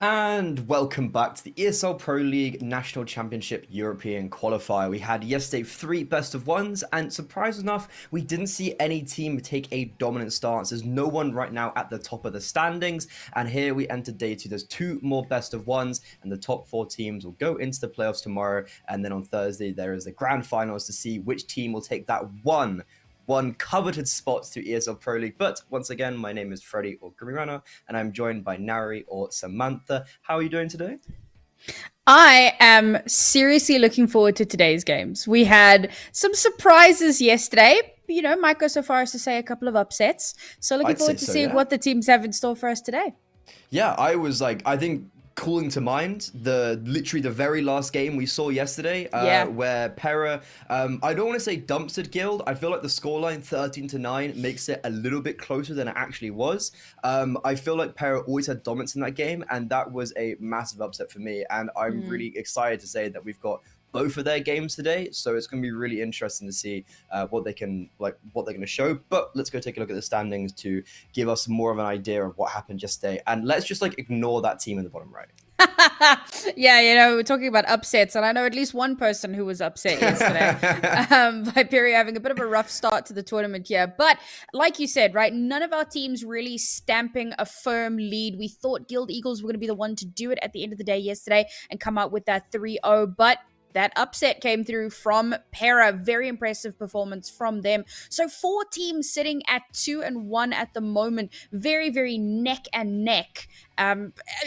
And welcome back to the ESL Pro League National Championship European Qualifier. We had yesterday 3 best of ones, and surprise enough, we didn't see any team take a dominant stance. There's no one right now at the top of the standings, and here we enter day 2. There's 2 more best of ones, and the top 4 teams will go into the playoffs tomorrow, and then on Thursday there is the grand finals to see which team will take that one coveted spot to ESL Pro League. But once again, my name is Freddie or Gumirana, and I'm joined by Nari or Samantha. How are you doing today? I am seriously looking forward to today's games. We had some surprises yesterday. Might go so far as to say a couple of upsets. So looking I'd say forward to so, seeing yeah. what the teams have in store for us today. Yeah, I think calling to mind literally the very last game we saw yesterday, Yeah. where Pera, I don't want to say dumpstered Guild. I feel like the scoreline 13-9 makes it a little bit closer than it actually was. I feel like Pera always had dominance in that game, and that was a massive upset for me. And I'm really excited to say that we've got both of their games today, so it's going to be really interesting to see what they're going to show. But let's go take a look at the standings to give us more of an idea of what happened yesterday, and let's just ignore that team in the bottom right. Yeah, we're talking about upsets, and I know at least one person who was upset yesterday. Viperia having a bit of a rough start to the tournament here. But like you said, right, none of our teams really stamping a firm lead. We thought Guild Eagles were going to be the one to do it at the end of the day yesterday and come out with that 3-0, but that upset came through from Pera. Very impressive performance from them. So 4 teams sitting at 2-1 at the moment. Very, very neck and neck.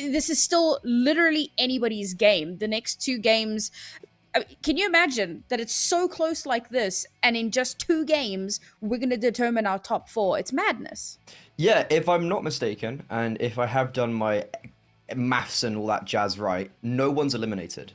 This is still literally anybody's game. The next 2 games, can you imagine that it's so close like this, and in just 2 games, we're going to determine our top 4? It's madness. Yeah, if I'm not mistaken, and if I have done my maths and all that jazz right, no one's eliminated.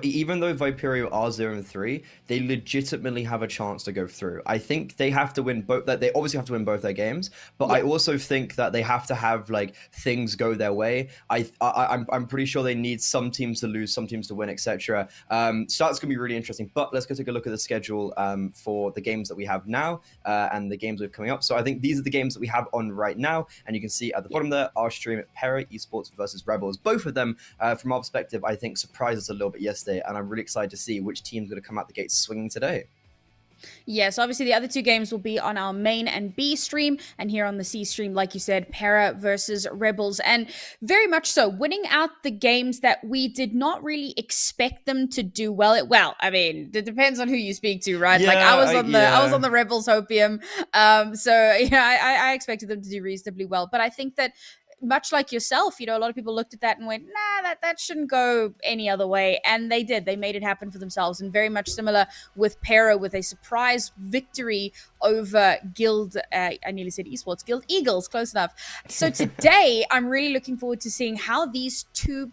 Even though Viperio are 0-3, they legitimately have a chance to go through. I think they have to win both. That they obviously have to win both their games, but Yeah. I also think that they have to have things go their way. I'm pretty sure they need some teams to lose, some teams to win, etc. So that's gonna be really interesting. But let's go take a look at the schedule for the games that we have now and the games that are coming up. So I think these are the games that we have on right now, and you can see at the bottom there our stream at Pera Esports versus Rebels. Both of them, from our perspective, I think surprised us a little bit yesterday, and I'm really excited to see which team's going to come out the gates swinging today. Yes, obviously the other 2 games will be on our main and B stream, and here on the C stream, like you said, Pera versus Rebels, and very much so winning out the games that we did not really expect them to do well. I mean, it depends on who you speak to, right? Yeah, Like I was yeah. on the Rebels hopium, so I expected them to do reasonably well, but I think that much like yourself, a lot of people looked at that and went, nah, that shouldn't go any other way. And they did. They made it happen for themselves. And very much similar with Pera, with a surprise victory over Guild, I nearly said Esports, Guild Eagles, close enough. So today, I'm really looking forward to seeing how these 2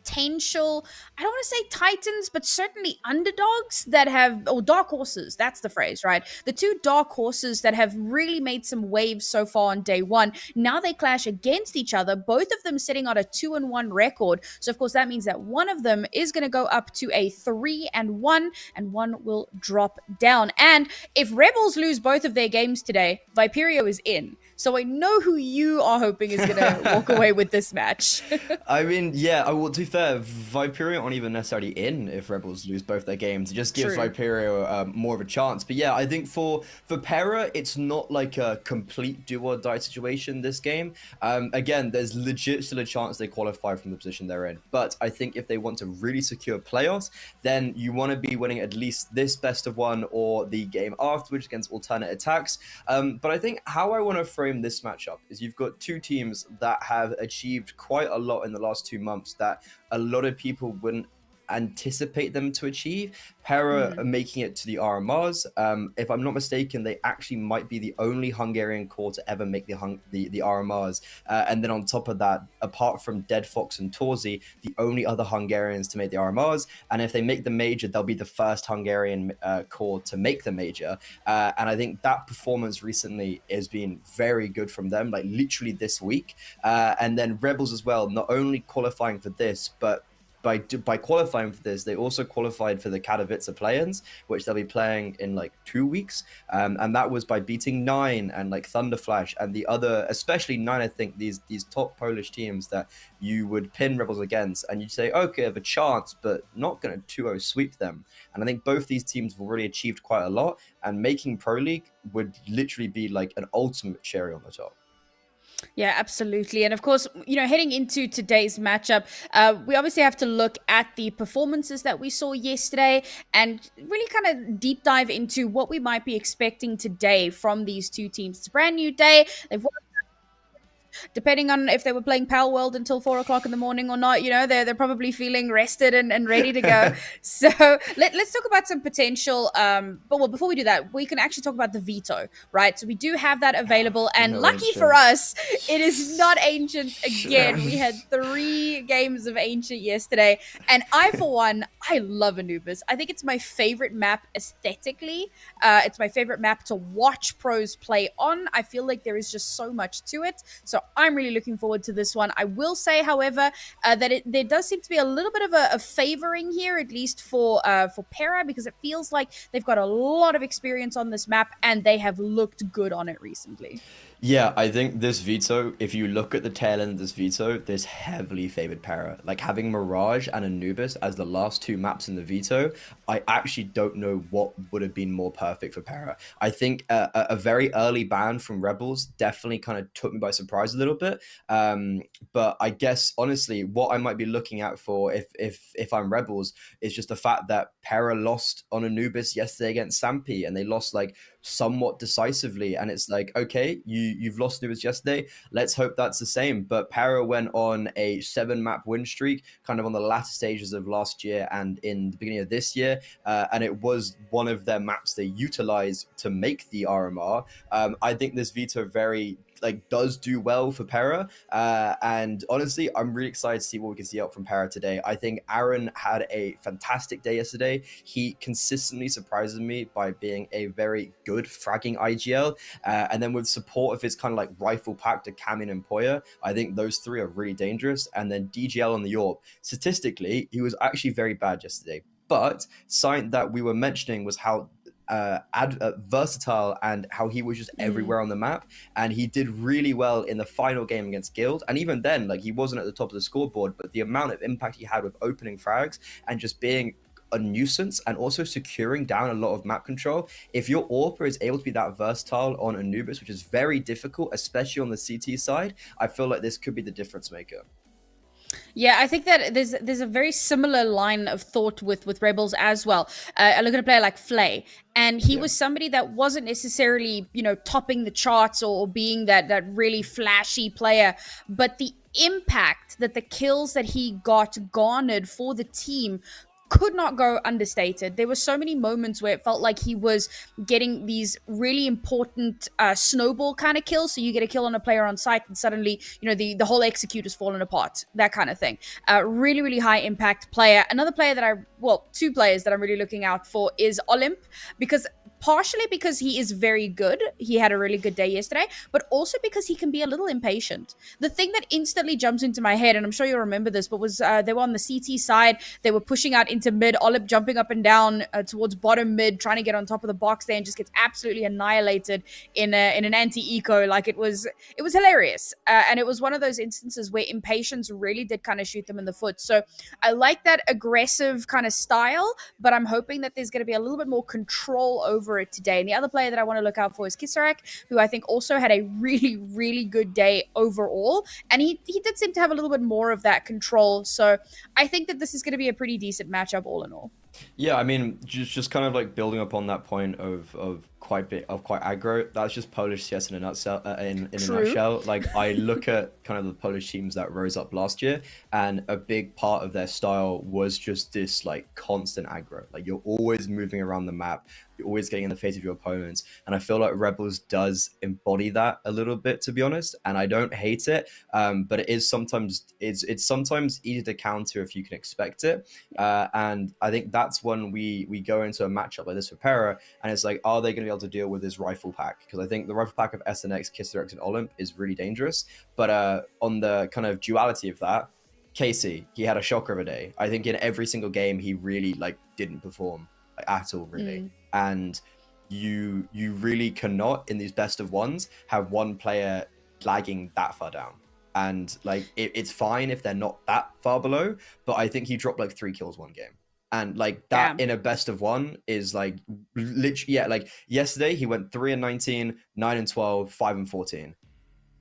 potential, I don't want to say titans, but certainly underdogs that have, or dark horses, that's the phrase, right? The 2 dark horses that have really made some waves so far on day 1. Now they clash against each other, both of them sitting on a 2-1 record. So of course that means that one of them is going to go up to a 3-1, and one will drop down. And if Rebels lose both of their games today, Viperio is in. So I know who you are hoping is going to walk away with this match. I mean, yeah, well, to be fair, Viperio aren't even necessarily in if Rebels lose both their games. It just gives True. Viperio more of a chance. But yeah, I think for Pera, it's not like a complete do or die situation this game. Again, there's legit still a chance they qualify from the position they're in. But I think if they want to really secure playoffs, then you want to be winning at least this best of one or the game afterwards against alternate Attax. But I think how I want to frame this matchup is you've got 2 teams that have achieved quite a lot in the last 2 months that a lot of people wouldn't anticipate them to achieve. Pera are making it to the RMRs. If I'm not mistaken, they actually might be the only Hungarian core to ever make the RMRs. And then on top of that, apart from Dead Fox and Torzi, the only other Hungarians to make the RMRs. And if they make the major, they'll be the first Hungarian core to make the major. And I think that performance recently has been very good from them, literally this week. And then Rebels as well, not only qualifying for this, but by qualifying for this, they also qualified for the Katowice play-ins, which they'll be playing in like 2 weeks. And that was by beating Nine and like Thunderflash and the other, especially Nine. I think these top Polish teams that you would pin Rebels against, and you'd say, okay, I have a chance, but not going to 2-0 sweep them. And I think both these teams have already achieved quite a lot, and making Pro League would literally be like an ultimate cherry on the top. Yeah, absolutely. And of course, heading into today's matchup, we obviously have to look at the performances that we saw yesterday and really kind of deep dive into what we might be expecting today from these two teams. It's a brand new day. They've depending on if they were playing Pal World until 4 o'clock in the morning or not, they're probably feeling rested and ready to go. So let's talk about some potential. But well, before we do that, we can actually talk about the Veto, right? So we do have that available, and No lucky ancient. for us, it is not Ancient again. We had 3 games of Ancient yesterday, and I, for one, I love Anubis. I think it's my favorite map aesthetically. It's my favorite map to watch pros play on. I feel like there is just so much to it. So I'm really looking forward to this one. I will say, however, that there does seem to be a little bit of a favoring here, at least for Pera, because it feels like they've got a lot of experience on this map and they have looked good on it recently. Yeah, I think this Veto, if you look at the tail end of this Veto, this heavily favored Pera. Like having Mirage and Anubis as the last 2 maps in the Veto, I actually don't know what would have been more perfect for Pera. I think a very early ban from Rebels definitely kind of took me by surprise a little bit. But I guess, honestly, what I might be looking out for if I'm Rebels is just the fact that Pera lost on Anubis yesterday against Sampi, and they lost like somewhat decisively, and it's like, okay, you've lost Anubis yesterday, let's hope that's the same. But Pera went on a 7-map win streak kind of on the latter stages of last year and in the beginning of this year, and it was one of their maps they utilized to make the RMR. I think this Veto very does do well for Pera, and honestly, I'm really excited to see what we can see out from Pera today. I think Aaron had a fantastic day yesterday. He consistently surprises me by being a very good fragging IGL, and then with support of his kind of like rifle pack to Camin and Poya, I think those 3 are really dangerous. And then DGL on the Orb, statistically, he was actually very bad yesterday. But something that we were mentioning was how versatile and how he was just everywhere on the map, and he did really well in the final game against Guild. And even then, like, he wasn't at the top of the scoreboard, but the amount of impact he had with opening frags and just being a nuisance and also securing down a lot of map control. If your AWPer is able to be that versatile on Anubis, which is very difficult, especially on the CT side, I feel like this could be the difference maker. Yeah, I think that there's a very similar line of thought with Rebels as well. I look at a player like Flay, and he was somebody that wasn't necessarily, topping the charts or being that really flashy player, but the impact that the kills that he got garnered for the team could not go understated. There were so many moments where it felt like he was getting these really important snowball kind of kills. So you get a kill on a player on site and suddenly, the whole execute is falling apart, that kind of thing. Really, really high impact player. Another player that 2 players that I'm really looking out for is Olymp, because partially because he is very good. He had a really good day yesterday, but also because he can be a little impatient. The thing that instantly jumps into my head, and I'm sure you'll remember this, but was they were on the CT side. They were pushing out into mid. Olip jumping up and down towards bottom mid, trying to get on top of the box there, and just gets absolutely annihilated in an anti-eco. Like, it was hilarious. And it was one of those instances where impatience really did kind of shoot them in the foot. So I like that aggressive kind of style, but I'm hoping that there's going to be a little bit more control over it today. And the other player that I want to look out for is Kisarak, who I think also had a really, really good day overall. And he did seem to have a little bit more of that control. So I think that this is going to be a pretty decent matchup all in all. Yeah, I mean, just kind of like building upon that point of quite aggro. That's just Polish CS in a nutshell. In a nutshell, like, I look at kind of the Polish teams that rose up last year, and a big part of their style was just this like constant aggro. Like, you're always moving around the map, you're always getting in the face of your opponents, and I feel like Rebels does embody that a little bit, to be honest. And I don't hate it, but it's sometimes easy to counter if you can expect it. And I think that's when we go into a matchup like this for Pera, and it's like, are they going to be able to deal with this rifle pack? Because I think the rifle pack of SNX, Kisarex, and Olymp is really dangerous. But on the kind of duality of that, Casey, he had a shocker of a day. I think in every single game he really like didn't perform at all, really. And you really cannot in these best of ones have one player lagging that far down. And like it's fine if they're not that far below, but I think he dropped like 3 kills one game. And like that in a best of one is like literally, yeah, like yesterday he went 3-19, 9-12, 5-14.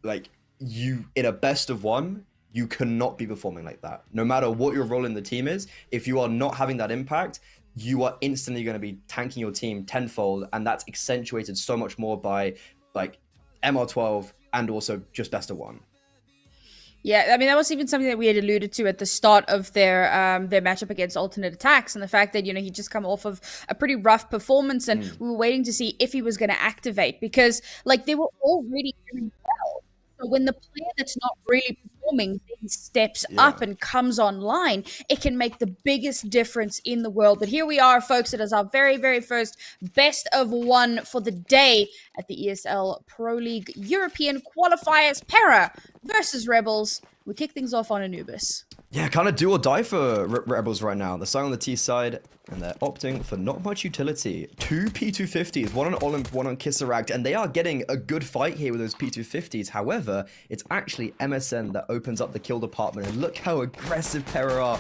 Like you in a best of one, you cannot be performing like that. No matter what your role in the team is, if you are not having that impact, you are instantly going to be tanking your team tenfold, and that's accentuated so much more by like MR12 and also just best of one. Yeah, I mean, that was even something that we had alluded to at the start of their matchup against Alternate Attacks, and the fact that, you know, he'd just come off of a pretty rough performance, and we were waiting to see if he was going to activate, because like they were already doing well. So when the player that's not really performing then steps up and comes online, it can make the biggest difference in the world. But here we are, folks. It is our very, very first best of one for the day at the ESL Pro League European Qualifiers. Pera versus Rebels. We kick things off on Anubis. Yeah, kind of do or die for Rebels right now. They're starting on the T side, and they're opting for not much utility. 2 P250s, one on Olymp, one on Kisaragt, and they are getting a good fight here with those P250s. However, it's actually MSN that opens up the kill department, and look how aggressive Pera are.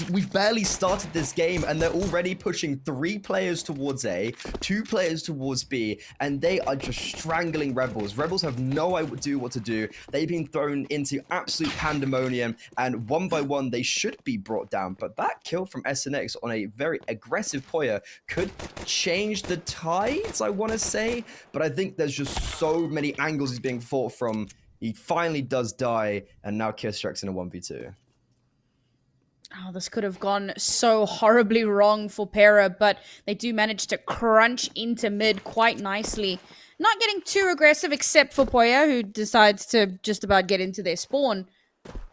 We've barely started this game, and they're already pushing 3 players towards A, 2 players towards B, and they are just strangling Rebels. Rebels have no idea what to do. They've been thrown into absolute pandemonium, and one by one, they should be brought down. But that kill from SNX on a very aggressive Poya could change the tides, I want to say. But I think there's just so many angles he's being fought from. He finally does die, and now Kisrex in a 1v2. Oh, this could have gone so horribly wrong for Pera, but they do manage to crunch into mid quite nicely. Not getting too aggressive, except for Poya, who decides to just about get into their spawn.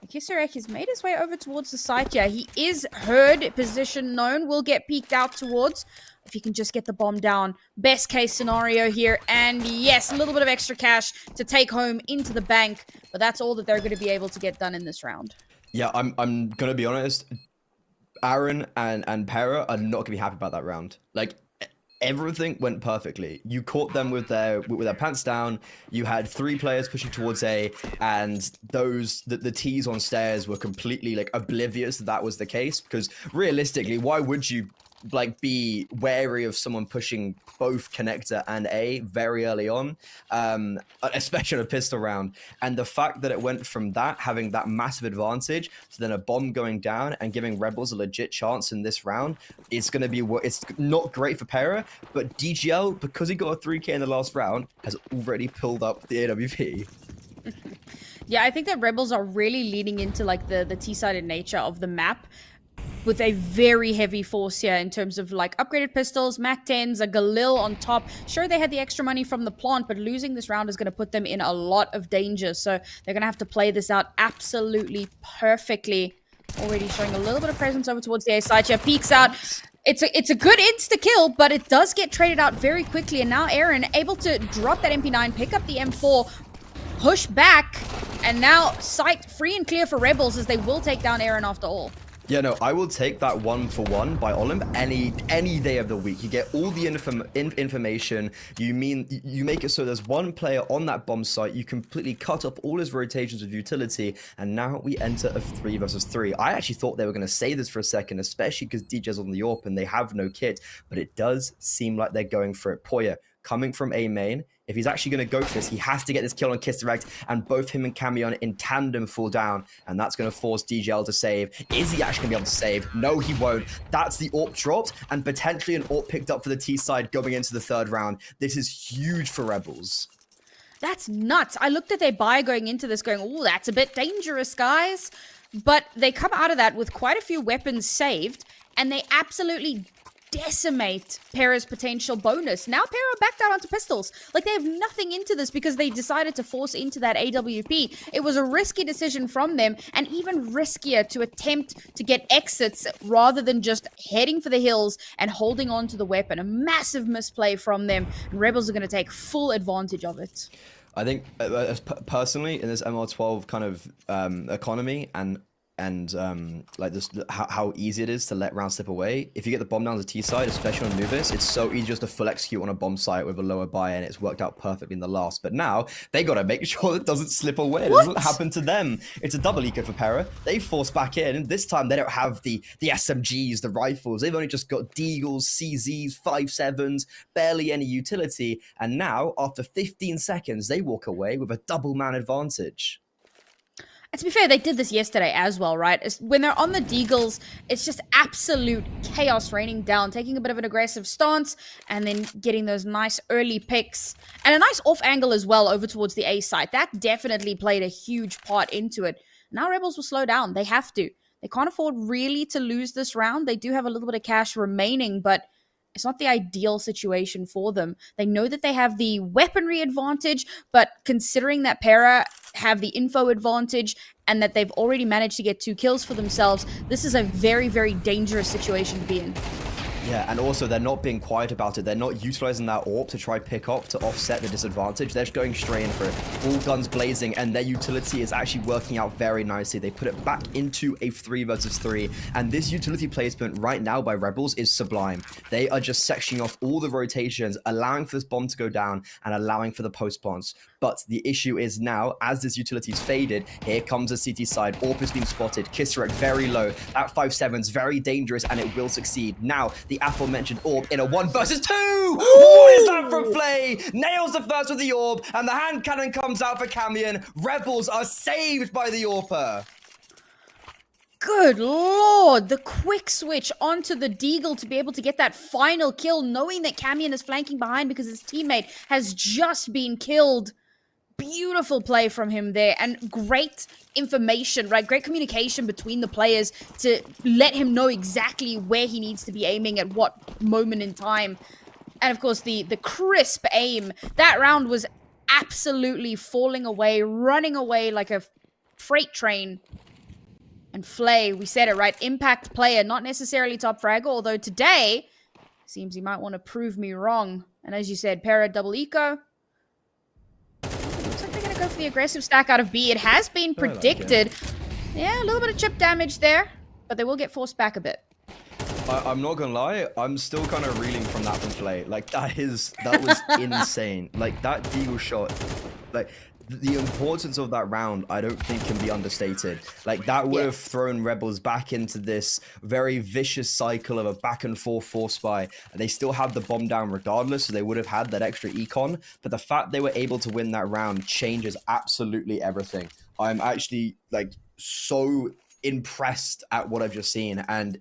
Kisarek has made his way over towards the site here. He is heard, position known, will get peeked out towards. If he can just get the bomb down. Best case scenario here. And yes, a little bit of extra cash to take home into the bank. But that's all that they're going to be able to get done in this round. Yeah, I'm going to be honest. Aaron and Pera are not going to be happy about that round. Like, everything went perfectly. You caught them with their pants down. You had 3 players pushing towards A, and the T's on stairs were completely like oblivious that was the case. Because realistically, why would you like be wary of someone pushing both connector and A very early on, especially in a pistol round? And the fact that it went from that having that massive advantage to then a bomb going down and giving Rebels a legit chance in this round, it's going to be, it's not great for Pera, but DGL, because he got a 3k in the last round, has already pulled up the AWP. Yeah, I think that Rebels are really leaning into like the T-sided nature of the map, with a very heavy force here in terms of like upgraded pistols, Mac 10s, a Galil on top. Sure, they had the extra money from the plant, but losing this round is going to put them in a lot of danger. So they're going to have to play this out absolutely perfectly. Already showing a little bit of presence over towards the A side here. Peeks out. It's a good insta-kill, but it does get traded out very quickly. And now Aaron able to drop that MP9, pick up the M4, push back, and now sight free and clear for Rebels, as they will take down Aaron after all. Yeah, no, I will take that 1-for-1 by Olymp any day of the week. You get all the information. You make it so there's one player on that bomb site. You completely cut off all his rotations with utility, and now we enter a 3 versus 3. I actually thought they were going to say this for a second, especially because DJ's on the AWP and they have no kit, but it does seem like they're going for it. Poya, coming from A main, if he's actually going to go for this, he has to get this kill on Kiss Direct, and both him and Camion in tandem fall down, and that's going to force DGL to save. Is he actually going to be able to save? No, he won't. That's the AWP dropped, and potentially an AWP picked up for the T side going into the 3rd round. This is huge for Rebels. That's nuts. I looked at their buy going into this going, oh, that's a bit dangerous, guys. But they come out of that with quite a few weapons saved, and they absolutely decimate Pera's potential bonus. Now Pera backed out onto pistols. Like, they have nothing into this because they decided to force into that AWP. It was a risky decision from them, and even riskier to attempt to get exits rather than just heading for the hills and holding on to the weapon. A massive misplay from them, and Rebels are going to take full advantage of it. I think personally in this ML12 kind of economy and and like this, how easy it is to let rounds slip away. If you get the bomb down the T side, especially on Anubis, it's so easy just to full execute on a bomb site with a lower buy, and it's worked out perfectly in the last. But now they got to make sure it doesn't slip away. It doesn't happen to them. It's a double eco for Pera. They force back in, and this time they don't have the SMGs, the rifles. They've only just got Deagles, CZs, 5.7s, barely any utility. And now, after 15 seconds, they walk away with a double man advantage. And to be fair, they did this yesterday as well, right? When they're on the Deagles, it's just absolute chaos raining down, taking a bit of an aggressive stance, and then getting those nice early picks. And a nice off angle as well over towards the A side. That definitely played a huge part into it. Now Rebels will slow down. They have to. They can't afford really to lose this round. They do have a little bit of cash remaining, but it's not the ideal situation for them. They know that they have the weaponry advantage, but considering that Pera have the info advantage and that they've already managed to get 2 kills for themselves, this is a very, very dangerous situation to be in. Yeah, and also they're not being quiet about it. They're not utilizing that AWP to try pick up to offset the disadvantage. They're just going straight in for it. All guns blazing, and their utility is actually working out very nicely. They put it back into a 3 versus 3, and this utility placement right now by Rebels is sublime. They are just sectioning off all the rotations, allowing for this bomb to go down and allowing for the post plants. But the issue is now, as this utility is faded, here comes the CT side. AWP has been spotted. Kisserek very low. That 5.7's very dangerous, and it will succeed. Now, the aforementioned AWP in a 1 versus 2! Ooh! What is that from Flay? Nails the first with the AWP, and the hand cannon comes out for Camion. Rebels are saved by the AWPer. Good lord, the quick switch onto the Deagle to be able to get that final kill, knowing that Camion is flanking behind because his teammate has just been killed. Beautiful play from him there, and great information, right? Great communication between the players to let him know exactly where he needs to be aiming at what moment in time. And of course, the crisp aim. That round was absolutely falling away, running away like a freight train. And Flay, we said it, right? Impact player, not necessarily top fragger, although today, seems he might want to prove me wrong. And as you said, Pera double eco. Looks like they're going to go for the aggressive stack out of B. It has been predicted. Yeah, a little bit of chip damage there, but they will get forced back a bit. I'm not gonna lie, I'm still kind of reeling from that from Flay. Like, that was insane. Like, that Deagle shot, like, the importance of that round, I don't think can be understated. Like, that would have thrown Rebels back into this very vicious cycle of a back and forth force buy. They still have the bomb down regardless, so they would have had that extra econ. But the fact they were able to win that round changes absolutely everything. I'm actually, like, so impressed at what I've just seen, and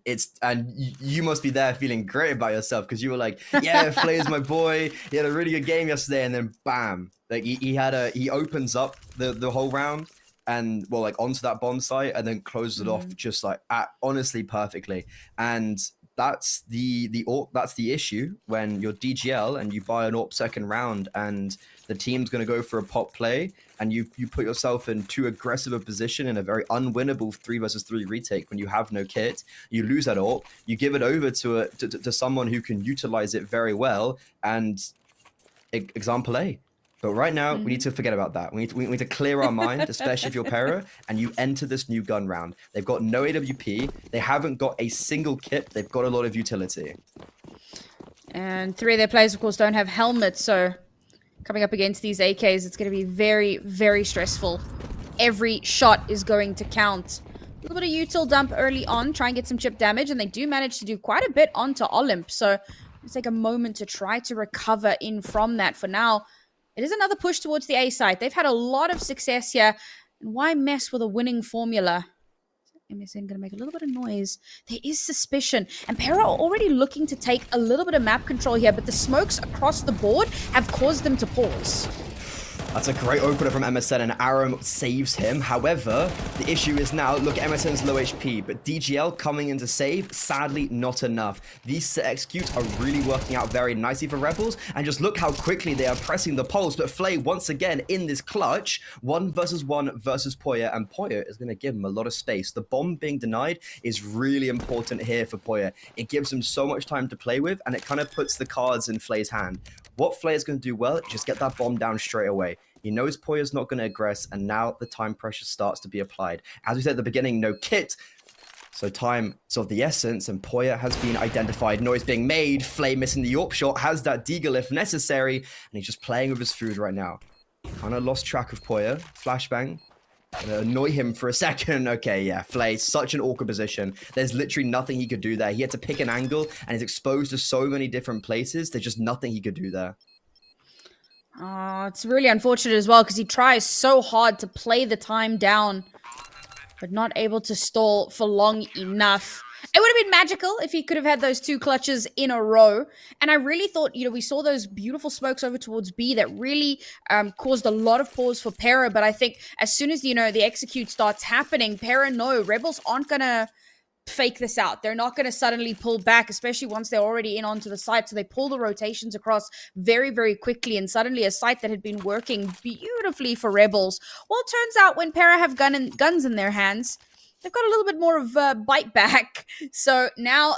you must be there feeling great about yourself, because you were like, yeah, Flay's my boy, he had a really good game yesterday, and then bam, like he opens up the whole round and, well, like, onto that bomb site and then closes it off just like honestly perfectly. And that's the issue when you're DGL and you buy an AWP second round and the team's going to go for a pop play, and you put yourself in too aggressive a position in a very unwinnable 3 versus 3 retake when you have no kit. You lose that AWP, you give it over to someone who can utilize it very well, and example A. But right now, we need to forget about that. We need to clear our mind, especially if you're Pera, and you enter this new gun round. They've got no AWP. They haven't got a single kit. They've got a lot of utility. And 3 of their players, of course, don't have helmets, so coming up against these AKs, it's going to be very, very stressful. Every shot is going to count. A little bit of util dump early on, try and get some chip damage, and they do manage to do quite a bit onto Olymp, so let's take a moment to try to recover in from that. For now, it is another push towards the A side. They've had a lot of success here, and why mess with a winning formula? MSN going to make a little bit of noise. There is suspicion. And Pera are already looking to take a little bit of map control here, but the smokes across the board have caused them to pause. That's a great opener from MSN, and Aram saves him. However, the issue is now, look at MSN's low HP, but DGL coming in to save, sadly not enough. These set executes are really working out very nicely for Rebels, and just look how quickly they are pressing the pulse. But Flay, once again, in this clutch, 1 versus Poya, and Poya is going to give him a lot of space. The bomb being denied is really important here for Poya. It gives him so much time to play with, and it kind of puts the cards in Flay's hand. What Flay is going to do well is just get that bomb down straight away. He knows Poya's not going to aggress, and now the time pressure starts to be applied. As we said at the beginning, no kit. So time is of the essence, and Poya has been identified. Noise being made. Flay missing the AWP shot, has that deagle if necessary, and he's just playing with his food right now. Kind of lost track of Poya. Flashbang. Gonna annoy him for a second. Okay, yeah, Flay, such an awkward position. There's literally nothing he could do there. He had to pick an angle, and he's exposed to so many different places. There's just nothing he could do there. Oh, it's really unfortunate as well, because he tries so hard to play the time down, but not able to stall for long enough. It would have been magical if he could have had those 2 clutches in a row. And I really thought, we saw those beautiful smokes over towards B that really caused a lot of pause for Pera. But I think as soon as, the execute starts happening, Pera know Rebels aren't going to fake this out. They're not going to suddenly pull back, especially once they're already in onto the site. So they pull the rotations across very, very quickly. And suddenly a site that had been working beautifully for Rebels, well, it turns out when Pera have guns in their hands, they've got a little bit more of a bite back. So now,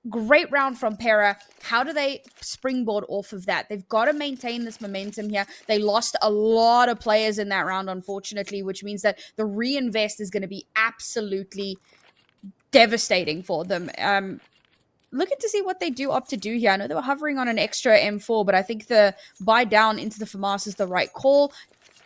great round from Pera. How do they springboard off of that? They've got to maintain this momentum here. They lost a lot of players in that round, unfortunately, which means that the reinvest is going to be absolutely devastating for them. Looking to see what they do opt to do here. I know they were hovering on an extra M4, but I think the buy down into the FAMAS is the right call.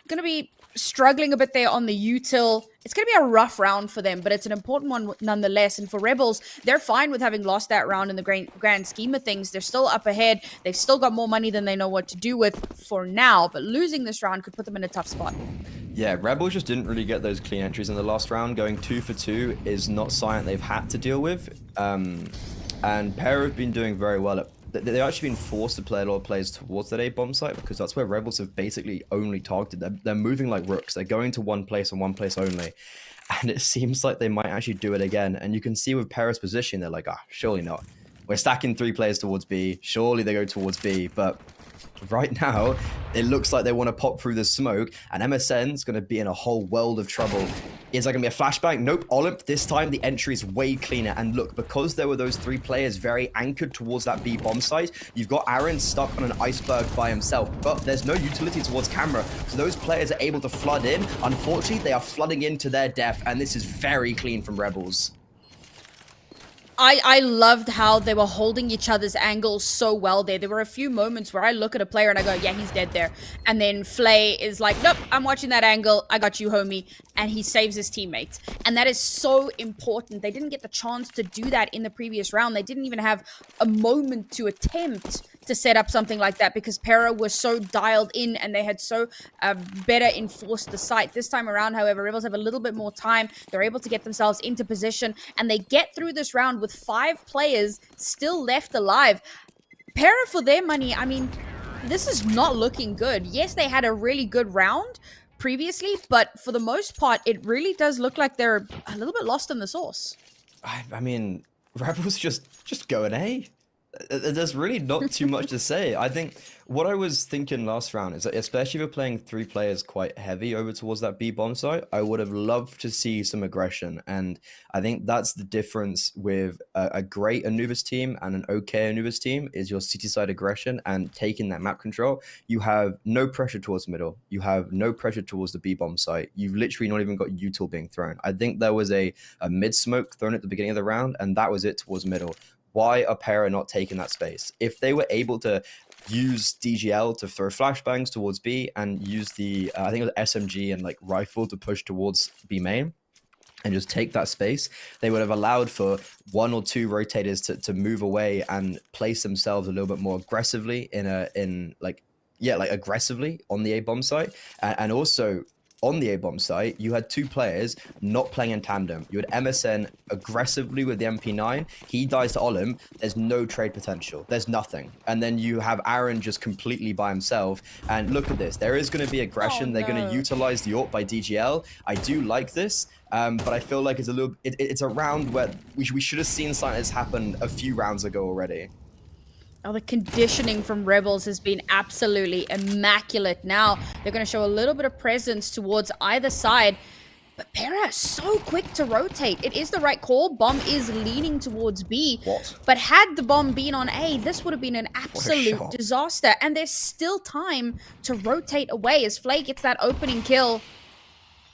Going to be struggling a bit there on the util. It's going to be a rough round for them, but it's an important one nonetheless. And for Rebels, they're fine with having lost that round in the grand scheme of things. They're still up ahead. They've still got more money than they know what to do with for now, but losing this round could put them in a tough spot. Yeah, Rebels just didn't really get those clean entries in the last round. Going 2 for 2 is not something they've had to deal with. And Pera have been doing very well. They've actually been forced to play a lot of plays towards that A bomb site, because that's where Rebels have basically only targeted. They're moving like rooks. They're going to one place and one place only. And it seems like they might actually do it again. And you can see with Pera's position, they're like, surely not. We're stacking 3 players towards B. Surely they go towards B. But right now, it looks like they want to pop through the smoke, and MSN's going to be in a whole world of trouble. Is there going to be a flashbang? Nope. Olymp, this time the entry is way cleaner. And look, because there were those 3 players very anchored towards that B bomb site, you've got Aaron stuck on an iceberg by himself, but there's no utility towards camera. So those players are able to flood in. Unfortunately, they are flooding into their death, and this is very clean from Rebels. I loved how they were holding each other's angles so well there. There were a few moments where I look at a player and I go, yeah, he's dead there. And then Flay is like, nope, I'm watching that angle. I got you, homie. And he saves his teammates. And that is so important. They didn't get the chance to do that in the previous round. They didn't even have a moment to attempt to set up something like that, because Pera was so dialed in and they had so better enforced the site. This time around, however, Rebels have a little bit more time. They're able to get themselves into position, and they get through this round with 5 players still left alive. Pera, for their money, I mean, this is not looking good. Yes, they had a really good round previously, but for the most part, it really does look like they're a little bit lost in the sauce. I mean, Rebels just going A. There's really not too much to say. I think what I was thinking last round is that, especially if you're playing 3 players quite heavy over towards that B bomb site, I would have loved to see some aggression. And I think that's the difference with a great Anubis team and an okay Anubis team, is your city side aggression and taking that map control. You have no pressure towards middle. You have no pressure towards the B bomb site. You've literally not even got util being thrown. I think there was a mid smoke thrown at the beginning of the round, and that was it towards middle. Why are Pera not taking that space? If they were able to use DGL to throw flashbangs towards B and use the, I think it was SMG and like rifle to push towards B main and just take that space, they would have allowed for 1 or 2 rotators to move away and place themselves a little bit more aggressively aggressively on the A bomb site. And also, on the A-bomb site, you had 2 players not playing in tandem. You had MSN aggressively with the MP9. He dies to Olymp. There's no trade potential. There's nothing. And then you have Aaron just completely by himself. And look at this. There is going to be aggression. Oh, They're going no. to utilize the AWP by DGL. I do like this, but I feel like it's a round where we should have seen something that's happened a few rounds ago already. Oh, the conditioning from Rebels has been absolutely immaculate. Now they're going to show a little bit of presence towards either side. But Pera is so quick to rotate. It is the right call. Bomb is leaning towards B. What? But had the bomb been on A, this would have been an What a absolute shot. disaster. And there's still time to rotate away as Flay gets that opening kill.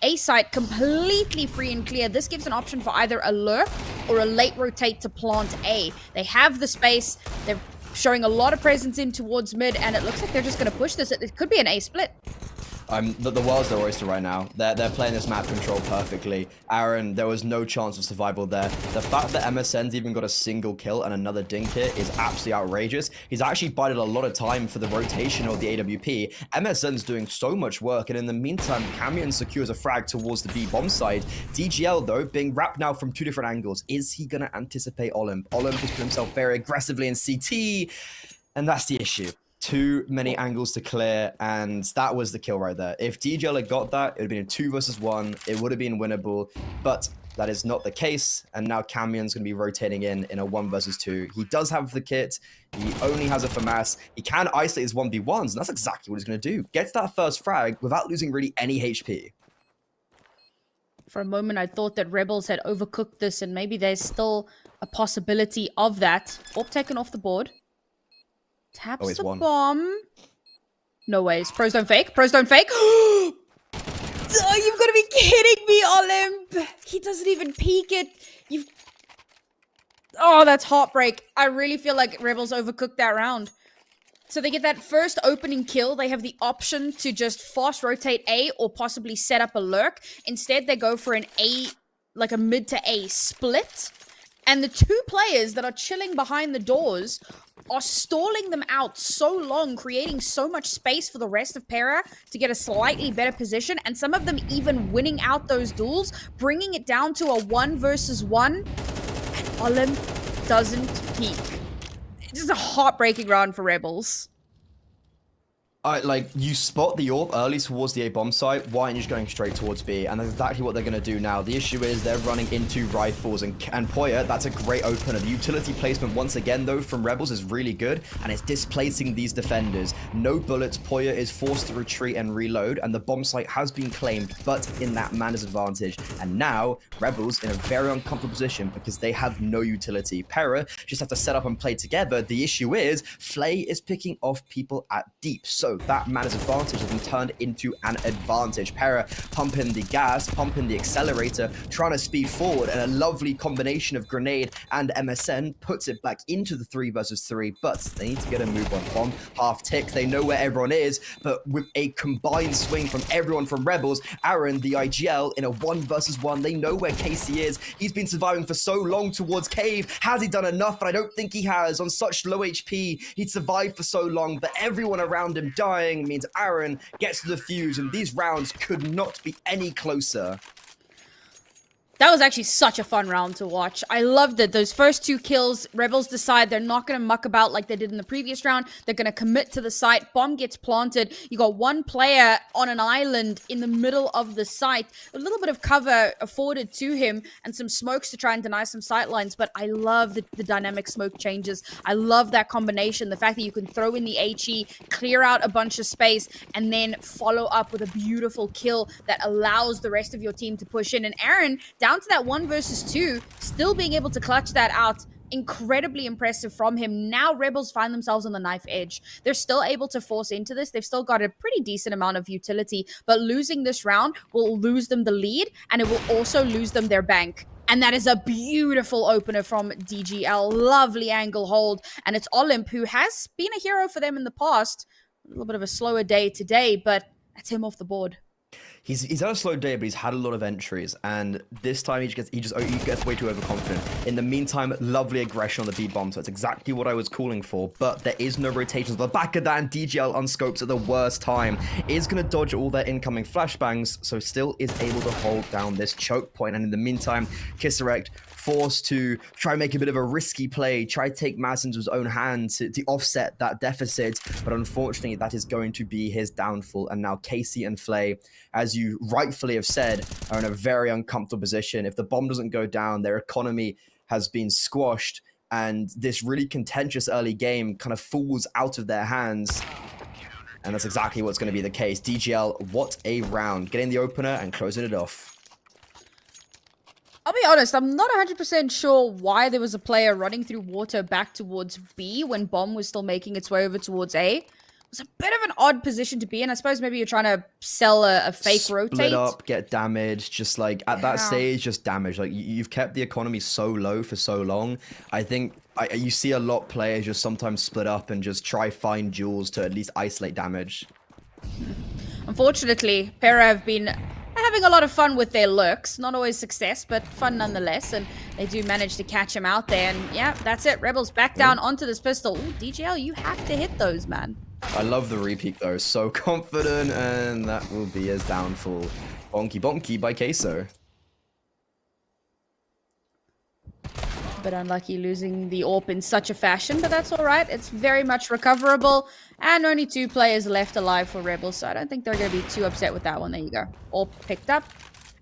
A site completely free and clear. This gives an option for either a lurk or a late rotate to plant A. They have the space. They're showing a lot of presence in towards mid, and it looks like they're just going to push this. It could be an A split. The world's their oyster right now. They're playing this map control perfectly. Aaron, there was no chance of survival there. The fact that MSN's even got a single kill and another dink hit is absolutely outrageous. He's actually bided a lot of time for the rotation of the AWP. MSN's doing so much work, and in the meantime, Camion secures a frag towards the B bomb side. DGL, though, being wrapped now from two different angles. Is he going to anticipate Olymp? Olymp has put himself very aggressively in CT, and that's the issue. Too many angles to clear, and that was the kill right there. If DGL had got that, it would have been a 2 versus 1. It would have been winnable, but that is not the case. And now Camion's going to be rotating in a 1 versus 2. He does have the kit. He only has a FAMAS. He can isolate his 1v1s, and that's exactly what he's going to do. Gets that first frag without losing really any HP. For a moment, I thought that Rebels had overcooked this, and maybe there's still a possibility of that. Orb taken off the board. Taps the bomb. No ways. Pros don't fake. Pros don't fake. Oh, you've got to be kidding me, Olymp. He doesn't even peek it. Oh, that's heartbreak. I really feel like Rebels overcooked that round. So they get that first opening kill. They have the option to just fast rotate A or possibly set up a lurk. Instead, they go for an A, like a mid to A split. And the two players that are chilling behind the doors are stalling them out so long, creating so much space for the rest of Pera to get a slightly better position, and some of them even winning out those duels, bringing it down to a 1 versus 1, and Olymp doesn't peak. It's just a heartbreaking round for Rebels. Like, you spot the AWP early towards the A bomb site, why aren't you just going straight towards B? And that's exactly what they're going to do now. The issue is they're running into rifles, and Poya, that's a great opener. The utility placement, once again, though, from Rebels is really good, and it's displacing these defenders. No bullets, Poya is forced to retreat and reload, and the bomb site has been claimed, but in that man disadvantage. And now, Rebels in a very uncomfortable position because they have no utility. Pera just have to set up and play together. The issue is, Flay is picking off people at deep, so that man disadvantage has been turned into an advantage. Pera pumping the gas, pumping the accelerator, trying to speed forward, and a lovely combination of grenade and MSN puts it back into the 3 versus 3, but they need to get a move on bomb. Half tick, they know where everyone is, but with a combined swing from everyone from Rebels, Aaron, the IGL, in a 1 versus 1, they know where Casey is. He's been surviving for so long towards Cave. Has he done enough? But I don't think he has. On such low HP, he'd survived for so long, but everyone around him dying means Aaron gets to the fuse, and these rounds could not be any closer. That was actually such a fun round to watch. I loved it. Those first 2 kills, Rebels decide they're not going to muck about like they did in the previous round. They're going to commit to the site. Bomb gets planted. You got one player on an island in the middle of the site. A little bit of cover afforded to him and some smokes to try and deny some sight lines. But I love the dynamic smoke changes. I love that combination. The fact that you can throw in the HE, clear out a bunch of space, and then follow up with a beautiful kill that allows the rest of your team to push in. And Aaron, down to that 1 versus 2, still being able to clutch that out. Incredibly impressive from him. Now Rebels find themselves on the knife edge. They're still able to force into this. They've still got a pretty decent amount of utility, but losing this round will lose them the lead, and it will also lose them their bank. And that is a beautiful opener from DGL. Lovely angle hold. And it's Olymp, who has been a hero for them in the past. A little bit of a slower day today, but that's him off the board. He's had a slow day, but he's had a lot of entries, and this time he gets way too overconfident. In the meantime, lovely aggression on the B bomb, so it's exactly what I was calling for, but there is no rotations. The back of that, and DGL unscopes at the worst time. Is going to dodge all their incoming flashbangs, so still is able to hold down this choke point, and in the meantime, Kisserect forced to try and make a bit of a risky play, try to take matters into his own hands to offset that deficit, but unfortunately that is going to be his downfall. And now Casey and Flay, as you rightfully have said, are in a very uncomfortable position. If the bomb doesn't go down, their economy has been squashed, and this really contentious early game kind of falls out of their hands. And that's exactly what's going to be the case. DGL, what a round. Getting the opener and closing it off. be honest, I'm not 100% sure why there was a player running through water back towards B when Bomb was still making its way over towards A. It was a bit of an odd position to be in. I suppose maybe you're trying to sell a fake rotate. Split up, get damaged, just like at that stage, just damage. Like you've kept the economy so low for so long. I think you see a lot of players just sometimes split up and just try find duels to at least isolate damage. Unfortunately, Pera have been having a lot of fun with their lurks. Not always success, but fun nonetheless. And they do manage to catch him out there. And yeah, that's it. Rebels back down onto this pistol. Ooh, DGL, you have to hit those, man. I love the repeat though. So confident, and that will be his downfall. Bonky bonky by Queso. But unlucky losing the AWP in such a fashion, but that's all right. It's very much recoverable, and only 2 players left alive for Rebels, so I don't think they're going to be too upset with that one. There you go. AWP picked up.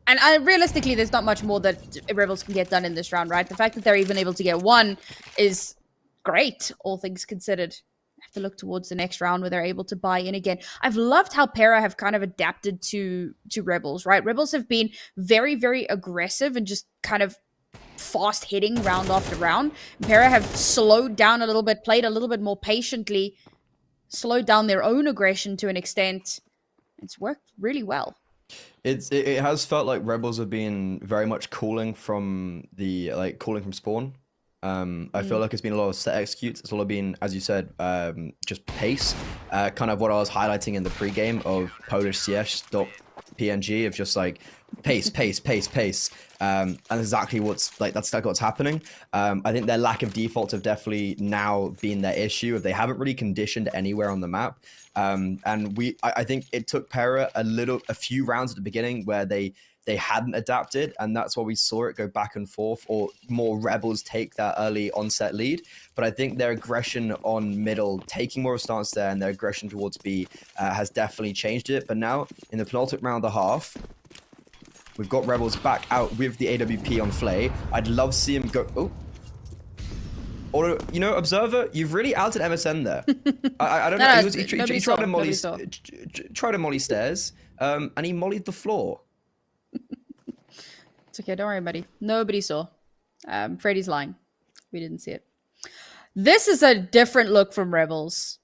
And realistically, there's not much more that Rebels can get done in this round, right? The fact that they're even able to get 1 is great, all things considered. Have to look towards the next round where they're able to buy in again. I've loved how Pera have kind of adapted to Rebels, right? Rebels have been very, very aggressive and just kind of fast hitting round after round. Pera have slowed down a little bit, played a little bit more patiently, slowed down their own aggression to an extent. It's worked really well. It has felt like Rebels have been very much calling from spawn. I feel like it's been a lot of set executes. It's all been, as you said, just pace. Kind of what I was highlighting in the pregame of Polish CS.png of just like pace, pace, pace, pace. And exactly that's what's happening. I think their lack of defaults have definitely now been their issue. If they haven't really conditioned anywhere on the map. And I think it took Pera a few rounds at the beginning where they hadn't adapted, and that's why we saw it go back and forth, or more Rebels take that early onset lead. But I think their aggression on middle, taking more of a stance there, and their aggression towards B has definitely changed it. But now, in the penultimate round of the half, we've got Rebels back out with the AWP on Flay. I'd love to see him go... Oh. Or, you know, Observer, you've really outed MSN there. I don't know. He tried to molly stairs, and he mollied the floor. It's okay, don't worry, buddy. Nobody saw. Freddy's lying. We didn't see it. This is a different look from Rebels.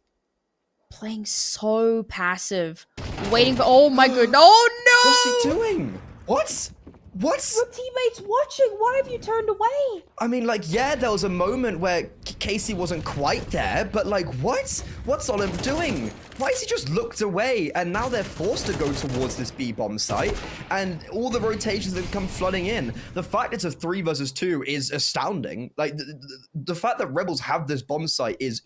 Playing so passive. Waiting for... Oh my goodness. Oh What's no! he doing? What? Your teammates watching. Why have you turned away? I mean, like, yeah, there was a moment where Casey wasn't quite there, but like, what? What's Olim doing? Why has he just looked away? And now they're forced to go towards this B-bomb site, and all the rotations have come flooding in. The fact it's a 3 versus 2 is astounding. Like, the fact that Rebels have this bomb site is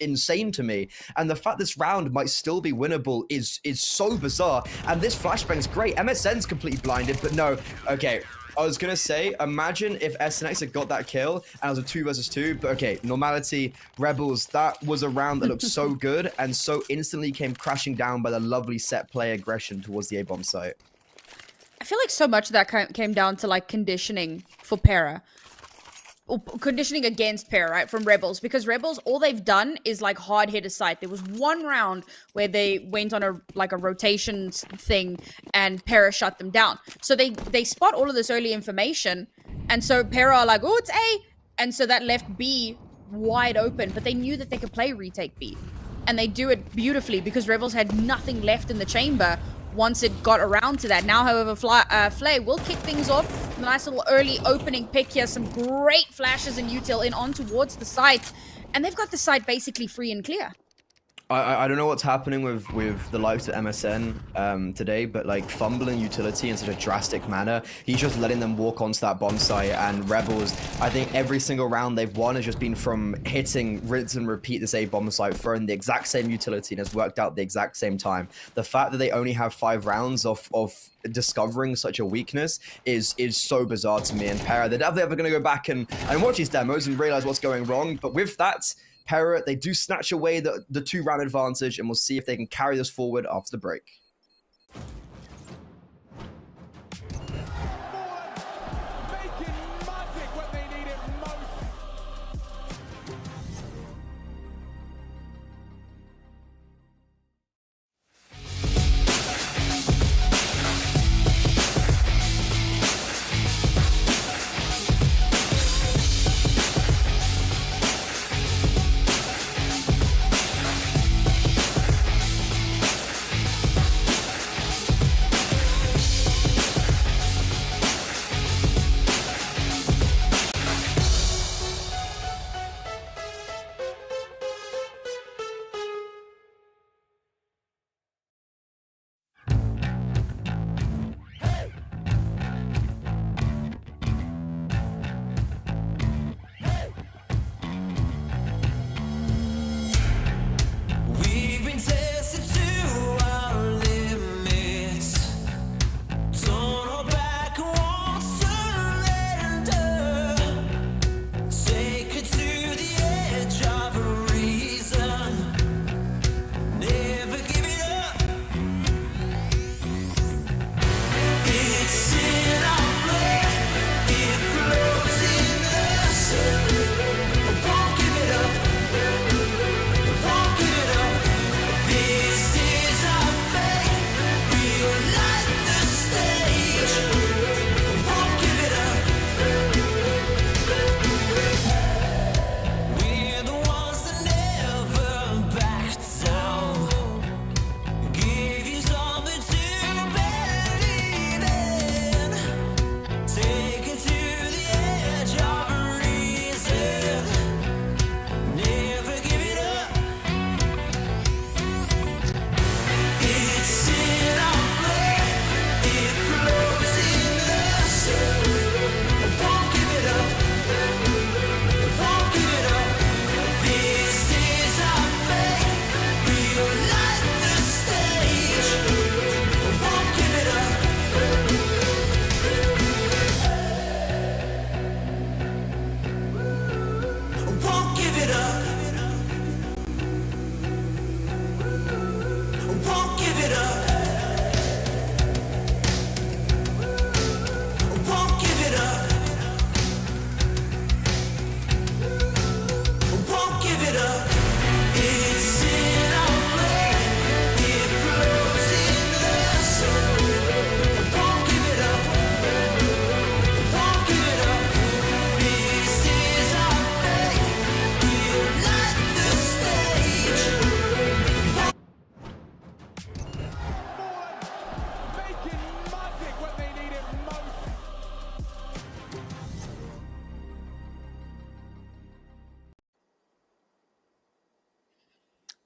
insane to me. And the fact this round might still be winnable is so bizarre. And this flashbang's great. MSN's completely blinded, but no. Okay, I was gonna say, imagine if SNX had got that kill and it was a 2 versus 2, but okay, normality, Rebels, that was a round that looked so good and so instantly came crashing down by the lovely set play aggression towards the A-bomb site. I feel like so much of that came down to like conditioning for Pera. Or conditioning against Pera, right, from Rebels, because Rebels, all they've done is like hard hit a site. There was one round where they went on a rotation thing and Pera shut them down. So they spot all of this early information, and so Pera are like, oh, it's A, and so that left B wide open, but they knew that they could play retake B, and they do it beautifully because Rebels had nothing left in the chamber once it got around to that. Now, however, Flay will kick things off. A nice little early opening pick here. Some great flashes and util in on towards the site. And they've got the site basically free and clear. I don't know what's happening with the likes of MSN today, but like fumbling utility in such a drastic manner, he's just letting them walk onto that bomb site. And Rebels, I think every single round they've won has just been from hitting, rinse and repeat this A bomb site, throwing the exact same utility, and has worked out the exact same time. The fact that they only have 5 rounds of discovering such a weakness is so bizarre to me. And Pera, they're definitely ever going to go back and watch these demos and realize what's going wrong. But with that, Pera, they do snatch away the 2-round advantage, and we'll see if they can carry this forward after the break.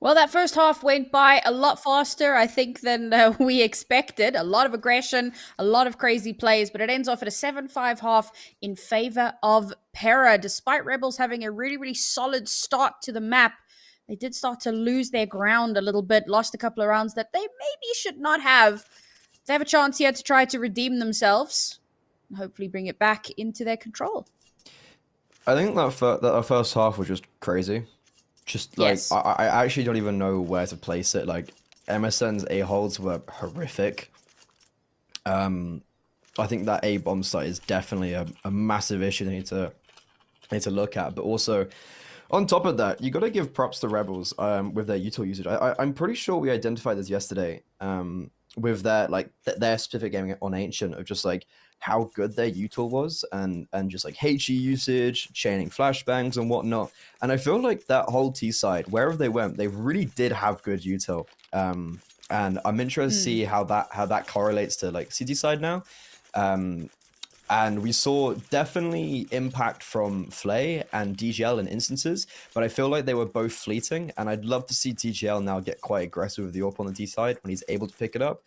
Well, that first half went by a lot faster, I think, than we expected. A lot of aggression, a lot of crazy plays, but it ends off at a 7-5 half in favor of Pera. Despite Rebels having a really, really solid start to the map, they did start to lose their ground a little bit, lost a couple of rounds that they maybe should not have. They have a chance here to try to redeem themselves and hopefully bring it back into their control. I think that first half was just crazy. Just like Yes. I actually don't even know where to place it. Like MSN's A-holds were horrific. I think that A-bomb site is definitely a massive issue they need to look at. But also, on top of that, you got to give props to Rebels with their util usage. I'm pretty sure we identified this yesterday with their specific game on Ancient of just like how good their util was and just like HE usage, chaining flashbangs and whatnot. And I feel like that whole T side, wherever they went, they really did have good util. And I'm interested to see how that correlates to like CT side now. And we saw definitely impact from Flay and DGL in instances, but I feel like they were both fleeting, and I'd love to see DGL now get quite aggressive with the AWP on the D side when he's able to pick it up.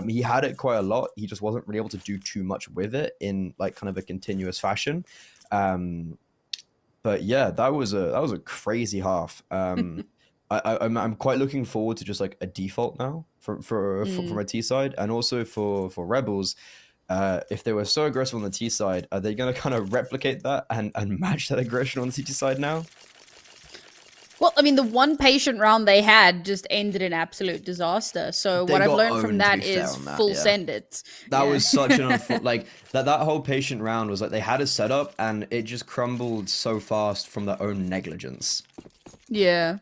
He had it quite a lot. He just wasn't really able to do too much with it in like kind of a continuous fashion. But yeah, that was a crazy half. I'm quite looking forward to just like a default now from a T side, and also for Rebels. If they were so aggressive on the T side, are they going to kind of replicate that and match that aggression on the CT side now? Well, I mean, the one patient round they had just ended in absolute disaster. So what I've learned from that is full send it. That was such an like that whole patient round was like they had a setup and it just crumbled so fast from their own negligence. Yeah.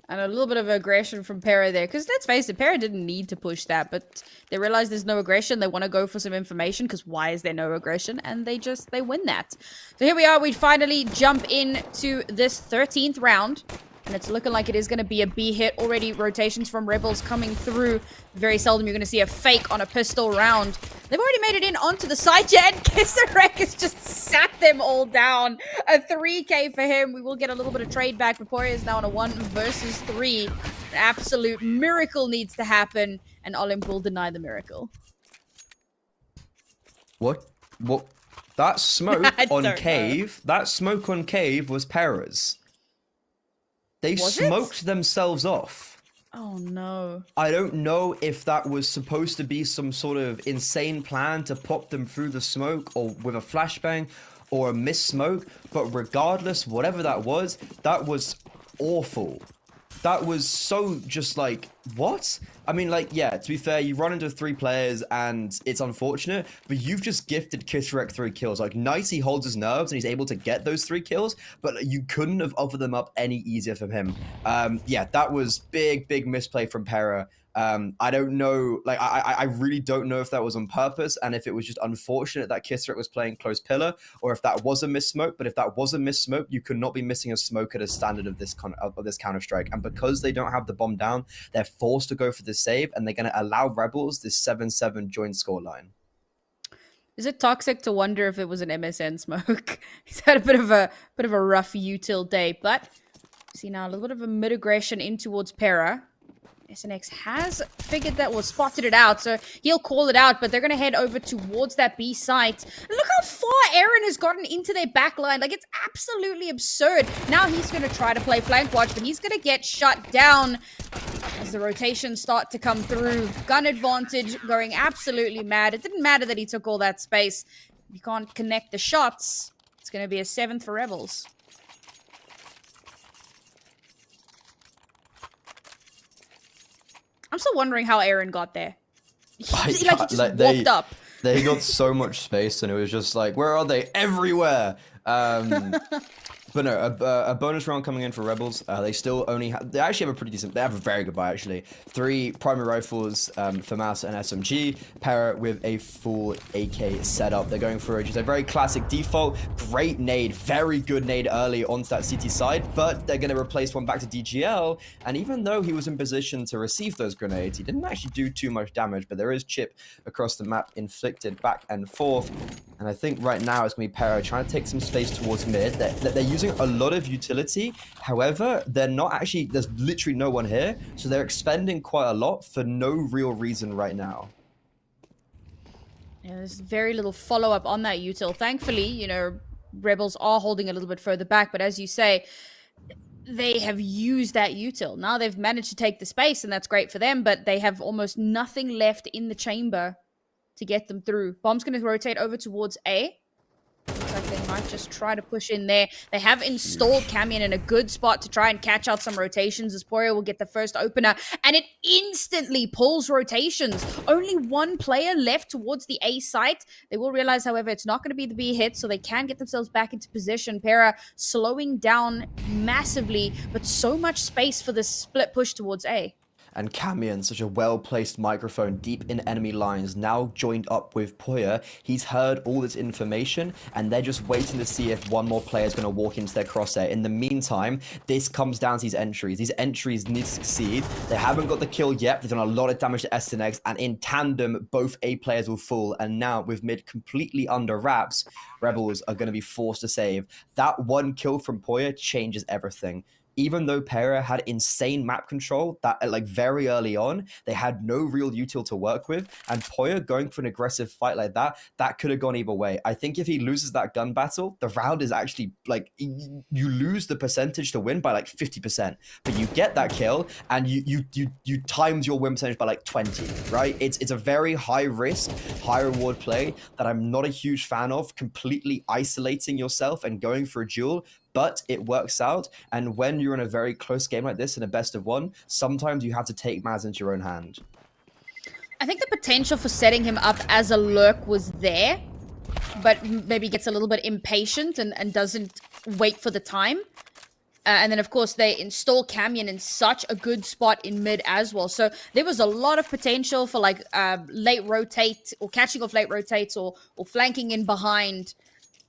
And a little bit of aggression from Pera there. Because let's face it, Pera didn't need to push that. But they realize there's no aggression. They want to go for some information. Because why is there no aggression? And they win that. So here we are. We finally jump into this 13th round. And it's looking like it is going to be a B hit. Already rotations from Rebels coming through. Very seldom you're going to see a fake on a pistol round. They've already made it in onto the side jet. Kisarek has just sat them all down. A 3k for him. We will get a little bit of trade back. Vaporia is now on a 1 versus 3. An absolute miracle needs to happen. And Olymp will deny the miracle. What? That smoke on Cave, that smoke on Cave was Pera's. They smoked themselves off. Oh, no. I don't know if that was supposed to be some sort of insane plan to pop them through the smoke or with a flashbang or a miss smoke, but regardless, whatever that was awful. That was so just like, what? I mean, like, yeah, to be fair, you run into 3 players and it's unfortunate, but you've just gifted Kisarek 3 kills. Like, nice, he holds his nerves and he's able to get those 3 kills, but you couldn't have offered them up any easier from him. Yeah, that was big misplay from Pera. I don't know, like, I really don't know if that was on purpose and if it was just unfortunate that Kisarek was playing close pillar or if that was a miss smoke. But if that was a miss smoke, you could not be missing a smoke at a standard of this Counter-Strike. And because they don't have the bomb down, they're forced to go for the save and they're going to allow Rebels this 7-7 joint scoreline. Is it toxic to wonder if it was an MSN smoke? He's had a bit of a rough util day, but see now a little bit of a mid aggression in towards Pera. SNX has figured that, spotted it out, so he'll call it out, but they're going to head over towards that B site. Look how far Aaron has gotten into their backline. Like, it's absolutely absurd. Now he's going to try to play flank watch, but he's going to get shut down as the rotations start to come through. Gun advantage going absolutely mad. It didn't matter that he took all that space. If you can't connect the shots, it's going to be a 7th for Rebels. I'm still wondering how Aaron got there. He just walked up. They got so much space, and it was just like, where are they? Everywhere. But no, a bonus round coming in for Rebels. They still only they actually have a pretty decent, they have a very good buy actually. 3 primary rifles, FAMAS and SMG. Pera with a full AK setup. They're going for just a very classic default. Great nade, very good nade early onto that CT side, but they're going to replace one back to DGL. And even though he was in position to receive those grenades, he didn't actually do too much damage, but there is chip across the map inflicted back and forth. And I think right now it's going to be Pera trying to take some space towards mid. They're using a lot of utility. However, they're not actually, there's literally no one here. So they're expending quite a lot for no real reason right now. Yeah, there's very little follow-up on that util. Thankfully, you know, Rebels are holding a little bit further back. But as you say, they have used that util. Now they've managed to take the space, and that's great for them. But they have almost nothing left in the chamber to get them through. Bomb's going to rotate over towards A. Looks like they might just try to push in there. They have installed Camion in a good spot to try and catch out some rotations as Poria will get the first opener. And it instantly pulls rotations. Only one player left towards the A site. They will realize, however, it's not going to be the B hit, so they can get themselves back into position. Pera slowing down massively, but so much space for this split push towards A. And Camion, such a well-placed microphone deep in enemy lines, now joined up with Poya. He's heard all this information, and they're just waiting to see if one more player is going to walk into their crosshair. In the meantime, this comes down to these entries. These entries need to succeed. They haven't got the kill yet. They've done a lot of damage to SNX, and in tandem, both A players will fall. And now, with mid completely under wraps, Rebels are going to be forced to save. That one kill from Poya changes everything. Even though Pera had insane map control that like very early on, they had no real util to work with. And Poya going for an aggressive fight like that, that could have gone either way. I think if he loses that gun battle, the round is actually like, you lose the percentage to win by like 50%. But you get that kill and you times your win percentage by like 20, right? It's a very high risk, high reward play that I'm not a huge fan of, completely isolating yourself and going for a duel. But it works out, and when you're in a very close game like this in a best of one, sometimes you have to take matters into your own hand. I think the potential for setting him up as a lurk was there, but maybe gets a little bit impatient and doesn't wait for the time. And then, of course, they install Camion in such a good spot in mid as well. So there was a lot of potential for like late rotate or catching off late rotates or flanking in behind.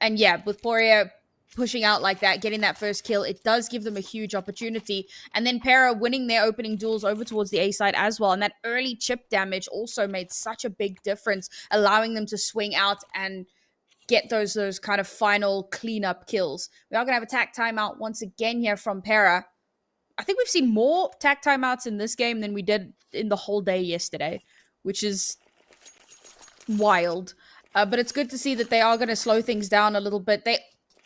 And yeah, with Poria pushing out like that, getting that first kill, it does give them a huge opportunity. And then Pera winning their opening duels over towards the A side as well. And that early chip damage also made such a big difference, allowing them to swing out and get those kind of final cleanup kills. We are going to have a tack timeout once again here from Pera. I think we've seen more tack timeouts in this game than we did in the whole day yesterday, which is wild. But it's good to see that they are going to slow things down a little bit.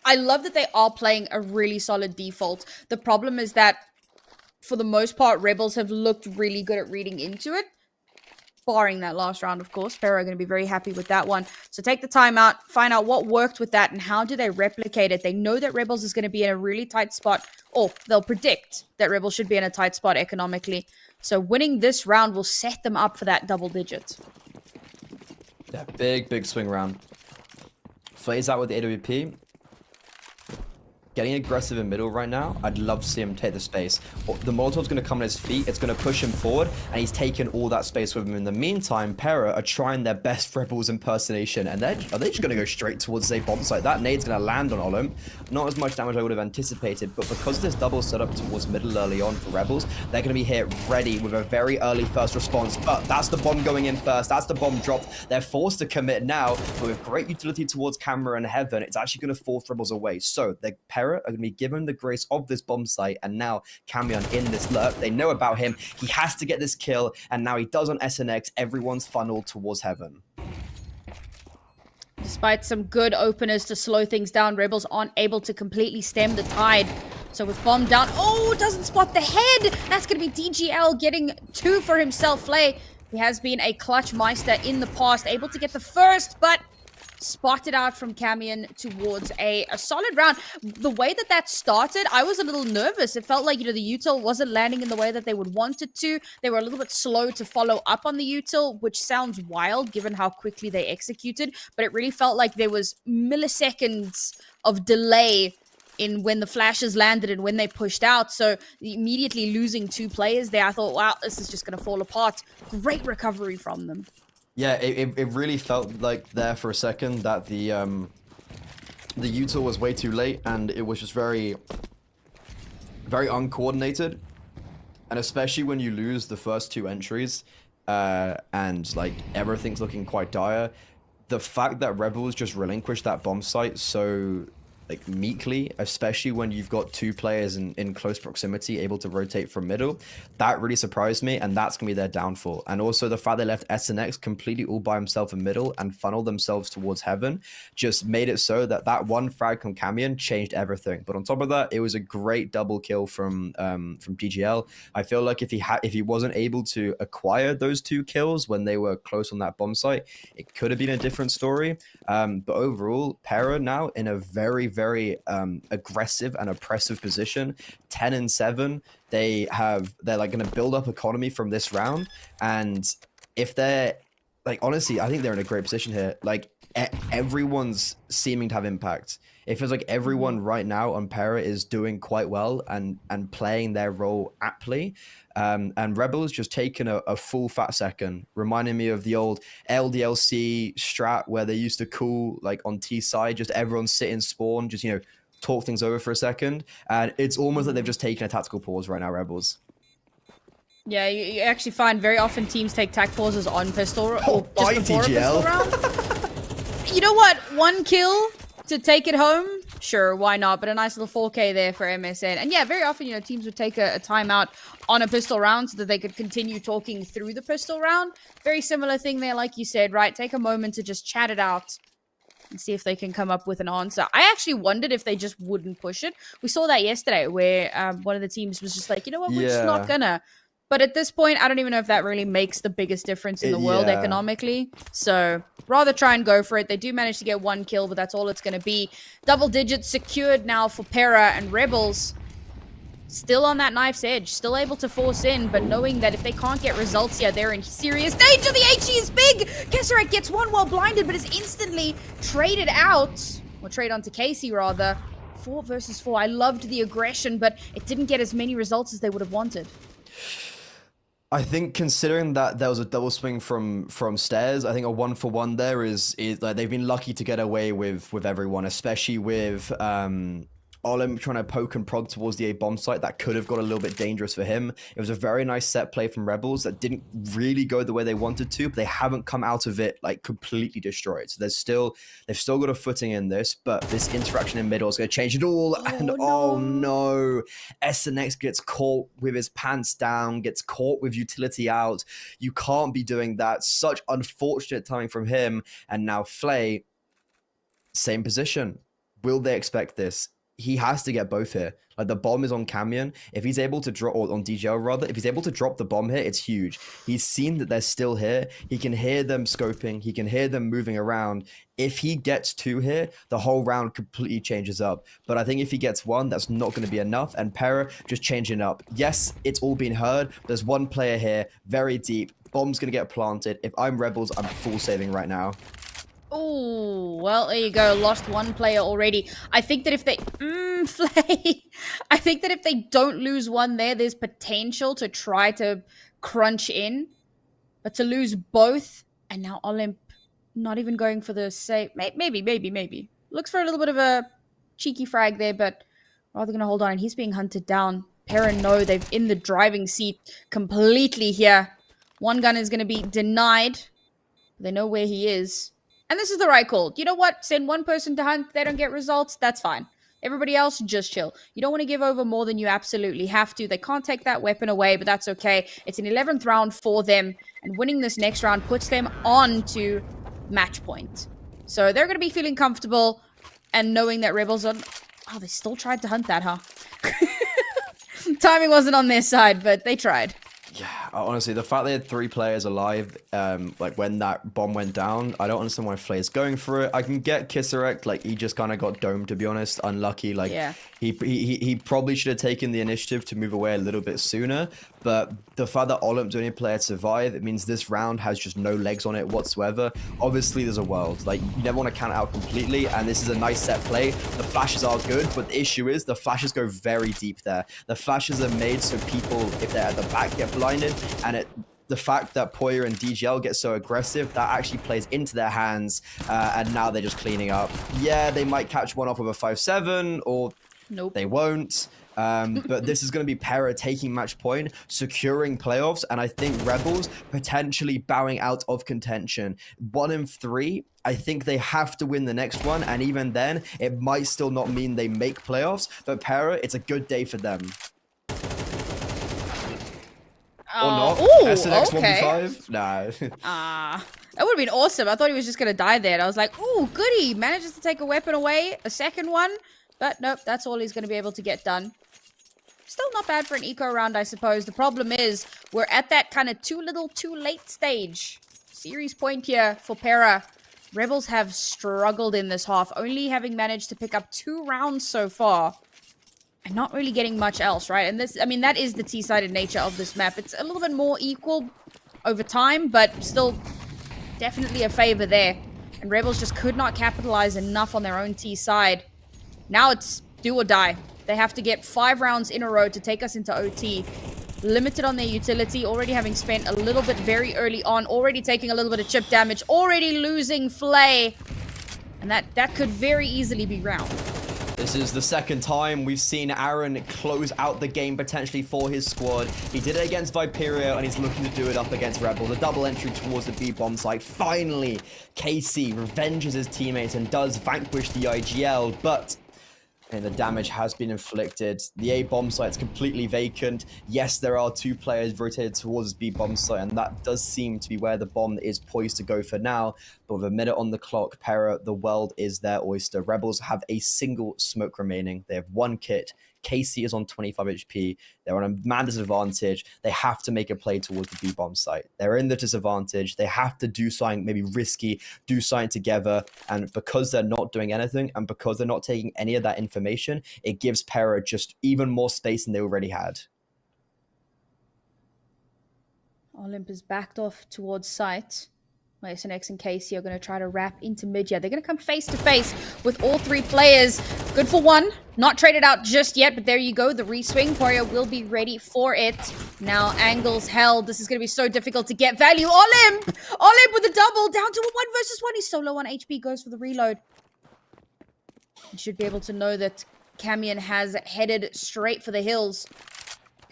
I love that they are playing a really solid default. The problem is that, for the most part, Rebels have looked really good at reading into it. Barring that last round, of course. Pera are going to be very happy with that one. So take the time out, find out what worked with that, and how do they replicate it. They know that Rebels is going to be in a really tight spot, or they'll predict that Rebels should be in a tight spot economically. So winning this round will set them up for that double digit. Yeah, big swing round. Plays out with the AWP. Getting aggressive in middle right now, I'd love to see him take the space. The Molotov's going to come on his feet, it's going to push him forward, and he's taken all that space with him. In the meantime, Pera are trying their best Rebels impersonation, and are they just going to go straight towards a bomb site? That nade's going to land on Olym. Not as much damage I would have anticipated, but because of this double setup towards middle early on for Rebels, they're going to be here ready with a very early first response. But that's the bomb going in first, that's the bomb dropped. They're forced to commit now, but with great utility towards camera and heaven, it's actually going to force Rebels away. So the Pera are going to be given the grace of this bomb site, and now Camion in this lurk. They know about him. He has to get this kill, and now he does on SNX. Everyone's funneled towards heaven. Despite some good openers to slow things down, Rebels aren't able to completely stem the tide. So with bomb down, oh, doesn't spot the head. That's going to be DGL getting 2 for himself. Flay, he has been a clutch meister in the past, able to get the first, but spotted out from Camion towards a solid round. The way that started, I was a little nervous. It felt like, the util wasn't landing in the way that they would want it to. They were a little bit slow to follow up on the util, which sounds wild given how quickly they executed, but it really felt like there was milliseconds of delay in when the flashes landed and when they pushed out. So immediately losing 2 players there, I thought, wow, this is just going to fall apart. Great recovery from them. Yeah, it really felt like there for a second that the util was way too late, and it was just very uncoordinated. And especially when you lose the first 2 entries, and like everything's looking quite dire, the fact that Rebels just relinquished that bomb site so like meekly, especially when you've got two players in close proximity able to rotate from middle, that really surprised me, and that's gonna be their downfall. And also the fact they left SNX completely all by himself in middle and funneled themselves towards heaven just made it so that that one frag from Camion changed everything. But on top of that, it was a great double kill from DGL. I feel like if he wasn't able to acquire those 2 kills when they were close on that bomb site, it could have been a different story. But overall, Pera now in a very aggressive and oppressive position, 10-7. They're like going to build up economy from this round, and if they're like, honestly, I think they're in a great position here. Like everyone's seeming to have impact. It feels like everyone right now on Pera is doing quite well and playing their role aptly. And Rebels just taking a full fat second, reminding me of the old LDLC strat where they used to call like on T side, just everyone sit in spawn, just, you know, talk things over for a second. And it's almost like they've just taken a tactical pause right now, Rebels. Yeah, you actually find very often teams take tac pauses on pistol or just before DGL. a pistol round. You know what? 1 kill to take it home? Sure, why not? But a nice little 4K there for MSN. And yeah, very often, you know, teams would take a timeout on a pistol round so that they could continue talking through the pistol round. Very similar thing there, like you said, right? Take a moment to just chat it out and see if they can come up with an answer. I actually wondered if they just wouldn't push it. We saw that yesterday where one of the teams was just like, you know what, we're just not gonna. But at this point, I don't even know if that really makes the biggest difference in the world economically. So rather try and go for it. They do manage to get 1 kill, but that's all it's going to be. Double digits secured now for Pera, and Rebels still on that knife's edge. Still able to force in, but knowing that if they can't get results here, they're in serious danger. The HE is big! Kesserek gets one while blinded, but is instantly traded out. Or trade onto Casey, rather. 4 versus 4. I loved the aggression, but it didn't get as many results as they would have wanted. I think considering that there was a double swing from stairs, I think a 1-for-1 there is like they've been lucky to get away with everyone, especially with Olim trying to poke and prod towards the A bomb site. That could have got a little bit dangerous for him. It was a very nice set play from Rebels that didn't really go the way they wanted to, but they haven't come out of it like completely destroyed. So they've still got a footing in this, but this interaction in middle is going to change it all. Oh no, SNX gets caught with his pants down, gets caught with utility out. You can't be doing that. Such unfortunate timing from him. And now Flay, same position. Will they expect this? He has to get both here. Like the bomb is on Camion. If he's able to drop, or on DGL rather, if he's able to drop the bomb here, it's huge. He's seen that they're still here. He can hear them scoping. He can hear them moving around. If he gets 2 here, the whole round completely changes up. But I think if he gets 1, that's not going to be enough. And Pera just changing up. Yes, it's all been heard. There's 1 player here, very deep. Bomb's going to get planted. If I'm Rebels, I'm full saving right now. Oh, well, there you go. Lost 1 player already. I think that if they... Flay. I think that if they don't lose 1 there, there's potential to try to crunch in. But to lose both, and now Olymp not even going for the save. Maybe. Looks for a little bit of a cheeky frag there, but rather going to hold on. And he's being hunted down. Pera, no, they've in the driving seat completely here. 1 gun is going to be denied. They know where he is. And this is the right call. You know what? Send 1 person to hunt. They don't get results. That's fine. Everybody else, just chill. You don't want to give over more than you absolutely have to. They can't take that weapon away, but that's okay. It's an 11th round for them. And winning this next round puts them on to match point. So they're going to be feeling comfortable and knowing that Rebels are... Oh, they still tried to hunt that, huh? Timing wasn't on their side, but they tried. Yeah, honestly, the fact they had 3 players alive, like when that bomb went down, I don't understand why Flay is going for it. I can get Kisserek, like he just kind of got domed, to be honest, unlucky. Like he probably should have taken the initiative to move away a little bit sooner. But the fact that Olymp's the only player to survive, it means this round has just no legs on it whatsoever. Obviously, there's a world. Like, you never want to count it out completely, and this is a nice set play. The flashes are good, but the issue is the flashes go very deep there. The flashes are made so people, if they're at the back, get blinded, and the fact that Poyer and DGL get so aggressive, that actually plays into their hands, and now they're just cleaning up. Yeah, they might catch one off with a 5-7, or nope, they won't. But this is going to be Pera taking match point, securing playoffs, and I think Rebels potentially bowing out of contention. 1 in 3. I think they have to win the next one, and even then, it might still not mean they make playoffs. But Pera, it's a good day for them. Or not. Ooh, SNX okay. 1v5? Nah. That would have been awesome. I thought he was just going to die there. And I was like, ooh, goody. Manages to take a weapon away. A second one. But nope, that's all he's going to be able to get done. Still not bad for an eco round, I suppose. The problem is we're at that kind of too little, too late stage. Series point here for Pera. Rebels have struggled in this half, only having managed to pick up 2 rounds so far. And not really getting much else, right? And this, I mean, that is the T-sided nature of this map. It's a little bit more equal over time, but still definitely a favor there. And Rebels just could not capitalize enough on their own T side. Now it's do or die. They have to get 5 rounds in a row to take us into OT. Limited on their utility, already having spent a little bit very early on, already taking a little bit of chip damage, already losing Flay. And that could very easily be round. This is the second time we've seen Aaron close out the game potentially for his squad. He did it against Viperio, and he's looking to do it up against Rebel. The double entry towards the B bomb site. Finally, KC revenges his teammates and does vanquish the IGL, but and the damage has been inflicted. The A bomb site's completely vacant. Yes, there are 2 players rotated towards the B bomb site, and that does seem to be where the bomb is poised to go for now. But with a minute on the clock, Pera, the world is their oyster. Rebels have a single smoke remaining. They have 1 kit. KC is on 25 HP. They're on a man disadvantage. They have to make a play towards the B-bomb site. They're in the disadvantage. They have to do something maybe risky, do something together. And because they're not doing anything, and because they're not taking any of that information, it gives Pera just even more space than they already had. Olymp is backed off towards site. SNX and Casey are going to try to wrap into mid here. They're going to come face to face with all 3 players. Good for 1. Not traded out just yet, but there you go. The reswing. Porio will be ready for it. Now angles held. This is going to be so difficult to get value. Olymp! Olymp with a double down to a 1 versus 1. He's so low on HP. Goes for the reload. You should be able to know that Camion has headed straight for the hills.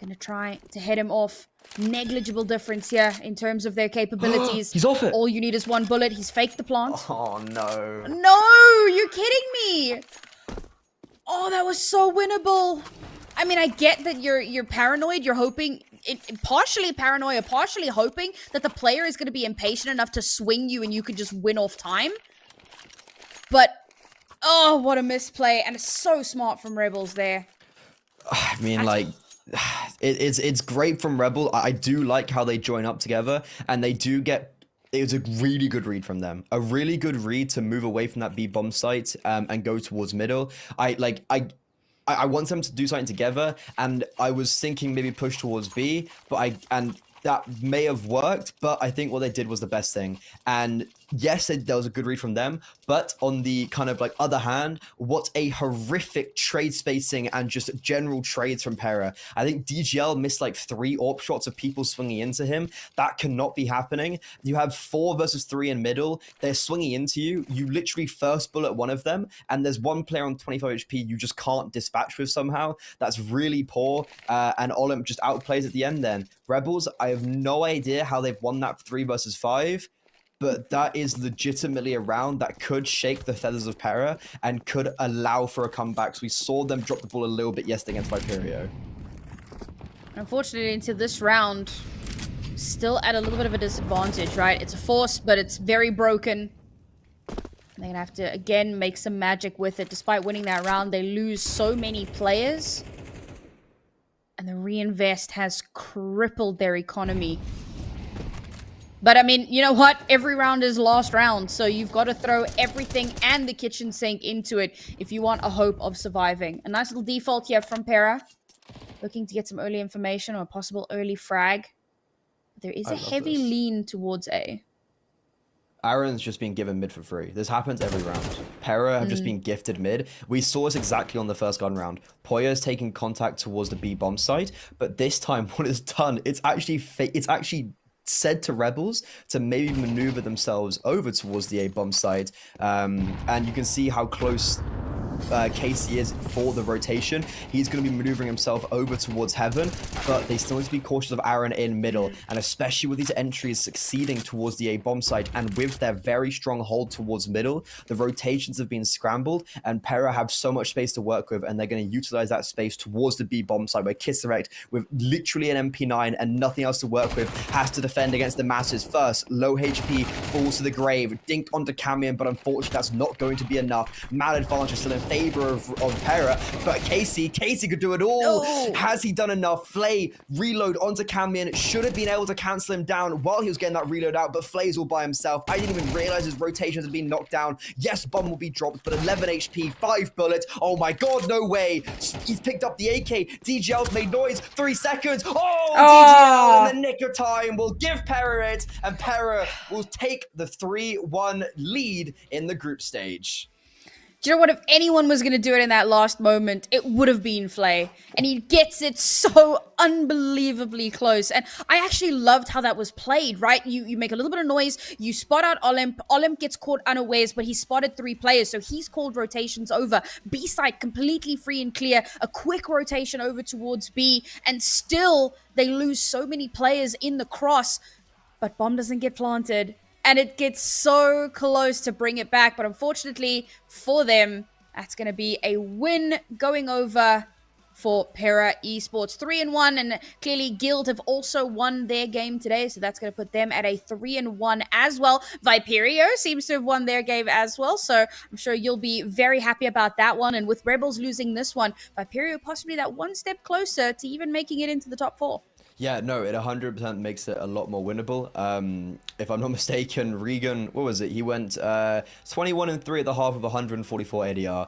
Going to try to head him off. Negligible difference here in terms of their capabilities. He's off it. All you need is 1 bullet. He's faked the plant. Oh, no. No! You're kidding me! Oh, that was so winnable. I mean, I get that you're paranoid. You're hoping, partially paranoia, partially hoping that the player is going to be impatient enough to swing you and you could just win off time. But, oh, what a misplay. And it's so smart from Rebels there. I mean, like... It's great from Rebel. I do like how they join up together, and they do get... It was a really good read from them. A really good read to move away from that B bomb site and go towards middle. I want them to do something together, and I was thinking maybe push towards B, but that may have worked, but I think what they did was the best thing. And yes, there was a good read from them, but on the kind of like other hand, what a horrific trade spacing and just general trades from Pera. I think DGL missed like 3 AWP shots of people swinging into him. That cannot be happening. You have 4 versus 3 in middle. They're swinging into you. You literally first bullet one of them, and there's 1 player on 25 HP you just can't dispatch with somehow. That's really poor, and Olymp just outplays at the end then. Rebels, I have no idea how they've won that 3 versus 5. But that is legitimately a round that could shake the feathers of Pera and could allow for a comeback. So we saw them drop the ball a little bit yesterday against Viperio. Unfortunately, into this round, still at a little bit of a disadvantage, right? It's a force, but it's very broken. They're going to have to, again, make some magic with it. Despite winning that round, they lose so many players. And the reinvest has crippled their economy. But, I mean, you know what? Every round is last round, so you've got to throw everything and the kitchen sink into it if you want a hope of surviving. A nice little default here from Pera. Looking to get some early information or a possible early frag. There is a heavy lean towards A. Aaron's just been given mid for free. This happens every round. Pera have just been gifted mid. We saw this exactly on the first gun round. Poya's taking contact towards the B bomb site, but this time what it's done, it's actually said to Rebels to maybe maneuver themselves over towards the A bomb site, and you can see how close Casey is for the rotation. He's going to be maneuvering himself over towards Heaven, but they still need to be cautious of Aaron in middle, and especially with these entries succeeding towards the A bomb site, and with their very strong hold towards middle, the rotations have been scrambled, and Pera have so much space to work with, and they're going to utilize that space towards the B bomb site, where Kisserect, with literally an MP9 and nothing else to work with, has to defend against the masses. First, low HP, falls to the grave, dinked onto Camion, but unfortunately that's not going to be enough. Mal advantage is still in favor of Pera, but Casey could do it all. No. Has he done enough? Flay, reload onto Camion, should have been able to cancel him down while he was getting that reload out, but Flay's all by himself. I didn't even realize his rotations had been knocked down. Yes, bomb will be dropped, but 11 HP, 5 bullets. Oh my god, no way. He's picked up the AK. DGL's made noise. 3 seconds. DGL in the nick of time will give Pera it, and Pera will take the 3-1 lead in the group stage. Do you know what? If anyone was going to do it in that last moment, it would have been Flay. And he gets it so unbelievably close. And I actually loved how that was played, right? You make a little bit of noise, you spot out Olymp. Olymp gets caught unawares, but he spotted 3 players, so he's called rotations over. B side completely free and clear, a quick rotation over towards B, and still they lose so many players in the cross, but bomb doesn't get planted. And it gets so close to bring it back. But unfortunately for them, that's going to be a win going over for Pera Esports. 3-1. And clearly Guild have also won their game today. So that's going to put them at a 3-1 as well. Viperio seems to have won their game as well. So I'm sure you'll be very happy about that one. And with Rebels losing this one, Viperio possibly that one step closer to even making it into the top 4. Yeah, no, it 100% makes it a lot more winnable. If I'm not mistaken, Regan, what was it? He went 21-3 at the half of 144 ADR.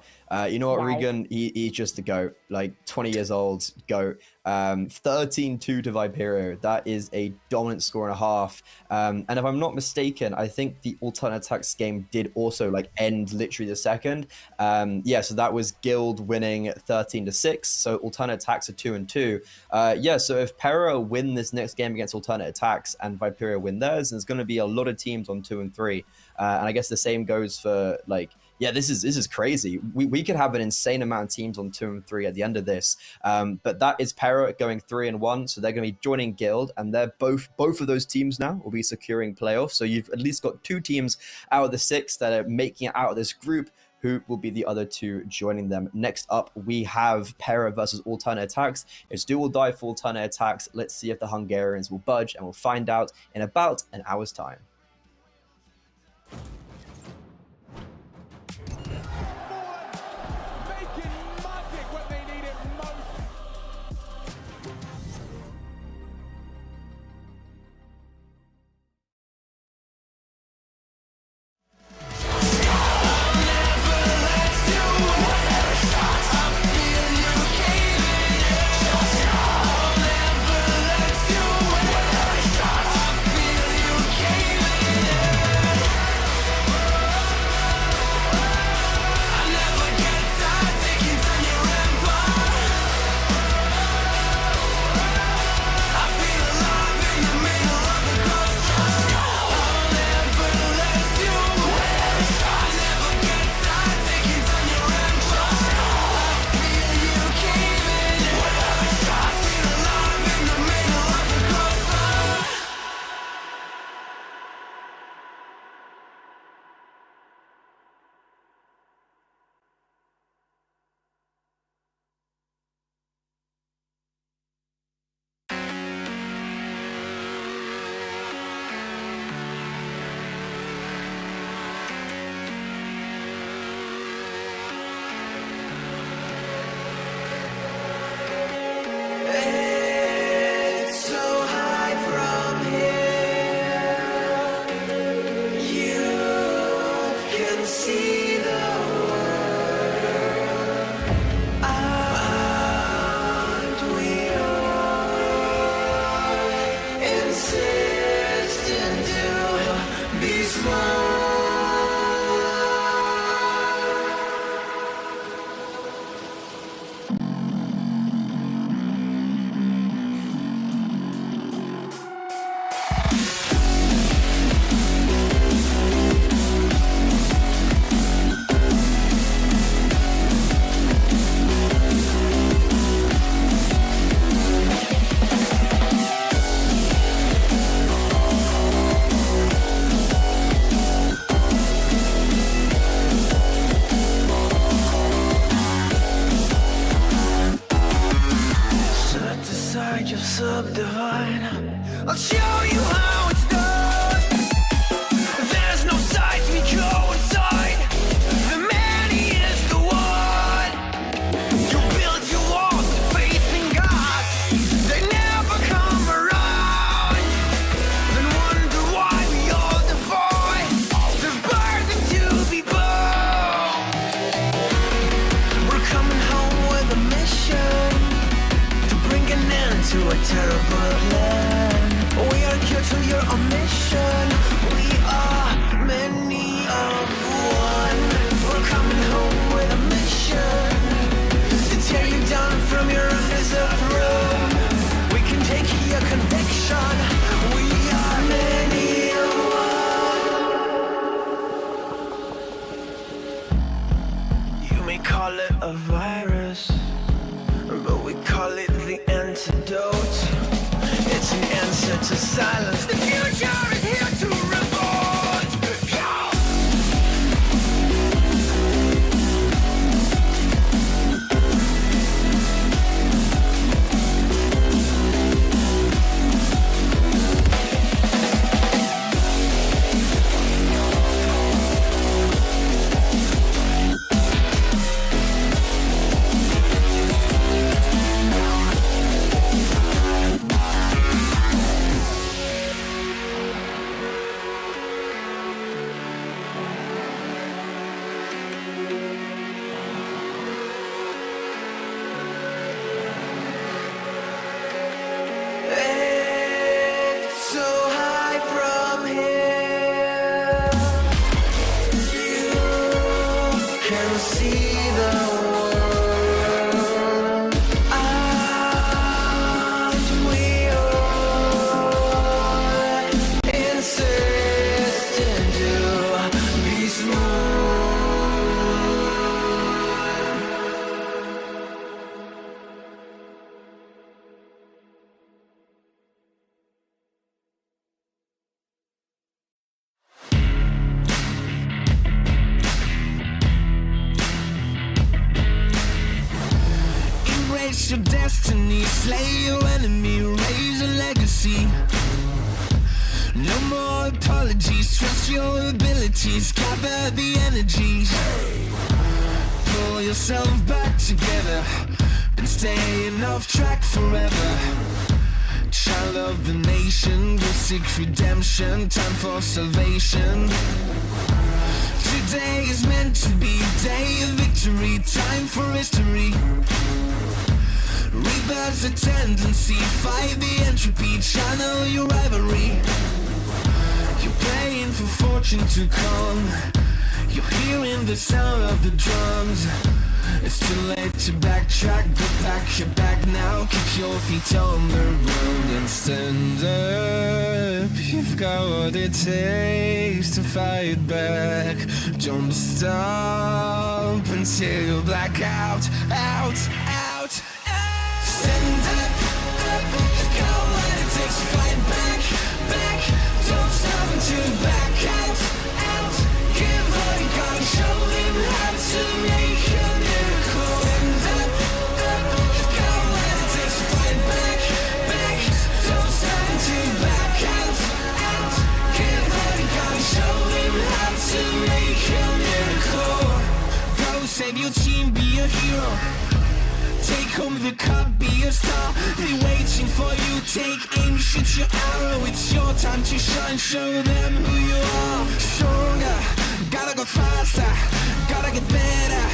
You know what, wow. Regan, he's just the GOAT. Like, 20 years old, GOAT. 13-2 to Viperio. That is a dominant score and a half. And if I'm not mistaken, I think the alternate Attax game did also like end literally the second. Yeah, so that was Guild winning 13-6. So alternate Attax are 2-2. Yeah, so if Pera win this next game against alternate Attax and Viperio win theirs, there's going to be a lot of teams on 2-3. And I guess the same goes for like, yeah, this is crazy. We could have an insane amount of teams on 2-3 at the end of this. But that is Pera going 3-1, so they're going to be joining Guild, and they're both of those teams now will be securing playoffs. So you've at least got 2 teams out of the 6 that are making it out of this group. Who will be the other 2 joining them? Next up, we have Pera versus alternate Attax. It's do or die for alternate Attax. Let's see if the Hungarians will budge, and we'll find out in about an hour's time. call it a virus, but we call it the antidote. It's an answer to silence. The future is here to revolt. Your destiny, slay your enemy, raise a legacy. No more apologies, trust your abilities, gather the energies. Pull yourself back together and staying off track forever. Child of the nation, will seek redemption, time for salvation. Today is meant to be a day of victory, time for history. Reverse the tendency, fight the entropy, channel your rivalry. You're praying for fortune to come, you're hearing the sound of the drums. It's too late to backtrack, but pack your bag now. Keep your feet on the ground and stand up. You've got what it takes to fight back. Don't stop until you black out, out. Stand up, you've got what it takes to fight back. Don't stop until you back out. Give what you got, show them how to make a miracle. Stand up, you've got what it takes to fight back. Don't stop until you back out. Give what you got, show them how to make a miracle. Go save your team, be a hero. Take home the cup, be a star. They waiting for you, take aim, shoot your arrow. It's your time to shine, show them who you are. Stronger, gotta go faster, gotta get better,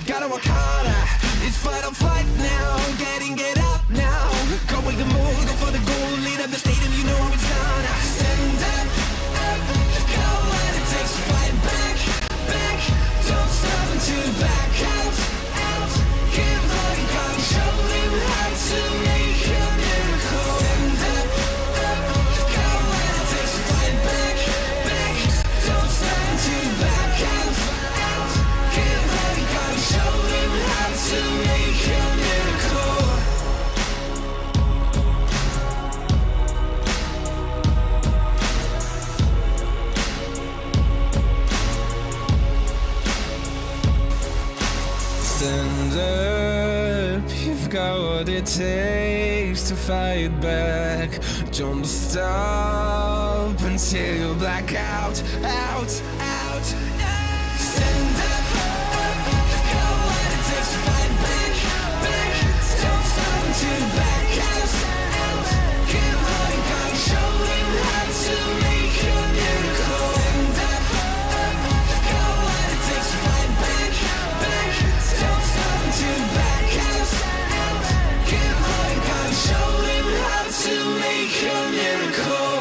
gotta work harder. It's fight or flight now, get up now. Go with the move, go for the goal, lead up the stadium, you know how it's done. Stand up, you've got what it takes to fight back. Don't stop until you back out. Give what you got, show them how to make a miracle. Stand up, you've got what it takes to fight back. Don't stop until you back out. Give what you got, show them how to make a miracle. Stand up, you've got what it takes to fight back. Don't stop until you black out. Stand up, you've got what it takes to fight back. Don't stop until you back out. Give what you got, show them how to make a miracle. Stand up, you've got what it takes to fight back. Don't stop until you back out. Give what you got, show them how to make a miracle.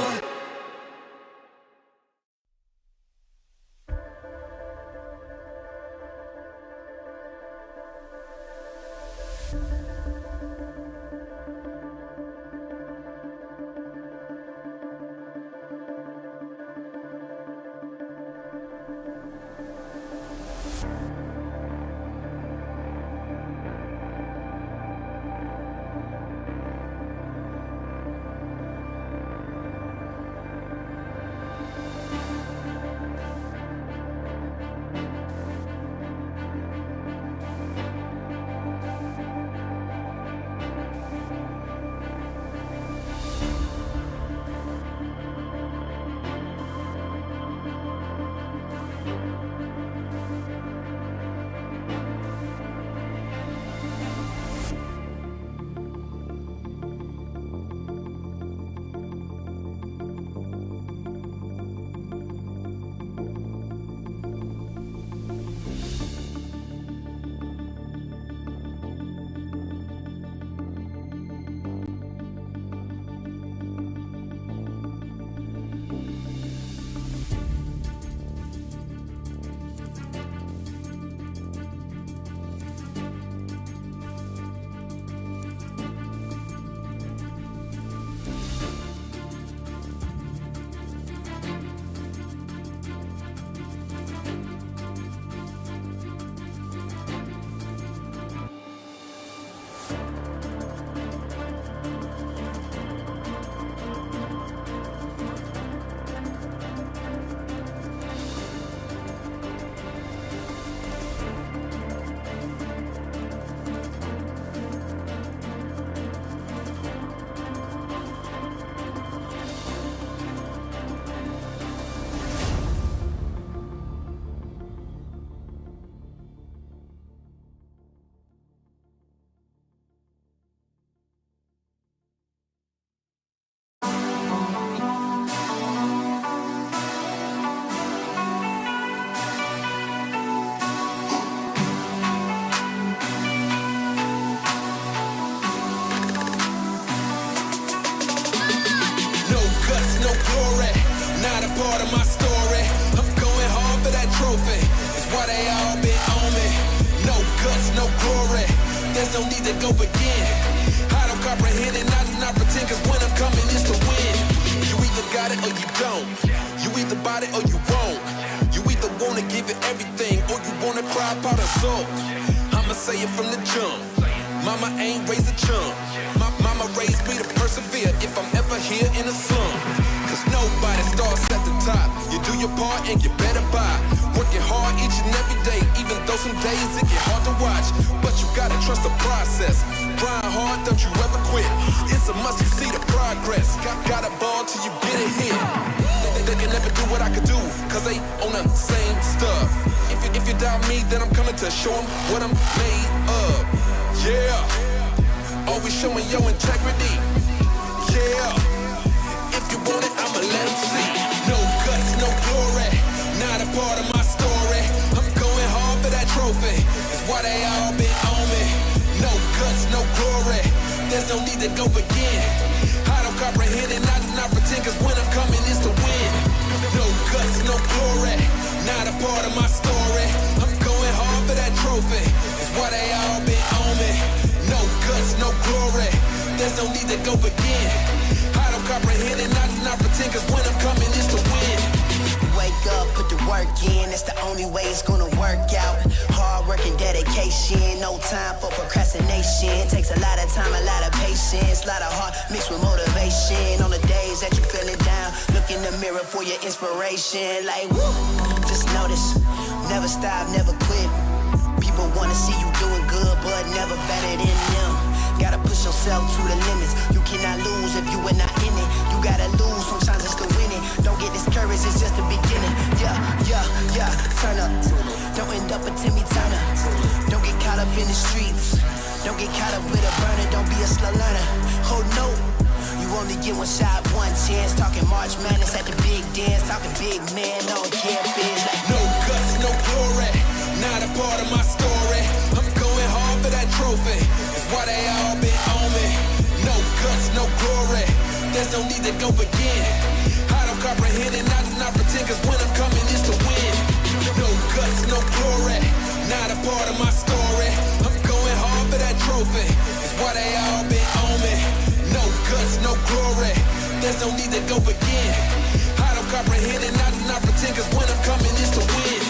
That's why they all been on me. No guts, no glory. There's no need to go begin. I don't comprehend and I do not pretend, cause when I'm coming it's to win. You either got it or you don't. You either bought it or you won't. You either wanna give it everything or you wanna cry about a soul. I'ma say it from the jump. Mama ain't raised a chump. My mama raised me to persevere if I'm ever here in a slum. Cause nobody starts at the top. You do your part and you better buy. Working hard each and every day, even though some days it get hard to watch. But you gotta trust the process. Grind hard, don't you ever quit. It's a must, you see the progress. Gotta ball till you get it hit. They can never do what I could do, cause they on the same stuff. If you doubt me, then I'm coming to show them what I'm made of. Yeah, always showing your integrity. Yeah, if you want it, I'ma let them see. No guts, no glory, not a part of my story. I'm going hard for that trophy, that's why they all been on me. No guts, no glory, there's no need to go begin. I don't comprehend and I do not pretend, cause when I'm coming it's to win. No guts, no glory, not a part of my story. I'm going hard for that trophy, that's why they all been on me. No guts, no glory, there's no need to go begin. I don't comprehend and I do not pretend, cause when I'm coming it's to win. Wake up, put the work in, that's the only way it's gonna work out. Hard work and dedication, no time for procrastination. Takes a lot of time, a lot of patience, a lot of heart mixed with motivation. On the days that you feeling down, look in the mirror for your inspiration. Like, woo, just notice, never stop, never quit. People wanna see you doing good, but never better than them. Gotta push yourself to the limits. You cannot lose if you are not in it. You gotta lose, sometimes it's the winning. Don't get discouraged, it's just the beginning. Yeah, turn up. Don't end up a Timmy Turner. Don't get caught up in the streets. Don't get caught up with a burner, don't be a slow learner. Oh no, you only get one shot, one chance. Talking March Madness at the big dance. Talking big man, no campus. Like no guts, no glory, not a part of my story. I'm going hard for that trophy, that's why they all been on me. No guts, no glory, there's no need to go begin. I don't comprehend and I do not pretend, cause when I'm coming it's to win. No guts, no glory, not a part of my story. I'm going hard for that trophy, that's why they all been on me. No guts, no glory, there's no need to go begin. I don't comprehend and I do not pretend, cause when I'm coming it's to win.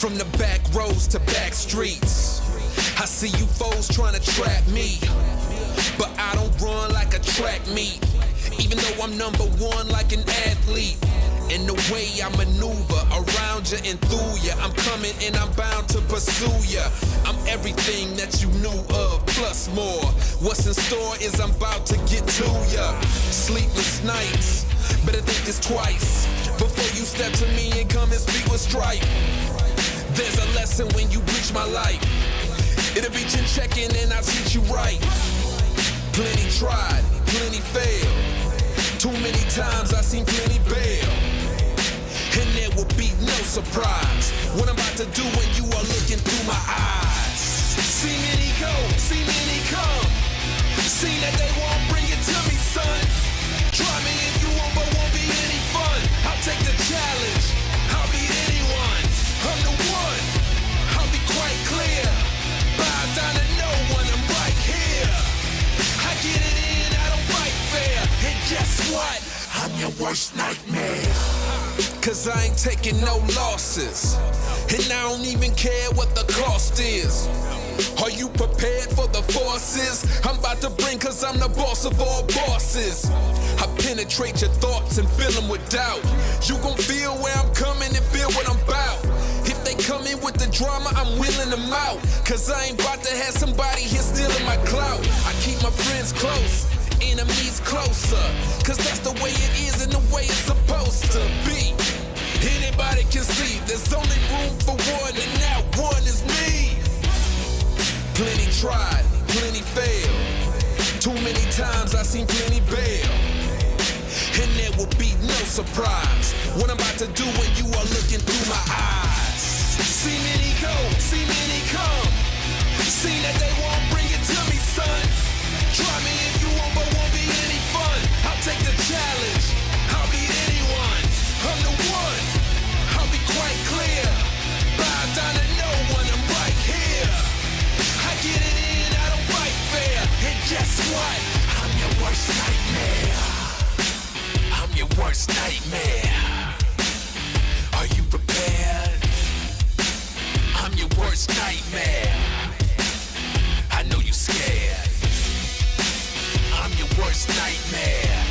From the back roads to back streets, I see you foes trying to trap me, but I don't run like a track meet, even though I'm number one like an athlete. In the way I maneuver around you and through you, I'm coming and I'm bound to pursue you. I'm everything that you knew of, plus more. What's in store is I'm about to get to ya. Sleepless nights, better think this twice before you step to me and come and speak with strife. There's a lesson when you reach my life. It'll be chin checking and I'll teach you right. Plenty tried, plenty failed. Too many times I've seen plenty bail. And there will be no surprise what I'm about to do when you are looking through my eyes. See many go, see many come. See that they won't bring it to me, son. Try me if you want, but won't be any fun. I'll take the challenge, I'll beat anyone. I'm the one, I'll be quite clear. Bow down to no one, I'm right here. I get it in, I don't fight fair. And guess what? I'm your worst nightmare. Cause I ain't taking no losses, and I don't even care what the cost is. Are you prepared for the forces I'm about to bring? Cause I'm the boss of all bosses. I penetrate your thoughts and fill them with doubt. You gon' feel where I'm coming and feel what I'm about. If they come in with the drama, I'm wheeling them out. Cause I ain't about to have somebody here stealing my clout. I keep my friends close, enemies closer, cause that's the way it is and the way it's supposed to be. Anybody can see there's only room for one, and that one is me. Plenty tried, plenty failed. Too many times I've seen plenty bail. And there will be no surprise what I'm about to do when you are looking through my eyes. See many go, see many come. See that they won't bring it to me, son. Try me if you want, but won't be any fun. I'll take the challenge, I'll beat anyone. I'm the one, I'll be quite clear. Bow down to no one, I'm right here. I get it in, I don't fight fair. And guess what? I'm your worst nightmare. I'm your worst nightmare. Are you prepared? I'm your worst nightmare. I know you scared. I'm your worst nightmare.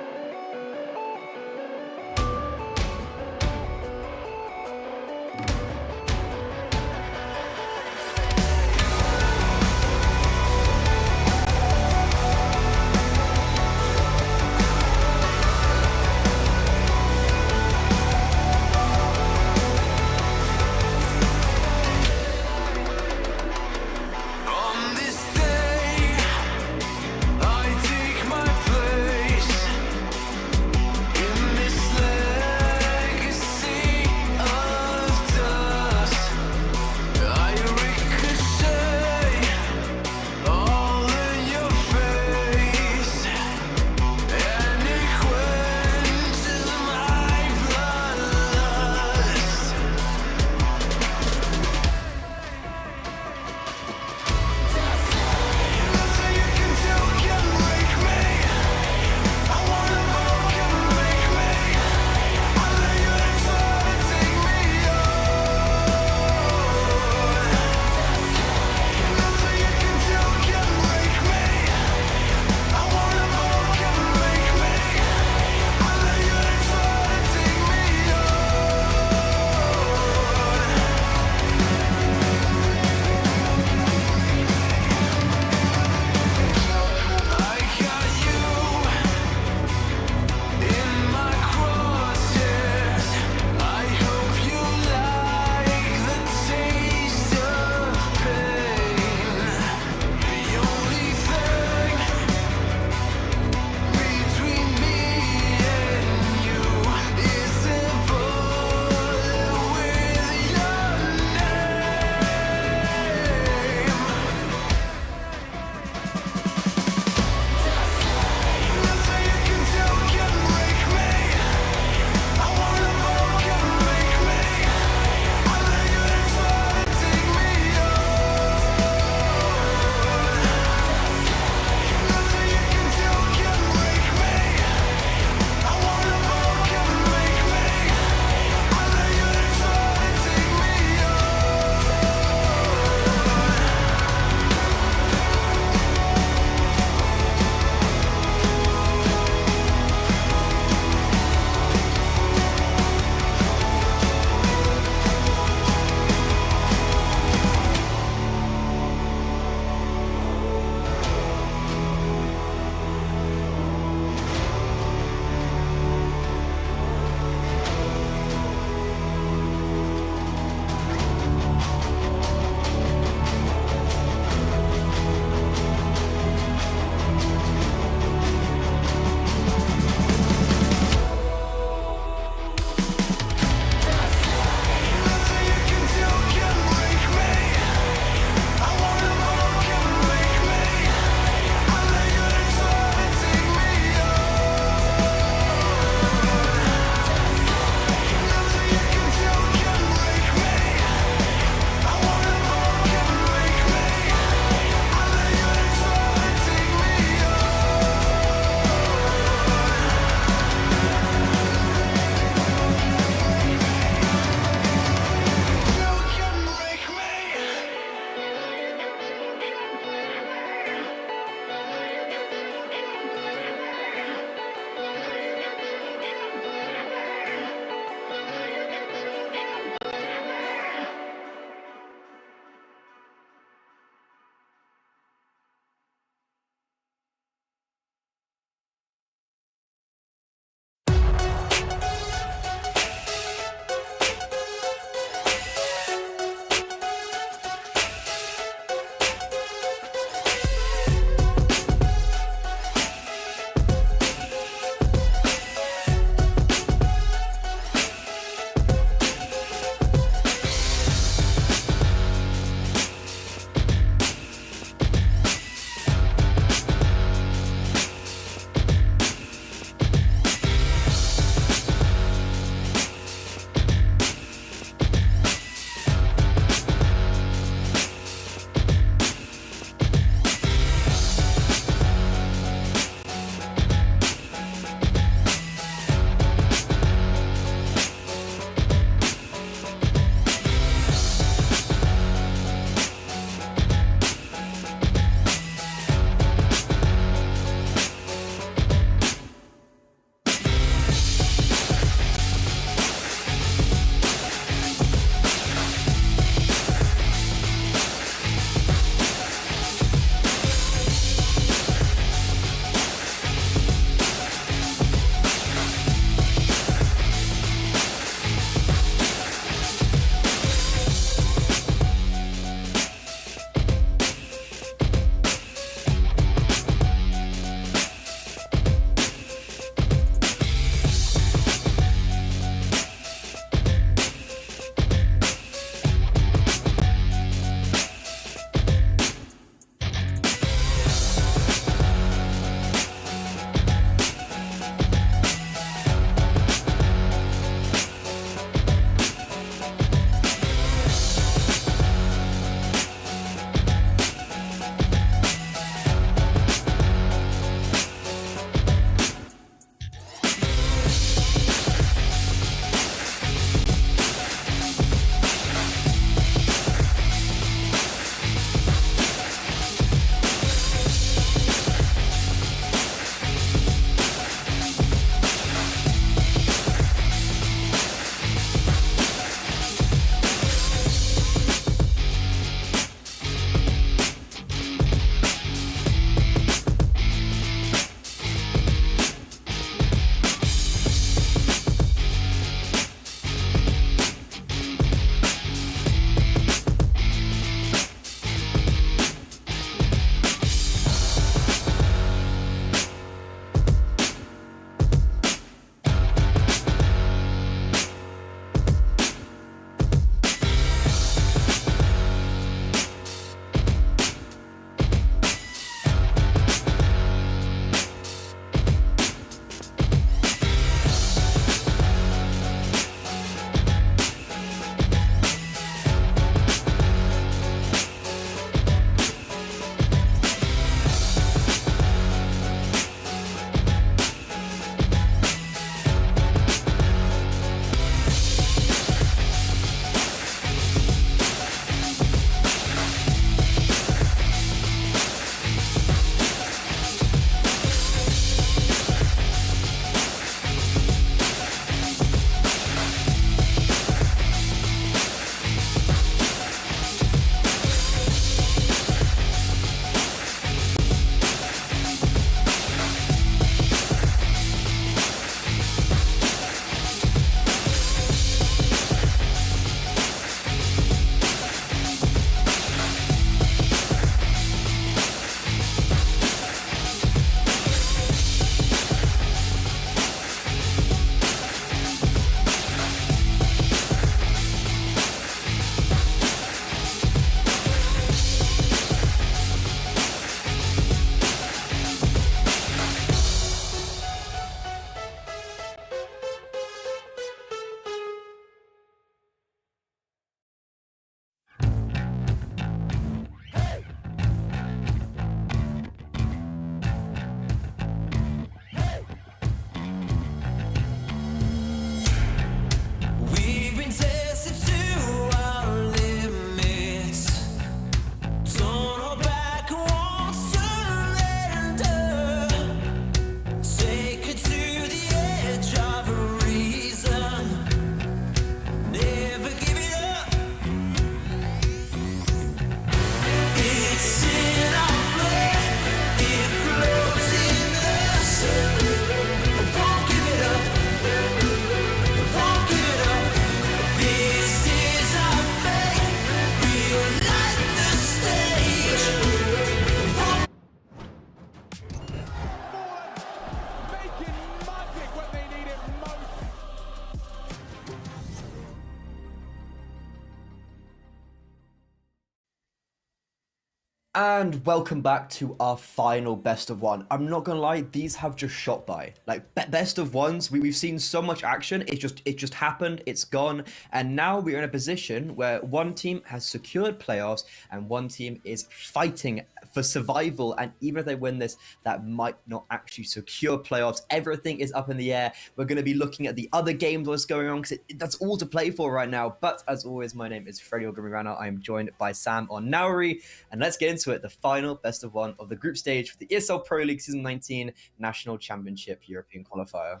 And welcome back to our final best of one. I'm not gonna lie, these have just shot by. Like best of ones, we've seen so much action. It just happened. It's gone, and now we're in a position where one team has secured playoffs and one team is fighting for survival. And even if they win this, that might not actually secure playoffs. Everything is up in the air. We're going to be looking at the other games, what's going on, because that's all to play for right now. But as always, my name is Freddie Ogumirana. I am joined by Sam on Nauri, and let's get into it. The final best of one of the group stage for the ESL Pro League Season 19 National Championship European Qualifier.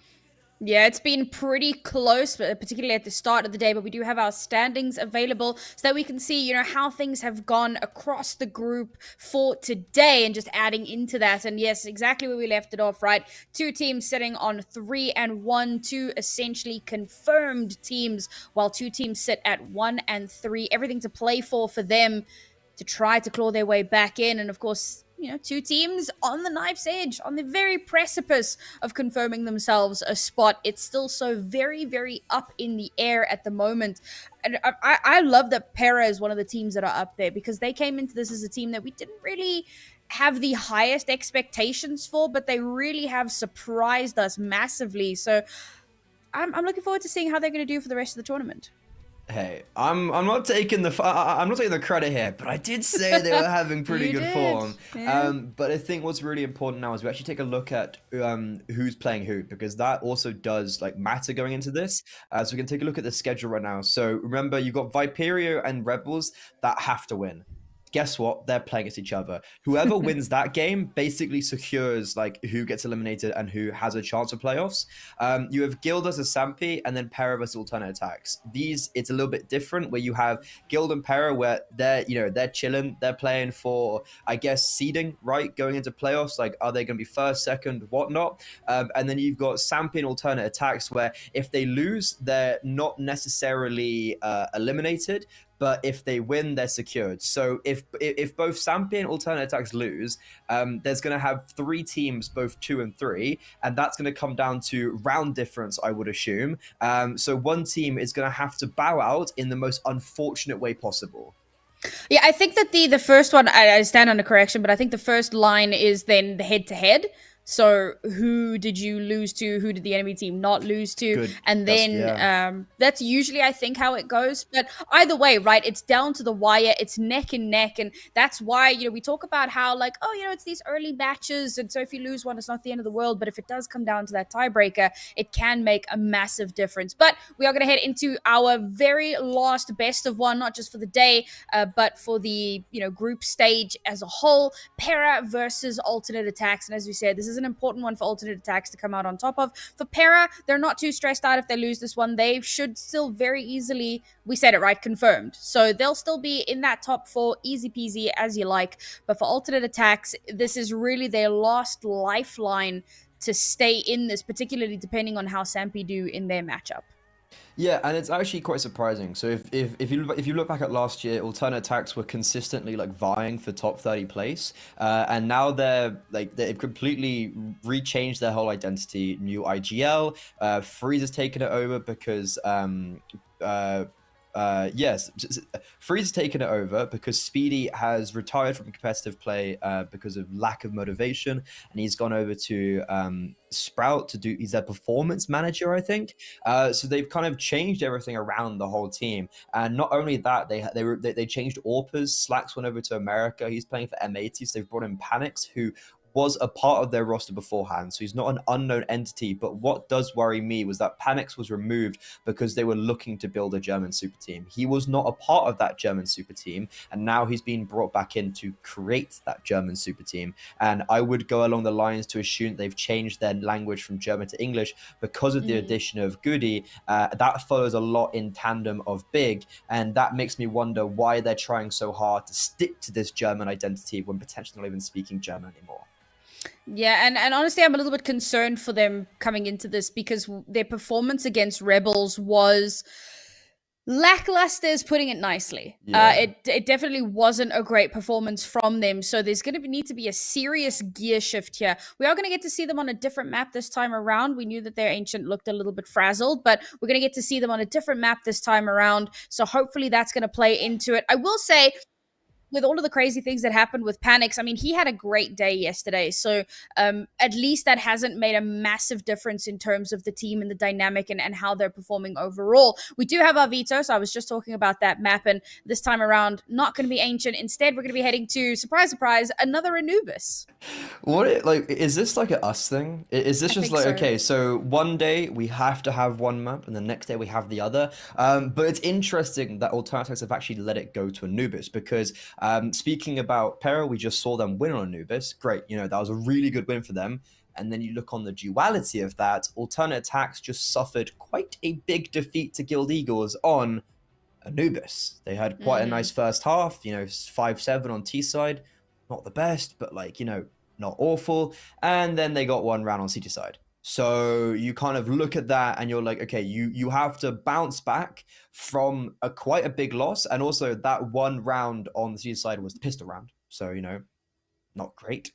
Yeah, it's been pretty close, particularly at the start of the day, but we do have our standings available so that we can see, how things have gone across the group for today and just adding into that. And yes, exactly where we left it off, right? Two teams sitting on 3 and 1, two essentially confirmed teams, while two teams sit at 1 and 3. Everything to play for them to try to claw their way back in. And of course, two teams on the knife's edge, on the very precipice of confirming themselves a spot. It's still so very, very up in the air at the moment. And I love that Pera is one of the teams that are up there, because they came into this as a team that we didn't really have the highest expectations for, but they really have surprised us massively. So I'm looking forward to seeing how they're going to do for the rest of the tournament. Hey, I'm not taking the credit here, but I did say they were having pretty good form. Yeah. But I think what's really important now is we actually take a look at who's playing who, because that also does matter going into this. So we can take a look at the schedule right now. So remember, you've got Viperio and Rebels that have to win. Guess what? They're playing against each other. Whoever wins that game basically secures who gets eliminated and who has a chance of playoffs. You have Guild versus Sampi, and then Pera versus Alternate Attacks. These, it's a little bit different, where you have Guild and Pera where they're chilling. They're playing for, I guess, seeding, right? Going into playoffs, are they going to be first, second, whatnot? And then you've got Sampi and Alternate Attacks where if they lose, they're not necessarily eliminated, but if they win, they're secured. So if both Sampi and Alternate Attacks lose, there's going to have 3 teams, both 2 and 3, and that's going to come down to round difference, I would assume. So one team is going to have to bow out in the most unfortunate way possible. Yeah, I think that the first one, I stand under correction, but I think the first line is then the head-to-head. So who did you lose to? Who did the enemy team not lose to? Good. And then that's usually, I think, how it goes. But either way, right, it's down to the wire. It's neck and neck. And that's why, we talk about how it's these early matches. And so if you lose one, it's not the end of the world. But if it does come down to that tiebreaker, it can make a massive difference. But we are going to head into our very last best of one, not just for the day, but for the, group stage as a whole. Pera versus Alternate Attacks. And as we said, this is an important one for Alternate Attacks to come out on top of. For Pera, they're not too stressed out if they lose this one. They should still very easily, we said it right, confirmed. So they'll still be in that top 4, easy peasy as you like. But for Alternate Attacks, this is really their last lifeline to stay in this, particularly depending on how Sampi do in their matchup. Yeah, and it's actually quite surprising. So if you look back at last year, Alternate Attacks were consistently vying for top 30 place, and now they've completely rechanged their whole identity. New IGL, Freeze has taken it over because yes, Freeze has taken it over because Speedy has retired from competitive play because of lack of motivation, and he's gone over to Sprout to do. He's their performance manager, I think. So they've kind of changed everything around the whole team, and not only that, they changed Orpers. Slacks went over to America. He's playing for M80, so they've brought in Panics, who was a part of their roster beforehand, so he's not an unknown entity. But what does worry me was that Panix was removed because they were looking to build a German super team. He was not a part of that German super team, and now he's been brought back in to create that German super team. And I would go along the lines to assume they've changed their language from German to English because of the addition of Goody. That follows a lot in tandem of Big, and that makes me wonder why they're trying so hard to stick to this German identity when potentially not even speaking German anymore. Yeah, and honestly, I'm a little bit concerned for them coming into this because their performance against Rebels was lackluster, is putting it nicely. Yeah. It definitely wasn't a great performance from them, so there's going to need to be a serious gear shift here. We are going to get to see them on a different map this time around. We knew that their Ancient looked a little bit frazzled, but we're going to get to see them on a different map this time around, so hopefully that's going to play into it. I will say, with all of the crazy things that happened with Panics, I mean, he had a great day yesterday. So at least that hasn't made a massive difference in terms of the team and the dynamic and how they're performing overall. We do have our Veto, so I was just talking about that map, and this time around, not going to be Ancient. Instead, we're going to be heading to, surprise, surprise, another Anubis. Is this like a us thing? Is this I just think like, so. okay, so one day we have to have one map and the next day we have the other? But it's interesting that Alternatives have actually let it go to Anubis because speaking about Pera, we just saw them win on Anubis. Great, that was a really good win for them. And then you look on the duality of that, Alternate Attacks just suffered quite a big defeat to Guild Eagles on Anubis. They had quite a nice first half, 5-7 on T side. Not the best, but not awful. And then they got one round on CT side. So you kind of look at that and you're like, okay, you have to bounce back from quite a big loss. And also that one round on the CT side was the pistol round. So, not great.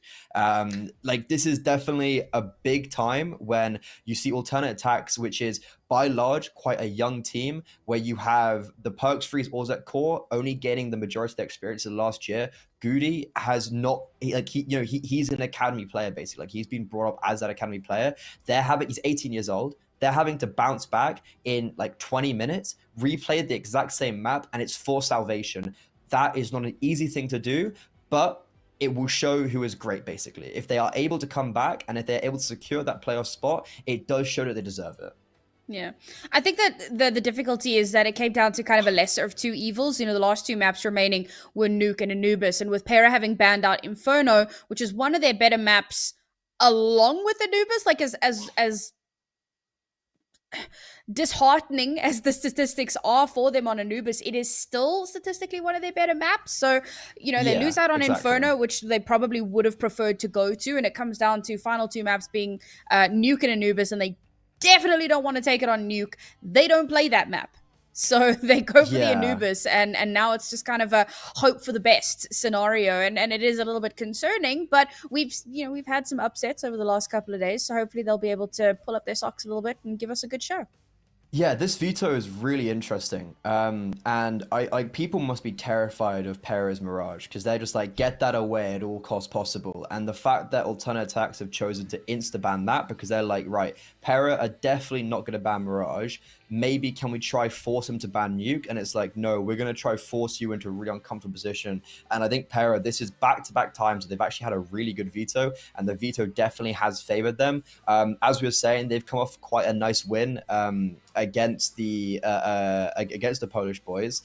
This is definitely a big time when you see Alternate Attacks, which is by large quite a young team, where you have the Perks Freeze Orzek core only gaining the majority of their experience in the last year. Goody has not he's an academy player basically. Like he's been brought up as that academy player. He's 18 years old. They're having to bounce back in 20 minutes, replay the exact same map, and it's for salvation. That is not an easy thing to do, but it will show who is great, basically. If they are able to come back and if they're able to secure that playoff spot, it does show that they deserve it. Yeah. I think that the difficulty is that it came down to kind of a lesser of two evils. The last two maps remaining were Nuke and Anubis. And with Pera having banned out Inferno, which is one of their better maps along with Anubis, as disheartening as the statistics are for them on Anubis, it is still statistically one of their better maps. So, they lose out on Inferno, which they probably would have preferred to go to. And it comes down to final two maps being Nuke and Anubis, and they definitely don't want to take it on Nuke. They don't play that map. So they go for the Anubis, and now it's just kind of a hope for the best scenario, and it is a little bit concerning. But we've had some upsets over the last couple of days, so hopefully they'll be able to pull up their socks a little bit and give us a good show. Yeah, this Veto is really interesting, and people must be terrified of Pera's Mirage because they're just like, get that away at all costs possible. And the fact that Alternate Attacks have chosen to insta-ban that because they're like, right, Pera are definitely not going to ban Mirage. Maybe can we try force him to ban Nuke? And it's like, no, we're going to try force you into a really uncomfortable position. And I think Pera, this is back-to-back times they've actually had a really good Veto, and the Veto definitely has favored them. As we were saying, they've come off quite a nice win against the Polish boys,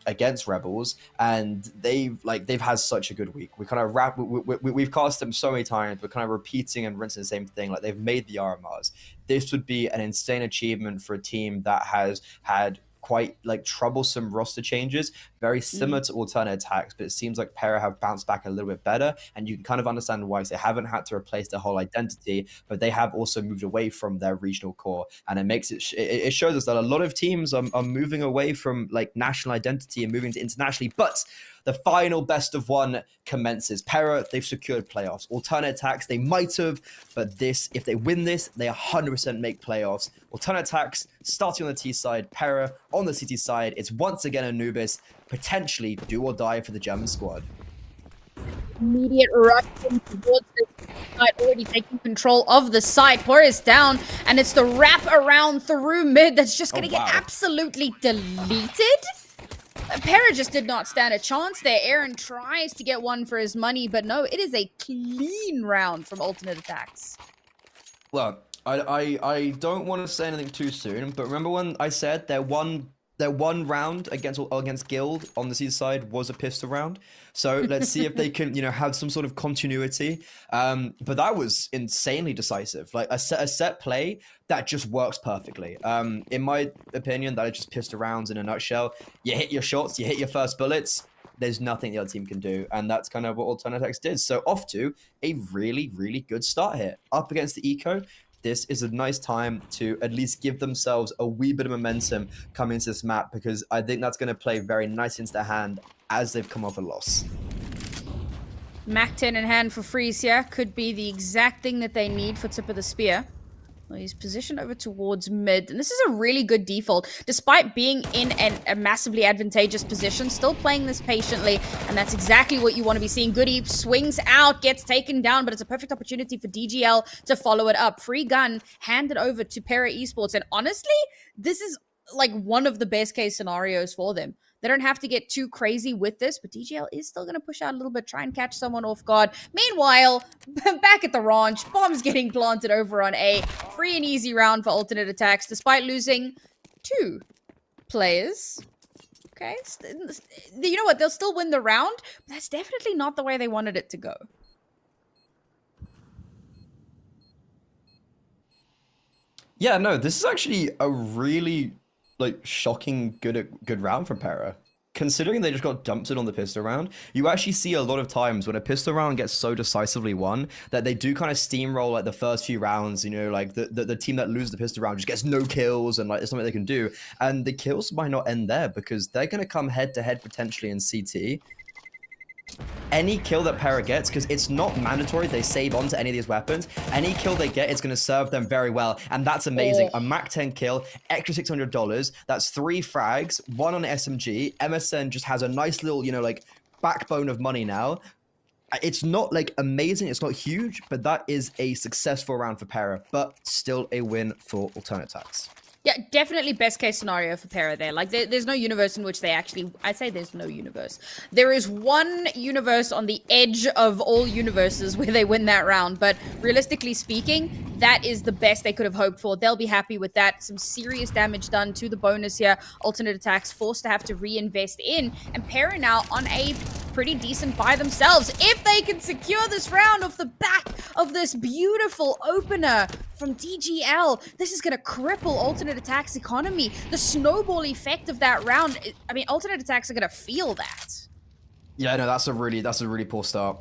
against Rebels, and they've had such a good week. We kind of we've cast them so many times, we're kind of repeating and rinsing the same thing. Like they've made the RMRs. This would be an insane achievement for a team that has had quite troublesome roster changes, very similar to Alternate Attacks, but it seems like Pera have bounced back a little bit better, and you can kind of understand why. They haven't had to replace their whole identity, but they have also moved away from their regional core, and it makes it shows us that a lot of teams are moving away from national identity and moving to internationally. But the final best of one commences. Pera, they've secured playoffs. Alternate Attacks, they might have, but if they win this, they 100% make playoffs. Alternate Attacks, starting on the T side, Pera on the CT side. It's once again Anubis, potentially do or die for the German squad. Immediate rush towards the side, already taking control of the side. Pera is down, and it's the wrap around through mid that's just going to get absolutely deleted. Pera just did not stand a chance there. Aaron tries to get one for his money, but no, it is a clean round from Alternate Attacks. Well, I don't want to say anything too soon, but remember when I said their one round against Guild on the C side was a pistol round? So let's see if they can, have some sort of continuity. But that was insanely decisive. Like a set play that just works perfectly. In my opinion, that is just pistol rounds in a nutshell. You hit your shots, you hit your first bullets. There's nothing the other team can do, and that's kind of what Alternate Attacks did. So off to a really, really good start here. Up against the Eco, this is a nice time to at least give themselves a wee bit of momentum coming into this map, because I think that's going to play very nice into their hand as they've come off a loss. Mac 10 in hand for Freeze here. Could be the exact thing that they need for Tip of the Spear. Well, he's positioned over towards mid, and this is a really good default. Despite being in a massively advantageous position, still playing this patiently, and that's exactly what you want to be seeing. Goody swings out, gets taken down, but it's a perfect opportunity for DGL to follow it up. Free gun handed over to Pera Esports, and honestly, this is like one of the best case scenarios for them. They don't have to get too crazy with this, but DGL is still going to push out a little bit, try and catch someone off guard. Meanwhile, back at the ranch, bombs getting planted over on A. Free and easy round for alternate attacks, despite losing 2 players. Okay, you know what? They'll still win the round, but that's definitely not the way they wanted it to go. Yeah, no, this is actually a really shocking good round from Pera. Considering they just got dumped it on the pistol round, you actually see a lot of times when a pistol round gets so decisively won that they do kind of steamroll like the first few rounds, you know, like the team that loses the pistol round just gets no kills and like there's something they can do. And the kills might not end there because they're going to come head to head potentially in CT. Any kill that Pera gets, because it's not mandatory they save onto any of these weapons, any kill they get is going to serve them very well, and that's amazing. A Mac 10 kill, extra $600, that's 3 frags, 1 on SMG. MSN just has a nice little, you know, like backbone of money now. It's not like amazing, it's not huge, but that is a successful round for Pera, but still a win for alternate attacks. Yeah, definitely best case scenario for Pera there. Like, there's no universe in which they actually... I'd say there's no universe. There is one universe on the edge of all universes where they win that round. But realistically speaking, that is the best they could have hoped for. They'll be happy with that. Some serious damage done to the bonus here. Alternate attacks forced to have to reinvest in. And Pera now on a pretty decent by themselves. If they can secure this round off the back of this beautiful opener from DGL, this is going to cripple alternate attacks economy. The snowball effect of that round, I mean, alternate attacks are going to feel that. Yeah, no, that's a really poor start.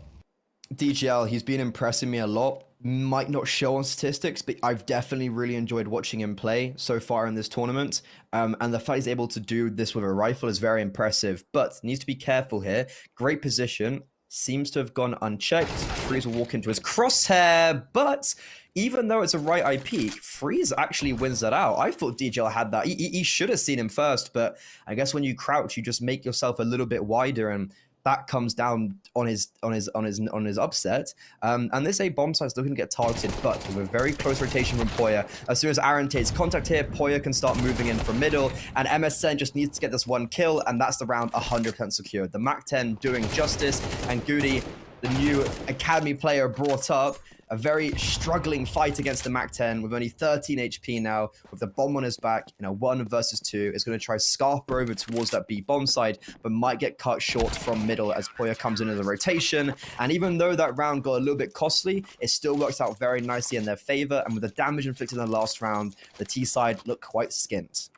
DGL, he's been impressing me a lot. Might not show on statistics, but I've definitely really enjoyed watching him play so far in this tournament. And the fact he's able to do this with a rifle is very impressive, but needs to be careful here. Great position, seems to have gone unchecked. Freeze will walk into his crosshair, but even though it's a right eye peek, Freeze actually wins that out. I thought DGL had that. He should have seen him first, but I guess when you crouch, you just make yourself a little bit wider, and that comes down on his upset. And this A bomb site's looking to get targeted, but with a very close rotation from Poya. As soon as Aaron takes contact here, Poya can start moving in from middle, and MSN just needs to get this 1 kill, and that's the round 100% secured. The Mac 10 doing justice, and Goody, the new academy player, brought up a very struggling fight against the Mac 10 with only 13 HP now, with the bomb on his back in a 1 versus 2. Is going to try scarper over towards that B bomb side, but might get cut short from middle as Poya comes into the rotation. And even though that round got a little bit costly, it still works out very nicely in their favor. And with the damage inflicted in the last round, the T side look quite skint.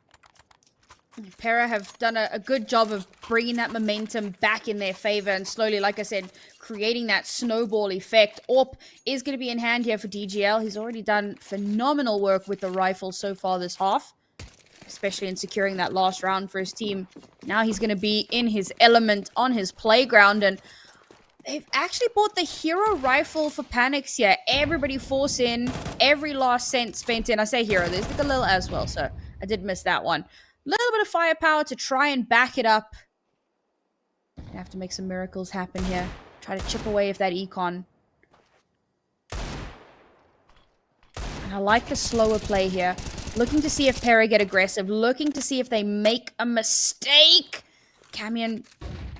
Pera have done a good job of bringing that momentum back in their favor and slowly, like I said, creating that snowball effect. AWP is going to be in hand here for DGL. He's already done phenomenal work with the rifle so far this half, especially in securing that last round for his team. Now he's going to be in his element on his playground, and they've actually bought the hero rifle for Panics here. Everybody force in, every last cent spent in. I say hero, there's like a little as well, so I did miss that one. Little bit of firepower to try and back it up. Gonna have to make some miracles happen here. Try to chip away at that econ. And I like the slower play here. Looking to see if Pera get aggressive. Looking to see if they make a mistake. Camion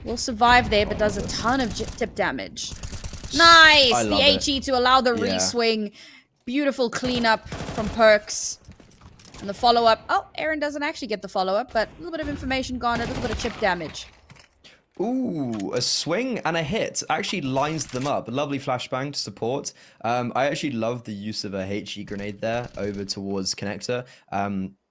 will survive there, but does a ton of tip damage. Nice! The HE to allow the re-swing. Beautiful cleanup from Perks. And the follow-up. Oh, Aaron doesn't actually get the follow-up, but a little bit of information gone, a little bit of chip damage. Ooh, a swing and a hit actually lines them up. A lovely flashbang to support. I actually love the use of a HE grenade there over towards connector.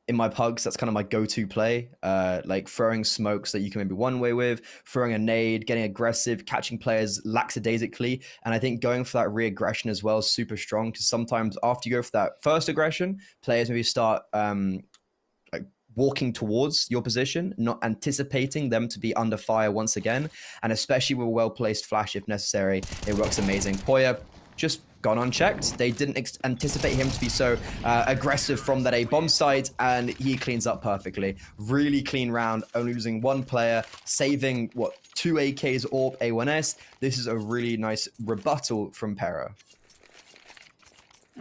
In my pugs, that's kind of my go-to play, like throwing smokes that you can maybe one-way with, throwing a nade, getting aggressive, catching players lackadaisically, and I think going for that re-aggression as well is super strong, because sometimes after you go for that first aggression, players maybe start like walking towards your position, not anticipating them to be under fire once again, and especially with a well-placed flash if necessary, it works amazing. Poya just gone unchecked. They didn't anticipate him to be so aggressive from that A bomb site, and he cleans up perfectly. Really clean round, only losing one player, saving, what, 2 AKs, AWP, A1S. This is a really nice rebuttal from Pera.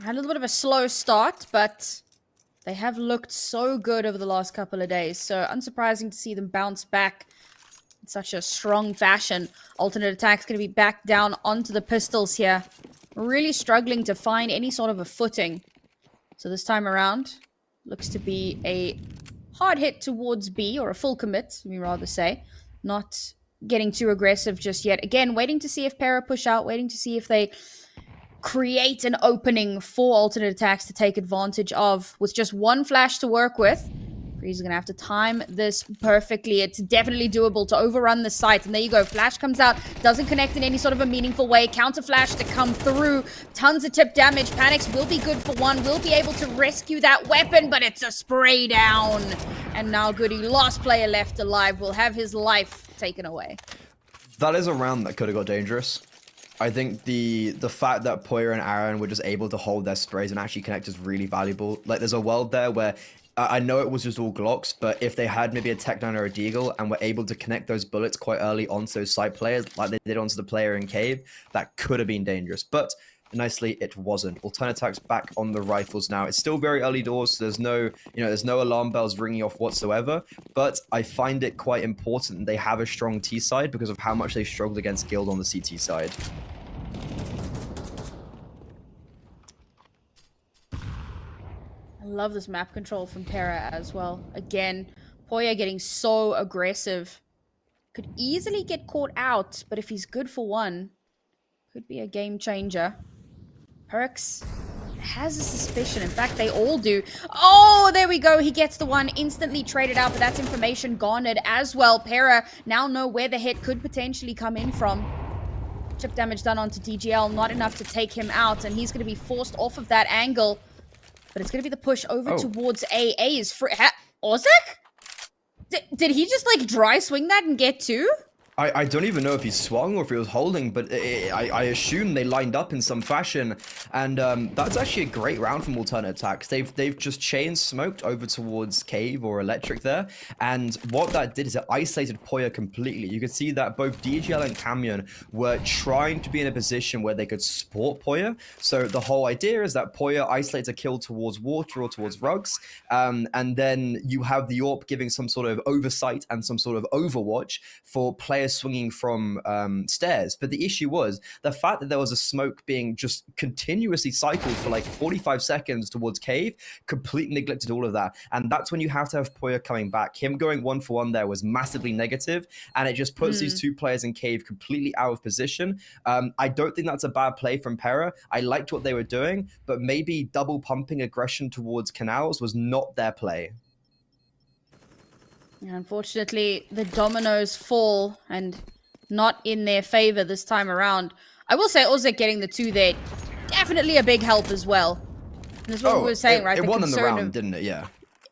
Had a little bit of a slow start, but they have looked so good over the last couple of days. So unsurprising to see them bounce back in such a strong fashion. Alternate Attack's going to be back down onto the pistols here. Really struggling to find any sort of a footing. So this time around, looks to be a hard hit towards B, or a full commit, we rather say. Not getting too aggressive just yet. Again, waiting to see if Pera push out, waiting to see if they create an opening for Alternate Attacks to take advantage of, with just one flash to work with. He's going to have to time this perfectly. It's definitely doable to overrun the site. And there you go. Flash comes out. Doesn't connect in any sort of a meaningful way. Counter flash to come through. Tons of tip damage. Panics will be good for one. Will be able to rescue that weapon, but it's a spray down. And now Goody, last player left alive, will have his life taken away. That is a round that could have got dangerous. I think the fact that Poya and Aaron were just able to hold their sprays and actually connect is really valuable. Like, there's a world there where I know it was just all Glocks, but if they had maybe a Tech9 or a Deagle and were able to connect those bullets quite early onto those side players, like they did onto the player in Cave, that could have been dangerous. But nicely, it wasn't. Alternate Attack's back on the rifles now. It's still very early doors, so there's no alarm bells ringing off whatsoever. But I find it quite important that they have a strong T side because of how much they struggled against Guild on the CT side. I love this map control from Pera as well. Again, Poya getting so aggressive. Could easily get caught out, but if he's good for one, could be a game changer. Perks has a suspicion. In fact, they all do. Oh, there we go. He gets the one, instantly traded out, but that's information garnered as well. Pera now know where the hit could potentially come in from. Chip damage done onto DGL, not enough to take him out, and he's going to be forced off of that angle. But it's going to be the push over towards A. A is free. Ozek? Did he just, like, dry swing that and get two? I don't even know if he swung or if he was holding, but I assume they lined up in some fashion, and that's actually a great round from Alternate Attacks. They've just chain smoked over towards Cave or Electric there, and what that did is it isolated Poya completely. You could see that both DGL and Camion were trying to be in a position where they could support Poya. So the whole idea is that Poya isolates a kill towards water or towards rugs, and then you have the AWP giving some sort of oversight and some sort of overwatch for players swinging from stairs. But the issue was the fact that there was a smoke being just continuously cycled for like 45 seconds towards Cave, completely neglected all of that. And that's when you have to have Poya coming back. Him going 1-for-1 there was massively negative, and it just puts these two players in Cave completely out of position. I don't think that's a bad play from Pera. I liked what they were doing, but maybe double pumping aggression towards Canals was not their play. Unfortunately, the dominoes fall, and not in their favor this time around. I will say also getting the two there, definitely a big help as well. And that's what we were saying, right? It won in the round, didn't it? Yeah.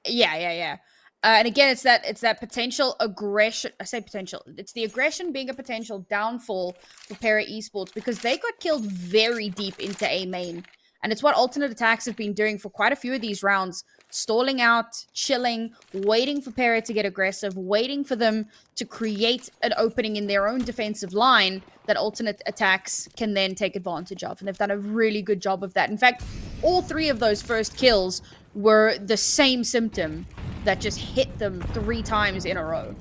Yeah. And again, it's that potential aggression. I say potential. It's the aggression being a potential downfall for Pera Esports, because they got killed very deep into A main. And it's what Alternate Attacks have been doing for quite a few of these rounds. Stalling out, chilling, waiting for Pera to get aggressive, waiting for them to create an opening in their own defensive line that Alternate Attacks can then take advantage of. And they've done a really good job of that. In fact, all three of those first kills were the same symptom that just hit them 3 times in a row.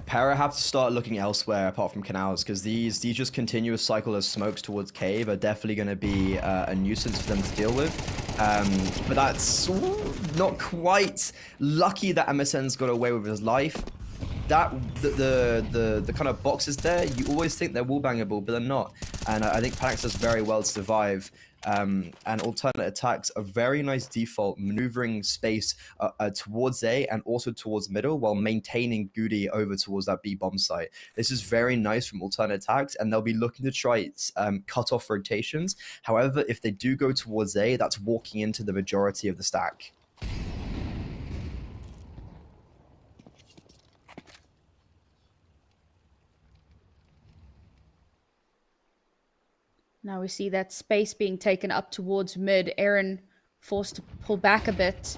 Pera have to start looking elsewhere apart from Canals, because these just continuous cycle of smokes towards Cave are definitely going to be a nuisance for them to deal with. But that's not quite lucky that MSN's got away with his life. The kind of boxes there, you always think they're wallbangable, but they're not. And I think Panic does very well to survive. And Alternate Attacks, a very nice default, maneuvering space towards A and also towards middle while maintaining Goody over towards that B bomb site. This is very nice from Alternate Attacks, and they'll be looking to try cut off rotations. However, if they do go towards A, that's walking into the majority of the stack. Now we see that space being taken up towards mid. Aaron forced to pull back a bit,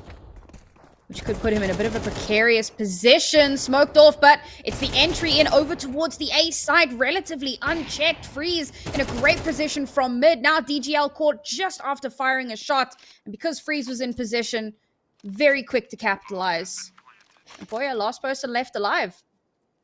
which could put him in a bit of a precarious position. Smoked off, but it's the entry in over towards the A side, relatively unchecked. Freeze in a great position from mid. Now DGL caught just after firing a shot, and because Freeze was in position, very quick to capitalize. And boy, our last person left alive.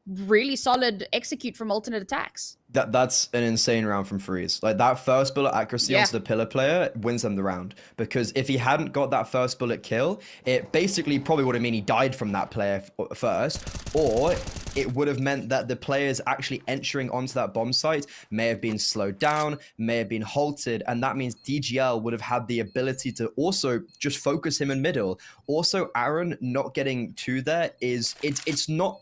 Really solid execute from alternate attacks. That's an insane round from Freeze. Like, that first bullet accuracy onto the pillar player wins them the round. Because if he hadn't got that first bullet kill, it basically probably would have meant he died from that player first, or it would have meant that the players actually entering onto that bomb site may have been slowed down, may have been halted, and that means DGL would have had the ability to also just focus him in middle. Also, Aaron not getting two there is, it's not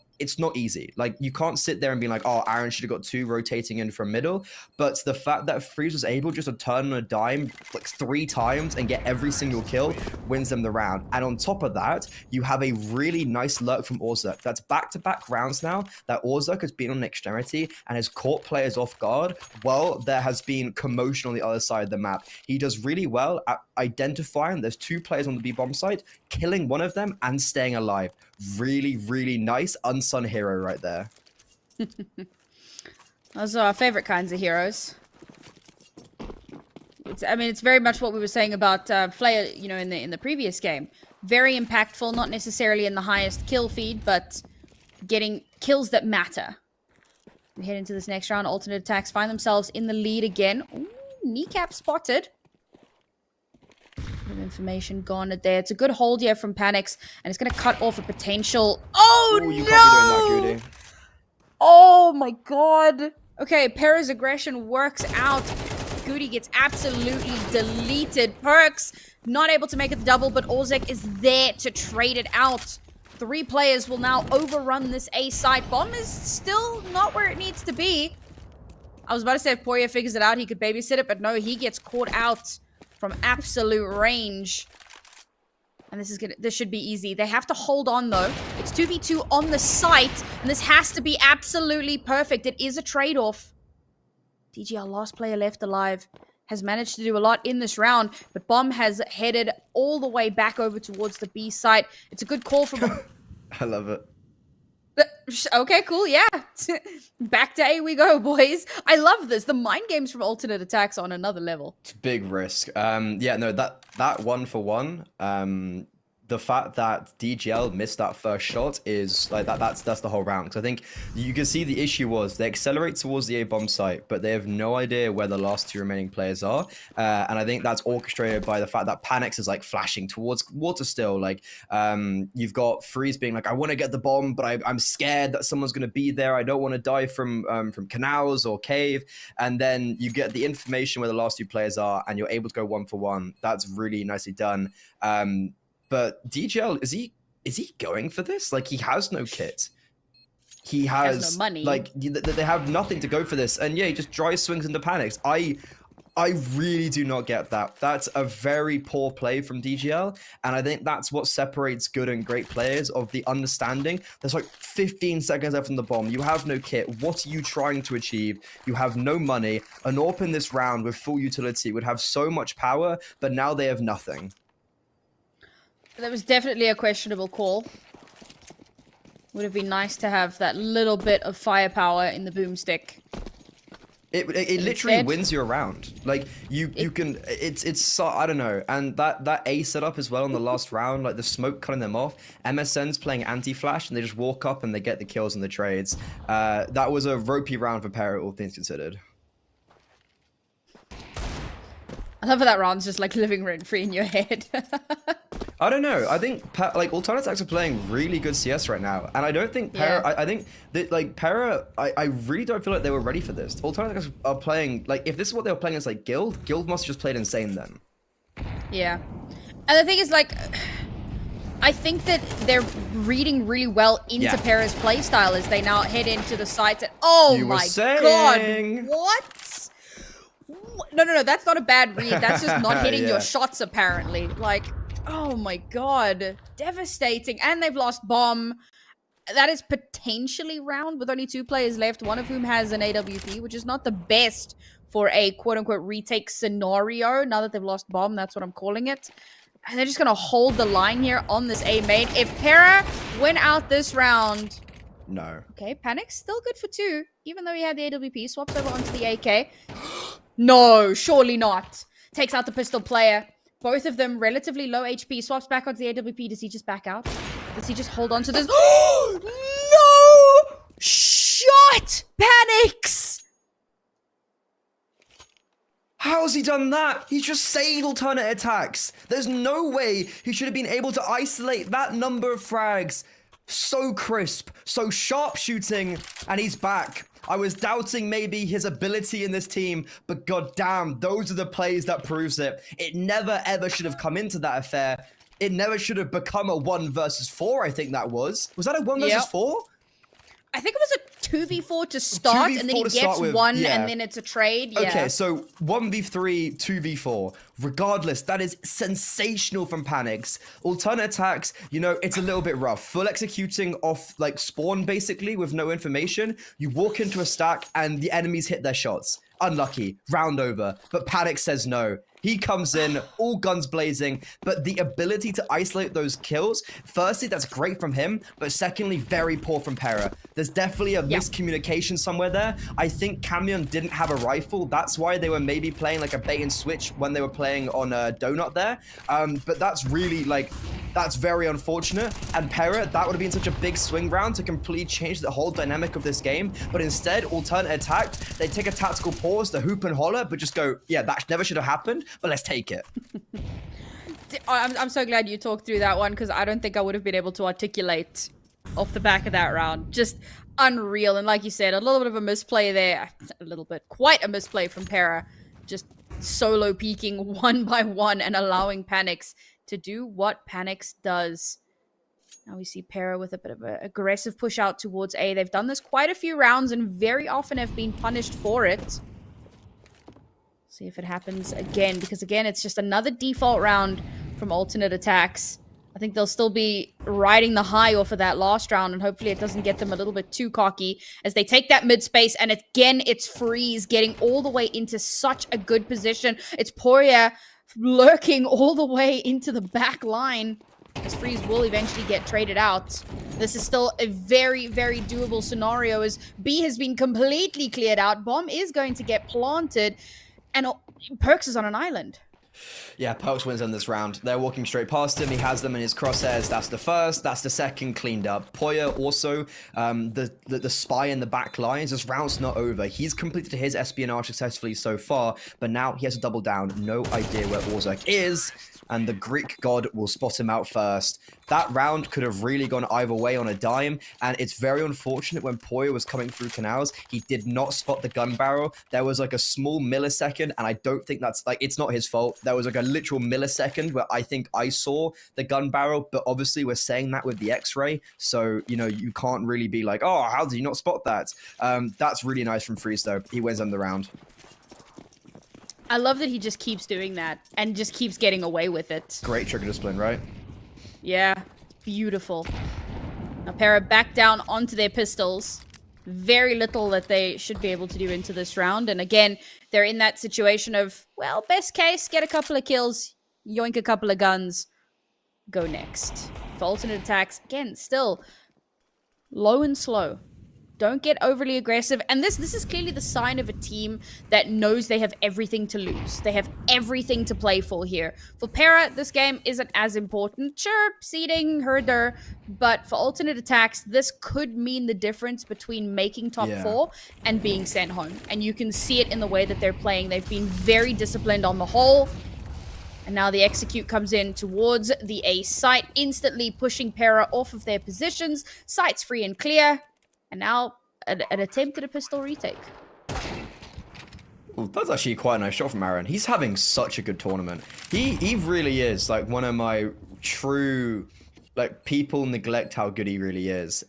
easy. Like, you can't sit there and be like, oh, Aaron should have got two rotating in from middle. But the fact that Freeze was able just to turn on a dime like 3 times and get every single kill wins them the round. And on top of that, you have a really nice lurk from Orzuk. That's back-to-back rounds now that Orzuk has been on extremity and has caught players off guard while there has been commotion on the other side of the map. He does really well at identifying there's 2 players on the B bomb site, killing one of them and staying alive. Really, really nice unsung hero right there. Those are our favorite kinds of heroes. It's very much what we were saying about Flare, in the previous game. Very impactful, not necessarily in the highest kill feed, but getting kills that matter. We head into this next round. Alternate attacks find themselves in the lead again. Ooh, kneecap spotted. Information gone there. It's a good hold here from Panics, and it's going to cut off a potential. Oh, Ooh, you no! can't be doing that, Goody. Oh my god. Okay, Pera's aggression works out. Goody gets absolutely deleted. Perks not able to make it the double, but Orzuk is there to trade it out. 3 players will now overrun this A site. Bomb is still not where it needs to be. I was about to say if Poirier figures it out, he could babysit it, but no, he gets caught out from absolute range. And this should be easy. They have to hold on though. It's 2v2 on the site, and this has to be absolutely perfect. It is a trade-off. DGL, last player left alive, has managed to do a lot in this round, but Bomb has headed all the way back over towards the B site. It's a good call from... I love it. Okay, cool, yeah. Back to A we go, boys. I love this. The mind games from alternate attacks on another level. It's big risk. Yeah, no, that 1-for-1, the fact that DGL missed that first shot is like that's the whole round. Because I think you can see the issue was they accelerate towards the A bomb site, but they have no idea where the last 2 remaining players are. And I think that's orchestrated by the fact that Panics is like flashing towards water still. Like, you've got Freeze being like, I want to get the bomb, but I'm scared that someone's going to be there. I don't want to die from canals or cave. And then you get the information where the last 2 players are, and you're able to go 1-for-1. That's really nicely done. But DGL, is he going for this? Like, he has no kit. He has no money. Like, they have nothing to go for this. And yeah, he just dry swings into Panics. I really do not get that. That's a very poor play from DGL. And I think that's what separates good and great players, of the understanding. There's like 15 seconds left on the bomb. You have no kit. What are you trying to achieve? You have no money. An AWP in this round with full utility would have so much power, but now they have nothing. That was definitely a questionable call. Would have been nice to have that little bit of firepower in the boomstick. It literally wins you around. Like, you can, it's so, I don't know. And that A setup as well in the last round, like the smoke cutting them off. MSN's playing anti-flash and they just walk up and they get the kills and the trades. That was a ropey round for Pera, all things considered. I love how that round's just like living rent-free in your head. I don't know. I think like alternate attacks are playing really good CS right now, and I don't think Pera. Yeah. I think that like Pera. I really don't feel like they were ready for this. Alternate attacks are playing like, if this is what they were playing as like Guild must have just played insane then. Yeah, and the thing is, like, I think that they're reading really well into Pera's playstyle as they now head into the site. Oh my god! What? No, that's not a bad read. That's just not hitting your shots, apparently. Like, oh my god. Devastating. And they've lost bomb. That is potentially round with only 2 players left, one of whom has an AWP, which is not the best for a quote-unquote retake scenario. Now that they've lost bomb, that's what I'm calling it. And they're just going to hold the line here on this A main. If Pera win out this round... No. Okay, Panic's still good for 2, even though he had the AWP. Swaps over onto the AK. No, surely not. Takes out the pistol player. Both of them relatively low HP. Swaps back onto the AWP. Does he just back out? Does he just hold on to this? No! Shot! Panics! How has he done that? He just saved alternate attacks. There's no way he should have been able to isolate that number of frags. So crisp, so sharp shooting, and he's back. I was doubting maybe his ability in this team, but goddamn, those are the plays that proves it. It never ever should have come into that affair. It never should have become a 1 versus 4, I think that was. Was that a 1 versus 4? I think it was a 2v4 to start, 2v4 and then he gets with, 1, and then it's a trade. Yeah. Okay, so 1v3, 2v4. Regardless, that is sensational from Panics. Alternate attacks, you know, it's a little bit rough. Full executing off, like, spawn, basically, with no information. You walk into a stack, and the enemies hit their shots. Unlucky. Round over. But Panics says no. He comes in, all guns blazing, but the ability to isolate those kills, firstly, that's great from him, but secondly, very poor from Pera. There's definitely a miscommunication somewhere there. I think Camion didn't have a rifle. That's why they were maybe playing like a bait and switch when they were playing on Donut there. But that's really like, that's very unfortunate. And Pera, that would have been such a big swing round to completely change the whole dynamic of this game. But instead, alternate attack, they take a tactical pause, the hoop and holler, but just go, yeah, that never should have happened. But let's take it. I'm so glad you talked through that one, because I don't think I would have been able to articulate off the back of that round. Just unreal. And like you said, a little bit of a misplay there. A little bit. Quite a misplay from Pera. Just solo peeking 1 by 1 and allowing Panics to do what Panics does. Now we see Pera with a bit of an aggressive push out towards A. They've done this quite a few rounds and very often have been punished for it. See if it happens again, because again, it's just another default round from alternate attacks. I think they'll still be riding the high off of that last round, and hopefully it doesn't get them a little bit too cocky as they take that mid space. And again, it's Freeze getting all the way into such a good position. It's Poria lurking all the way into the back line, as Freeze will eventually get traded out. This is still a very, very doable scenario as B has been completely cleared out. Bomb is going to get planted. And Perks is on an island. Yeah, Perks wins on this round. They're walking straight past him. He has them in his crosshairs. That's the first. That's the second cleaned up. Poya also, the spy in the back lines. This round's not over. He's completed his espionage successfully so far, but now he has to double down. No idea where Orzak is, and the Greek god will spot him out first. That round could have really gone either way on a dime, and it's very unfortunate when Poya was coming through canals, he did not spot the gun barrel. There was like a small millisecond, and I don't think that's like, it's not his fault. There was like a literal millisecond where I think I saw the gun barrel, but obviously we're saying that with the X-ray, so, you know, you can't really be like, oh, how did you not spot that? That's really nice from Freeze, though. He wins on the round. I love that he just keeps doing that and just keeps getting away with it. Great trigger discipline, right? Yeah, beautiful. Now Pera back down onto their pistols. Very little that they should be able to do into this round. And again, they're in that situation of, well, best case, get a couple of kills, yoink a couple of guns, go next. For alternate attacks, again, still low and slow. Don't get overly aggressive. And this is clearly the sign of a team that knows they have everything to lose. They have everything to play for here. For Pera, this game isn't as important. Sure, seeding, herder. But for alternate attacks, this could mean the difference between making top 4 and being sent home. And you can see it in the way that they're playing. They've been very disciplined on the whole. And now the execute comes in towards the A site, instantly pushing Pera off of their positions. Site's free and clear. And now, an attempt at a pistol retake. Well, that's actually quite a nice shot from Aaron. He's having such a good tournament. He really is, like, one of my true... Like, people neglect how good he really is.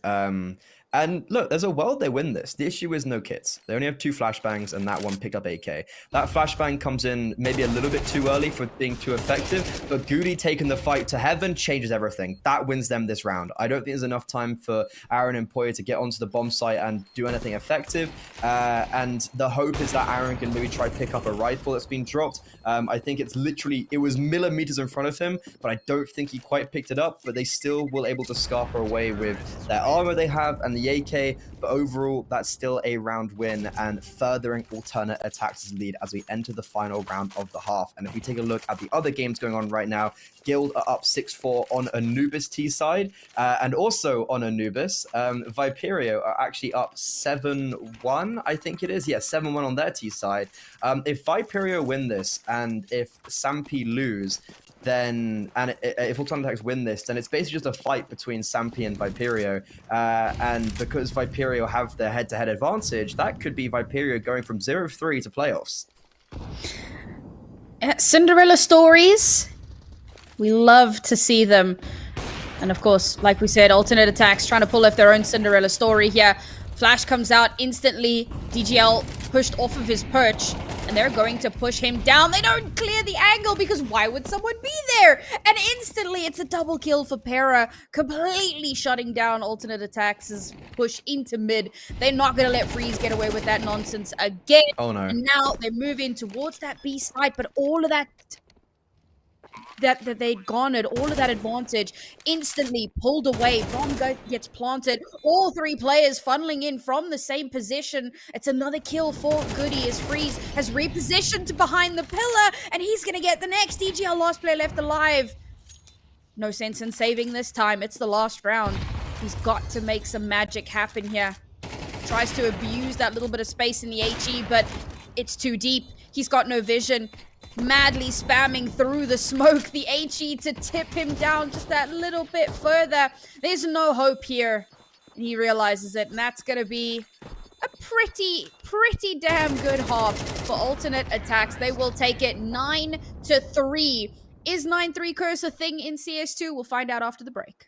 And look, there's a world they win this. The issue is no kits. They only have 2 flashbangs, and that one picked up AK. That flashbang comes in maybe a little bit too early for being too effective, but Goody taking the fight to heaven changes everything. That wins them this round. I don't think there's enough time for Aaron and Poya to get onto the bomb site and do anything effective. And the hope is that Aaron can maybe try pick up a rifle that's been dropped. I think it was millimeters in front of him, but I don't think he quite picked it up, but they still were able to scarper away with their armor they have and the AK, but overall, that's still a round win and furthering alternate Attax's lead as we enter the final round of the half. And if we take a look at the other games going on right now, Guild are up 6-4 on Anubis T side, and also on Anubis, Viperio are actually up 7-1, I think it is. Yeah, 7-1 on their T side. If Viperio win this, and if Sampi lose, then, and if Alternate Attacks win this, then it's basically just a fight between Sampi and Viperio. And because Viperio have their head-to-head advantage, that could be Viperio going from 0-3 to playoffs. Cinderella stories. We love to see them. And of course, like we said, Alternate Attacks trying to pull off their own Cinderella story here. Flash comes out instantly. DGL pushed off of his perch, and they're going to push him down. They don't clear the angle because why would someone be there? And instantly, it's a double kill for Pera, completely shutting down Alternate Attacks' push into mid. They're not going to let Freeze get away with that nonsense again. Oh no. And now they move in towards that B side, but all of that they'd garnered, all of that advantage, instantly pulled away. Bomb gets planted. All 3 players funneling in from the same position. It's another kill for Goody as Freeze has repositioned behind the pillar, and he's going to get the next. DGL last player left alive. No sense in saving this time. It's the last round. He's got to make some magic happen here. Tries to abuse that little bit of space in the HE, but it's too deep. He's got no vision. Madly spamming through the smoke, the HE to tip him down just that little bit further. There's no hope here. And he realizes it, and that's going to be a pretty damn good half for Alternate Attacks. They will take it 9-3. Is 9-3 curse a thing in CS2? We'll find out after the break.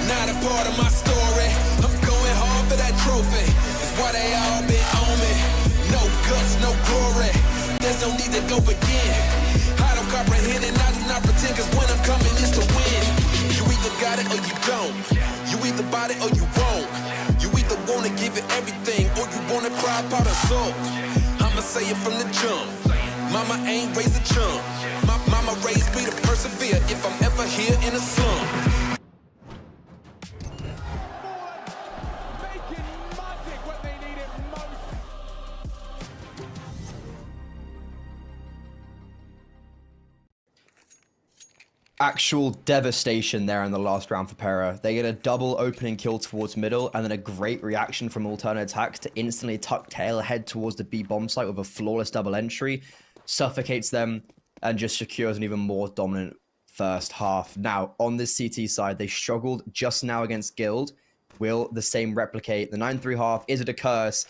Not a part of my story. I'm going hard for that trophy. they all been on me. No guts, no glory. There's no need to go begin. I don't comprehend and I do not pretend, cause when I'm coming it's to win. You either got it or you don't. You either bought it or you won't. You either wanna give it everything or you wanna cry about a soul. I'ma say it from the jump. Mama ain't raised a chump. My mama raised me to persevere if I'm ever here in a slum. Making magic when they need it most. Actual devastation there in the last round for Pera. They get a double opening kill towards middle, and then a great reaction from alternate attacks to instantly tuck tail head towards the B bomb site with a flawless double entry, suffocates them, and just secures an even more dominant first half. Now, on this CT side, they struggled just now against Guild. Will the same replicate? The 9-3 half, is it a curse?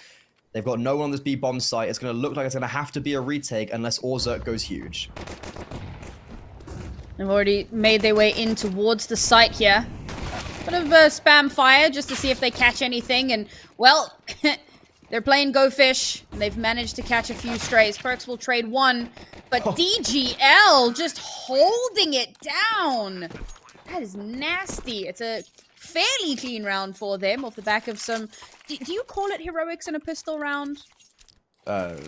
They've got no one on this B bomb site. It's going to look like it's going to have to be a retake unless Orzuk goes huge. They've already made their way in towards the site here. Bit of a spam fire just to see if they catch anything. And, well, they're playing Go Fish. And they've managed to catch a few strays. Perks will trade one. But DGL just holding it down. That is nasty. It's a fairly clean round for them off the back of some... Do you call it heroics in a pistol round? As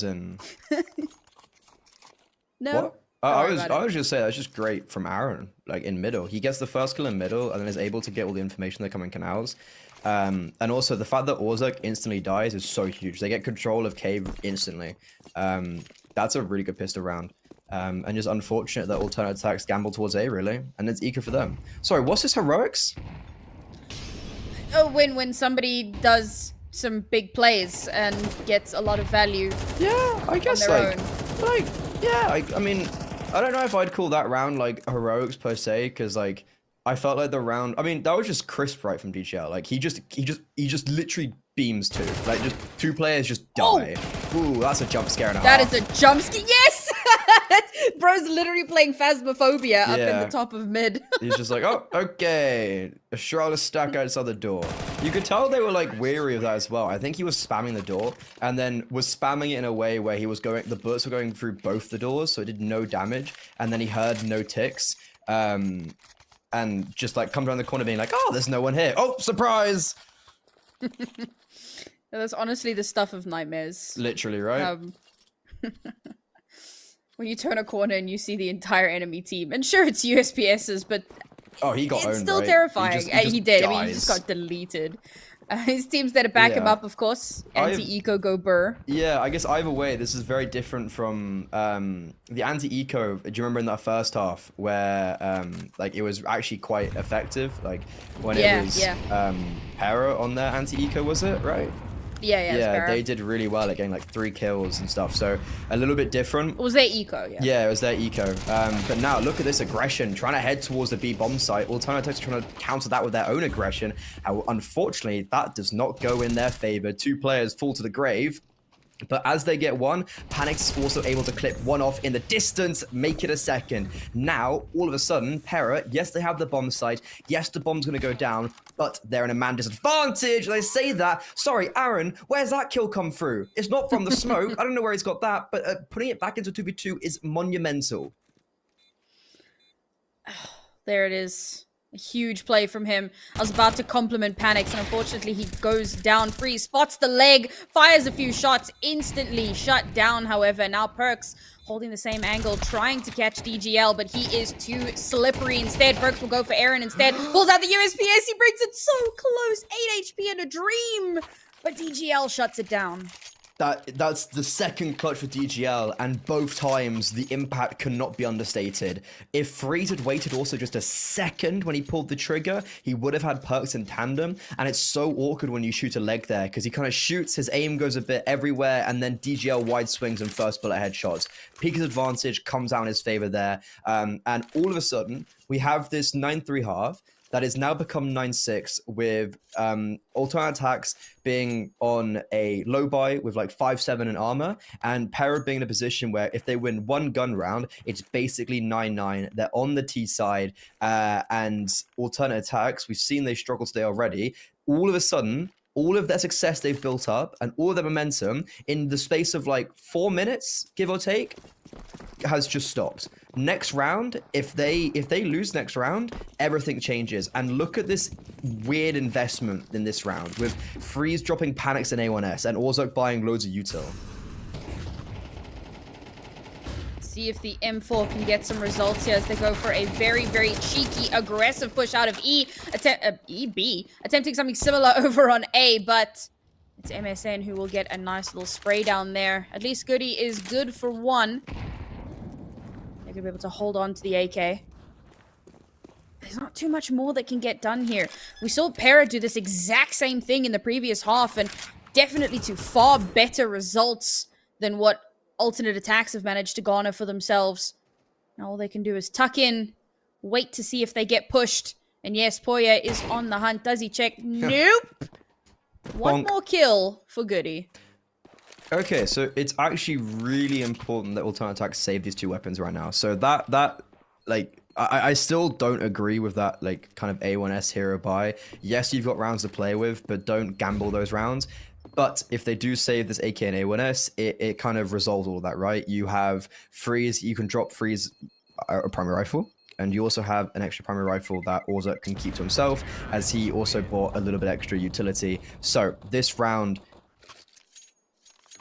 in... No? What? I was just saying that's just great from Aaron, like in middle. He gets the first kill in middle and then is able to get all the information that come in canals. And also the fact that Orzuk instantly dies is so huge. They get control of Cave instantly. That's a really good pistol round. And just unfortunate that alternate attacks gamble towards A, really. And it's eco for them. Sorry, what's this heroics? Oh, when somebody does some big plays and gets a lot of value. Yeah, I guess their I mean, I don't know if I'd call that round like heroics per se, because like I felt like the round. I mean, that was just crisp right from DGL. Like he just literally beams two. Like just two players just die. Oh. Ooh, that's a jump scare and a That half. is a jump scare. Yes, bro's literally playing Phasmophobia up in the top of mid. He's just like, oh, okay, a Charlotte stack outside the door. You could tell they were like weary of that as well. I think he was spamming the door and then was spamming it in a way where he was going. The bullets were going through both the doors, so it did no damage. And then he heard no ticks. And just like come around the corner being like, oh, there's no one here. Oh, surprise! That's honestly the stuff of nightmares. Literally, right? When you turn a corner and you see the entire enemy team, and sure, it's USPSs, but oh, he got it's owned, still right? terrifying. He did. Dies. I mean, he just got deleted. His teams there to back him up, of course. Anti-eco go burr. Yeah, I guess either way, this is very different from the anti-eco. Do you remember in that first half where like it was actually quite effective? Like when it was Pera on their anti-eco, was it, right? Yeah, they did really well at getting like 3 kills and stuff. So a little bit different. It was their eco, Yeah, it was their eco. But now look at this aggression, trying to head towards the B bomb site. Alternatives trying to counter that with their own aggression. Unfortunately, that does not go in their favor. 2 players fall to the grave. But as they get one, Panic's also able to clip one off in the distance, make it a second. Now, all of a sudden, Pera, yes, they have the bomb site. Yes, the bomb's going to go down, but they're in a man disadvantage. They say that. Sorry, Aaron, where's that kill come through? It's not from the smoke. I don't know where he's got that, but putting it back into 2v2 is monumental. There it is. A huge play from him. I was about to compliment Panics, and unfortunately he goes down free, spots the leg, fires a few shots, instantly shut down, however. Now Perks holding the same angle, trying to catch DGL, but he is too slippery instead. Perks will go for Aaron instead, pulls out the USPS, he brings it so close, 8 HP and a dream, but DGL shuts it down. That's the second clutch for DGL, and both times the impact cannot be understated. If Freeze had waited also just a second when he pulled the trigger, he would have had Perks in tandem, and it's so awkward when you shoot a leg there, because he kind of shoots, his aim goes a bit everywhere, and then DGL wide swings and first bullet headshots. Pika's advantage comes out in his favor there, and all of a sudden, we have this 9-3 half, that has now become 9-6 with alternate attacks being on a low buy with like 5-7 in armor, and Pera being in a position where if they win one gun round, it's basically 9-9. They're on the T side, and alternate attacks, we've seen they struggle today already. All of a sudden, all of their success they've built up and all of their momentum in the space of like 4 minutes, give or take, has just stopped. Next round, if they lose next round, everything changes. And look at this weird investment in this round with Freeze dropping panics in A1S and Orzhok buying loads of util. See if the M4 can get some results here as they go for a very, very cheeky, aggressive push out of EB, attempting something similar over on A, but it's MSN who will get a nice little spray down there. At least Goody is good for one. They're gonna be able to hold on to the AK. There's not too much more that can get done here. We saw Pera do this exact same thing in the previous half, and definitely to far better results than what alternate attacks have managed to garner for themselves. Now all they can do is tuck in, wait to see if they get pushed. And yes, Poya is on the hunt. Does he check? Nope! One more kill for Goody. Okay, so it's actually really important that alternate attacks save these two weapons right now. So that like, I still don't agree with that, like, kind of A1S hero buy. Yes, you've got rounds to play with, but don't gamble those rounds. But if they do save this AK and A1S, it kind of resolves all of that, right? You have Freeze, you can drop Freeze a primary rifle, and you also have an extra primary rifle that Orzhok can keep to himself, as he also bought a little bit extra utility. So this round,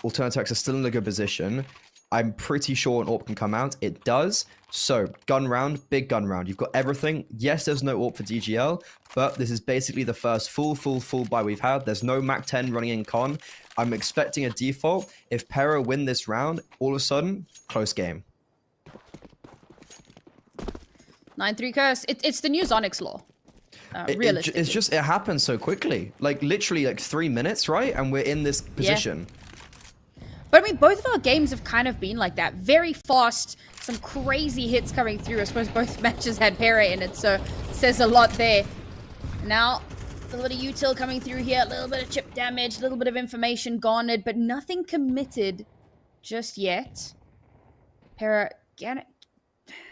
alternate attacks are still in a good position. I'm pretty sure an AWP can come out. It does. So, gun round, big gun round. You've got everything. Yes, there's no AWP for DGL, but this is basically the first full buy we've had. There's no Mac 10 running in con. I'm expecting a default. If Pera win this round, all of a sudden, close game. 9-3 curse. It's the new Zonix law. Realistically. It's just, it happens so quickly. Like, literally, like 3 minutes, right? And we're in this position. Yeah. But I mean, both of our games have kind of been like that. Very fast, some crazy hits coming through. I suppose both matches had Pera in it, so it says a lot there. Now, a little bit of util coming through here, a little bit of chip damage, a little bit of information garnered, but nothing committed just yet. Pera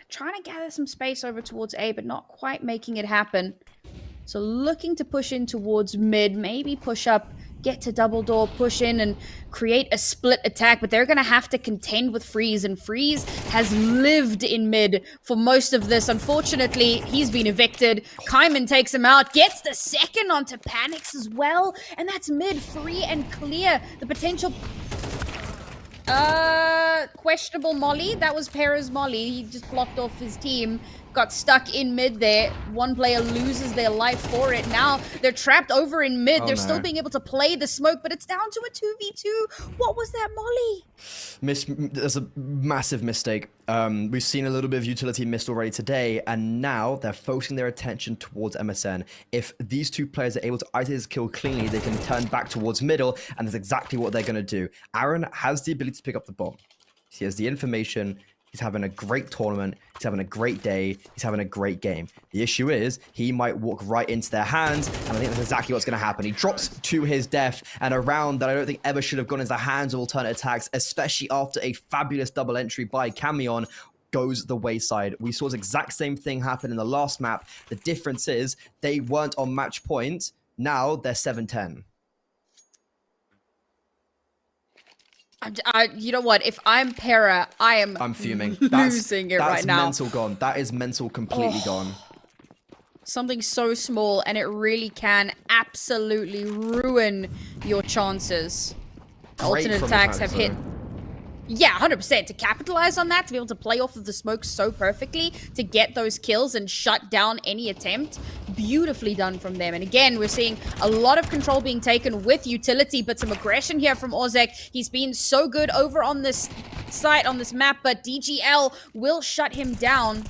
trying to gather some space over towards A, but not quite making it happen. So looking to push in towards mid, maybe push up, get to double door, push in and create a split attack, but they're going to have to contend with Freeze, and Freeze has lived in mid for most of this. Unfortunately, he's been evicted. Kaiman takes him out, gets the second onto Panics as well, and that's mid free and clear. The potential... questionable molly. That was Pera's molly. He just blocked off his team. Got stuck in mid there. One player loses their life for it. Now they're trapped over in mid. They're still being able to play the smoke, but it's down to a 2v2. What was that molly? There's a massive mistake. We've seen a little bit of utility missed already today, and now they're focusing their attention towards MSN. If these two players are able to isolate his kill cleanly, they can turn back towards middle, and that's exactly what they're going to do. Aaron has the ability to pick up the bomb. He has the information. He's having a great tournament. He's having a great day. He's having a great game. The issue is he might walk right into their hands, and I think that's exactly what's going to happen. He drops to his death, and a round that I don't think ever should have gone into the hands of alternate attacks, especially after a fabulous double entry by Camion, goes the wayside. We saw the exact same thing happen in the last map. The difference is they weren't on match point. Now they're 7-10. You know what? If I'm Pera, I'm fuming. Losing it right now. That's mental gone. That is mental completely gone. Something so small, and it really can absolutely ruin your chances. Alternate attacks have hit. Yeah, 100%. To capitalize on that, to be able to play off of the smoke so perfectly, to get those kills and shut down any attempt, beautifully done from them. And again, we're seeing a lot of control being taken with utility, but some aggression here from Orzhok. He's been so good over on this site, on this map, but DGL will shut him down.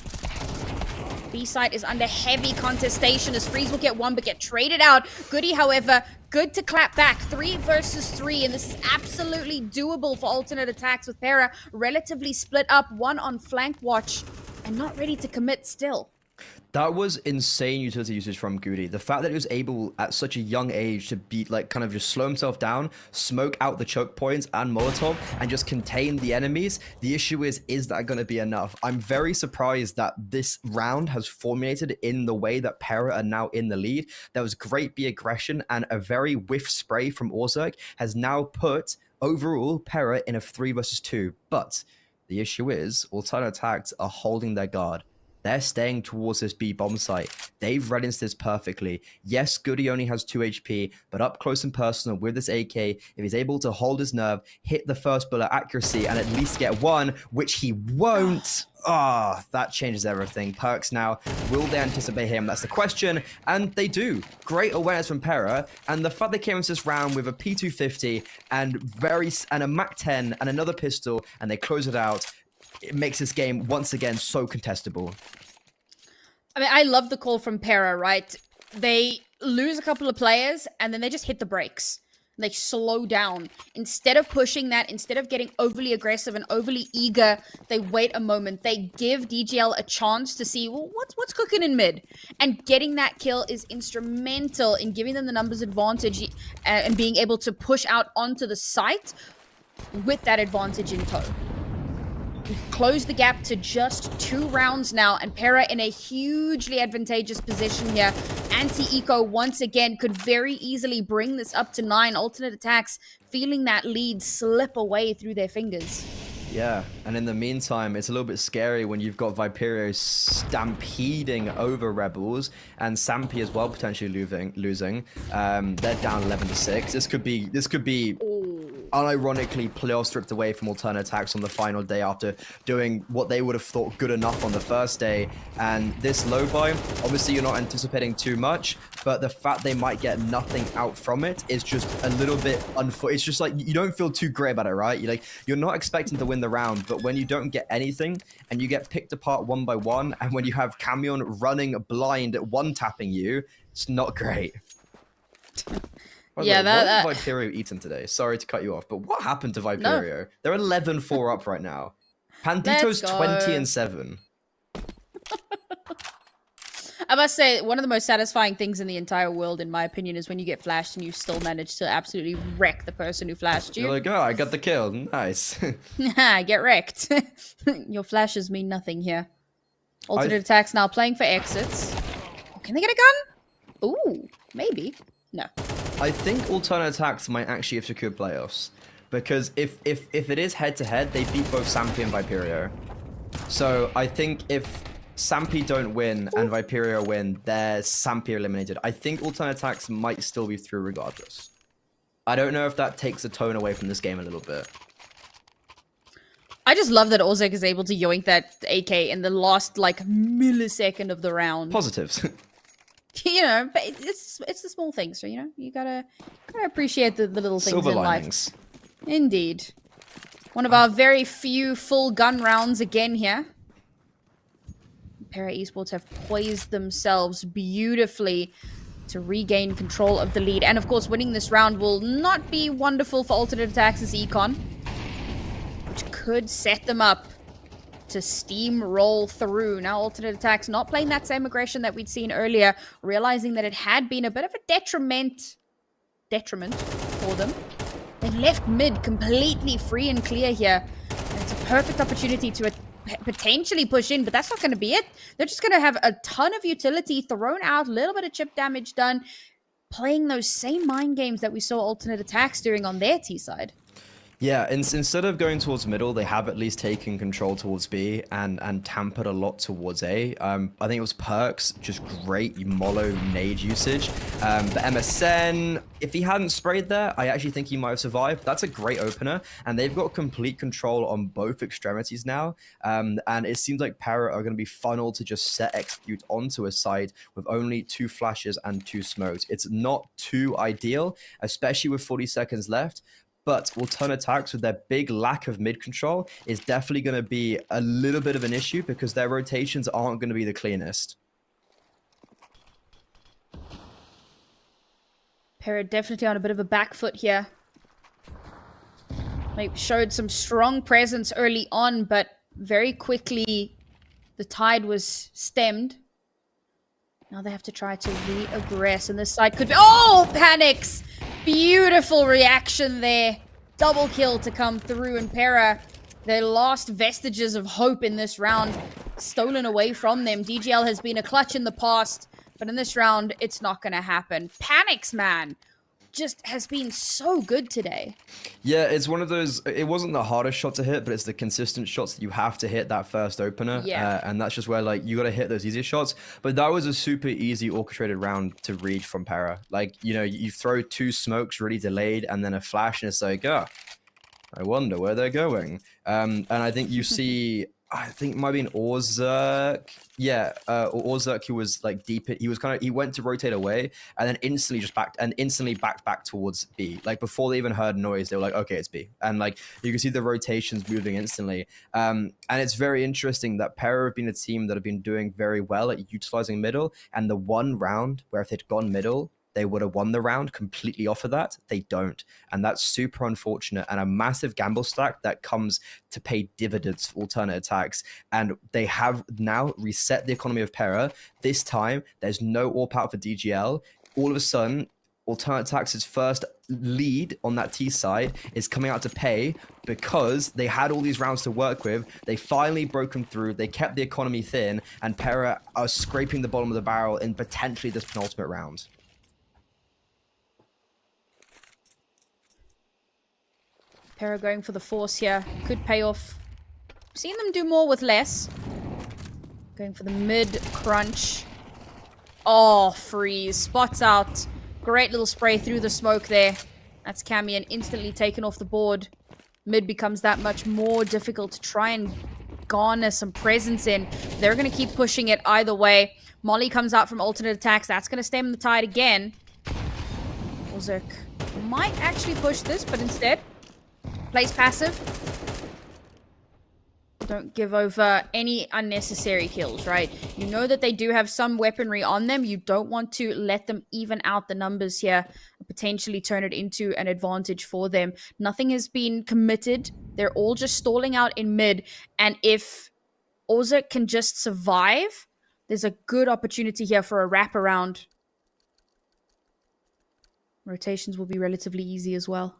B-site is under heavy contestation as Freeze will get one but get traded out. Goody, however, good to clap back. 3 versus 3, and this is absolutely doable for alternate attacks with Pera relatively split up, one on flank watch and not ready to commit still. That was insane utility usage from Goody. The fact that he was able at such a young age to beat, like, kind of just slow himself down, smoke out the choke points and Molotov, and just contain the enemies. The issue is that going to be enough? I'm very surprised that this round has formulated in the way that Pera are now in the lead. There was great B aggression, and a very whiff spray from Orzek has now put, overall, Pera in a 3 versus 2. But the issue is, Alternate Attacks are holding their guard. They're staying towards this B bomb site. They've read into this perfectly. Yes, Goody only has 2 HP, but up close and personal with this AK, if he's able to hold his nerve, hit the first bullet accuracy, and at least get one, which he won't, that changes everything. Perks now, will they anticipate him? That's the question, and they do. Great awareness from Pera, and the fact they came into this round with a P250 and a MAC-10 and another pistol, and they close it out. It makes this game once again so contestable. I mean, I love the call from Pera, right? They lose a couple of players and then they just hit the brakes. They slow down. Instead of pushing that, instead of getting overly aggressive and overly eager, they wait a moment. They give DGL a chance to see, well, what's cooking in mid? And getting that kill is instrumental in giving them the numbers advantage and being able to push out onto the site with that advantage in tow. We've closed the gap to just 2 rounds now, and Pera in a hugely advantageous position here. Anti-Eco, once again, could very easily bring this up to 9. Alternate Attacks feeling that lead slip away through their fingers. Yeah, and in the meantime, it's a little bit scary when you've got Viperio stampeding over Rebels, and Sampi as well potentially losing. They're down 11-6. This could be unironically playoff stripped away from Alternate Attacks on the final day after doing what they would have thought good enough on the first day. And this low buy, obviously you're not anticipating too much, but the fact they might get nothing out from it is just a little bit it's just like, you don't feel too great about it, right? You're not expecting to win the round, but when you don't get anything and you get picked apart one by one, and when you have Camion running blind one-tapping you, it's not great. Yeah, what did Viperio eaten today? Sorry to cut you off, but what happened to Viperio? No. They're 11-4 up right now. Pandito's 20-7. I must say, one of the most satisfying things in the entire world, in my opinion, is when you get flashed and you still manage to absolutely wreck the person who flashed you. You're like, oh, I got the kill. Nice. Get wrecked. Your flashes mean nothing here. Alternate Attacks now playing for exits. Oh, can they get a gun? Ooh, maybe. No. I think Alternate Attacks might actually have secured playoffs, because if it is head-to-head, they beat both Sampi and Viperio. So I think if Sampi don't win and Viperio win, they're Sampi eliminated. I think Alternate Attacks might still be through regardless. I don't know if that takes the tone away from this game a little bit. I just love that Orzek is able to yoink that AK in the last, like, millisecond of the round. Positives. You know, but it's the small things, so, you know, you gotta appreciate the little things Silver in linings. life. Indeed. One of our very few full gun rounds again here. Pera Esports have poised themselves beautifully to regain control of the lead. And of course, winning this round will not be wonderful for Alternate Attacks' Econ, which could set them up to steamroll through. Now, Alternate Attacks not playing that same aggression that we'd seen earlier, realizing that it had been a bit of a detriment for them. They left mid completely free and clear here. And it's a perfect opportunity to potentially push in, but that's not going to be it. They're just going to have a ton of utility thrown out, a little bit of chip damage done, playing those same mind games that we saw Alternate Attacks doing on their T side. Yeah, instead of going towards middle, they have at least taken control towards B and tampered a lot towards A. I think it was Perks, just great Mollo nade usage. The MSN, if he hadn't sprayed there, I actually think he might have survived. That's a great opener, and they've got complete control on both extremities now. And it seems like Pera are going to be funneled to just set execute onto a side with only 2 flashes and 2 smokes. It's not too ideal, especially with 40 seconds left. But Alternate Attacks, with their big lack of mid control, is definitely going to be a little bit of an issue because their rotations aren't going to be the cleanest. Pera definitely on a bit of a back foot here. They showed some strong presence early on, but very quickly the tide was stemmed Now they have to try to re-aggress, and this side could be... Oh, panics! Beautiful reaction there. Double kill to come through, and Pera, their last vestiges of hope in this round, stolen away from them. DGL has been a clutch in the past, but in this round, it's not going to happen. Panics, man, just has been so good today. Yeah, it's one of those, it wasn't the hardest shot to hit, but it's the consistent shots that you have to hit that first opener. Yeah. And that's just where, like, you got to hit those easier shots. But that was a super easy orchestrated round to read from Pera. Like, you know, you throw 2 smokes really delayed and then a flash, and it's like, I wonder where they're going. And I think you see, I think it might be an Orzerk. Yeah, Orzerk, who was like deep. He went to rotate away and then instantly backed back towards B. Like before they even heard noise, they were like, okay, it's B. And like you can see the rotations moving instantly. And it's very interesting that Pera have been a team that have been doing very well at utilizing middle. And the one round where if they'd gone middle, they would have won the round completely off of that. They don't. And that's super unfortunate and a massive gamble stack that comes to pay dividends for alternate attacks. And they have now reset the economy of Pera. This time, there's no AWP out for DGL. All of a sudden, alternate attacks' first lead on that T side is coming out to pay because they had all these rounds to work with. They finally broke them through. They kept the economy thin, and Pera are scraping the bottom of the barrel in potentially this penultimate round. Pera going for the force here. Could pay off. Seen them do more with less. Going for the mid crunch. Oh, freeze. Spots out. Great little spray through the smoke there. That's Camion instantly taken off the board. Mid becomes that much more difficult to try and garner some presence in. They're going to keep pushing it either way. Molly comes out from alternate attacks. That's going to stem the tide again. Ozerk might actually push this, but instead plays passive. Don't give over any unnecessary kills, right? You know that they do have some weaponry on them. You don't want to let them even out the numbers here and potentially turn it into an advantage for them. Nothing has been committed. They're all just stalling out in mid. And if Ozerk can just survive, there's a good opportunity here for a wraparound. Rotations will be relatively easy as well.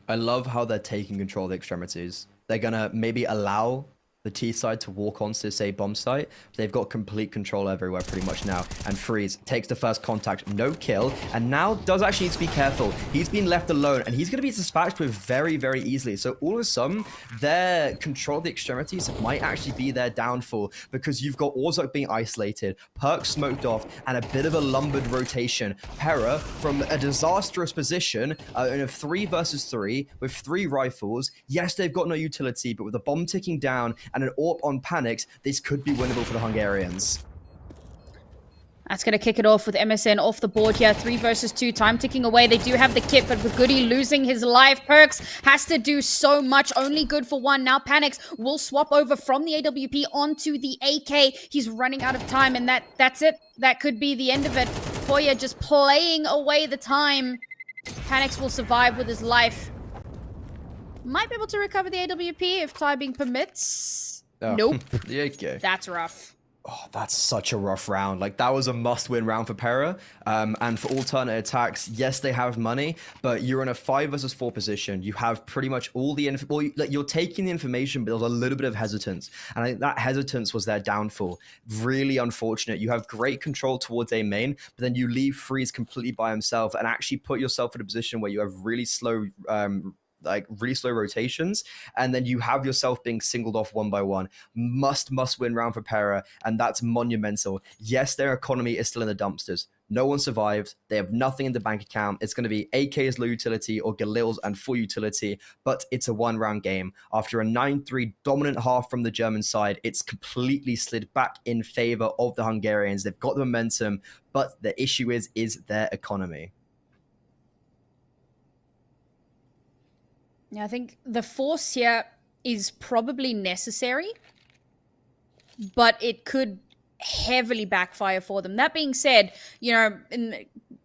I love how they're taking control of the extremities. They're going to maybe allow the T side to walk onto, say, bomb site. They've got complete control everywhere pretty much now. And Freeze takes the first contact, no kill, and now does actually need to be careful. He's been left alone, and he's going to be dispatched with very, very easily. So all of a sudden, their control of the extremities might actually be their downfall, because you've got Ozark being isolated, Perk smoked off, and a bit of a lumbered rotation. Pera, from a disastrous position, in a 3 versus 3, with 3 rifles. Yes, they've got no utility, but with the bomb ticking down, and an AWP on Panics, this could be winnable for the Hungarians. That's going to kick it off with MSN off the board here. 3 versus 2, time ticking away. They do have the kit, but with Goody losing his life, Perks has to do so much. Only good for 1. Now Panics will swap over from the AWP onto the AK. He's running out of time, and that's it. That could be the end of it. Poya just playing away the time. Panics will survive with his life. Might be able to recover the AWP if timing permits. Oh. Nope. Yeah, okay. That's rough. Oh, that's such a rough round. Like, that was a must-win round for Pera. And for alternate attacks, yes, they have money, but you're in a 5 versus 4 position. You have pretty much all the you're taking the information, but there's a little bit of hesitance. And I think that hesitance was their downfall. Really unfortunate. You have great control towards A main, but then you leave Freeze completely by himself and actually put yourself in a position where you have really slow rotations, and then you have yourself being singled off one by one. Must win round for Pera, and that's monumental. Yes, their economy is still in the dumpsters. No one survived. They have nothing in the bank account. It's going to be AK's low utility or Galil's and full utility, but it's a 1-round game. After a 9-3 dominant half from the German side, it's completely slid back in favor of the Hungarians. They've got the momentum, but the issue is their economy. Yeah, I think the force here is probably necessary, but it could heavily backfire for them. That being said, you know,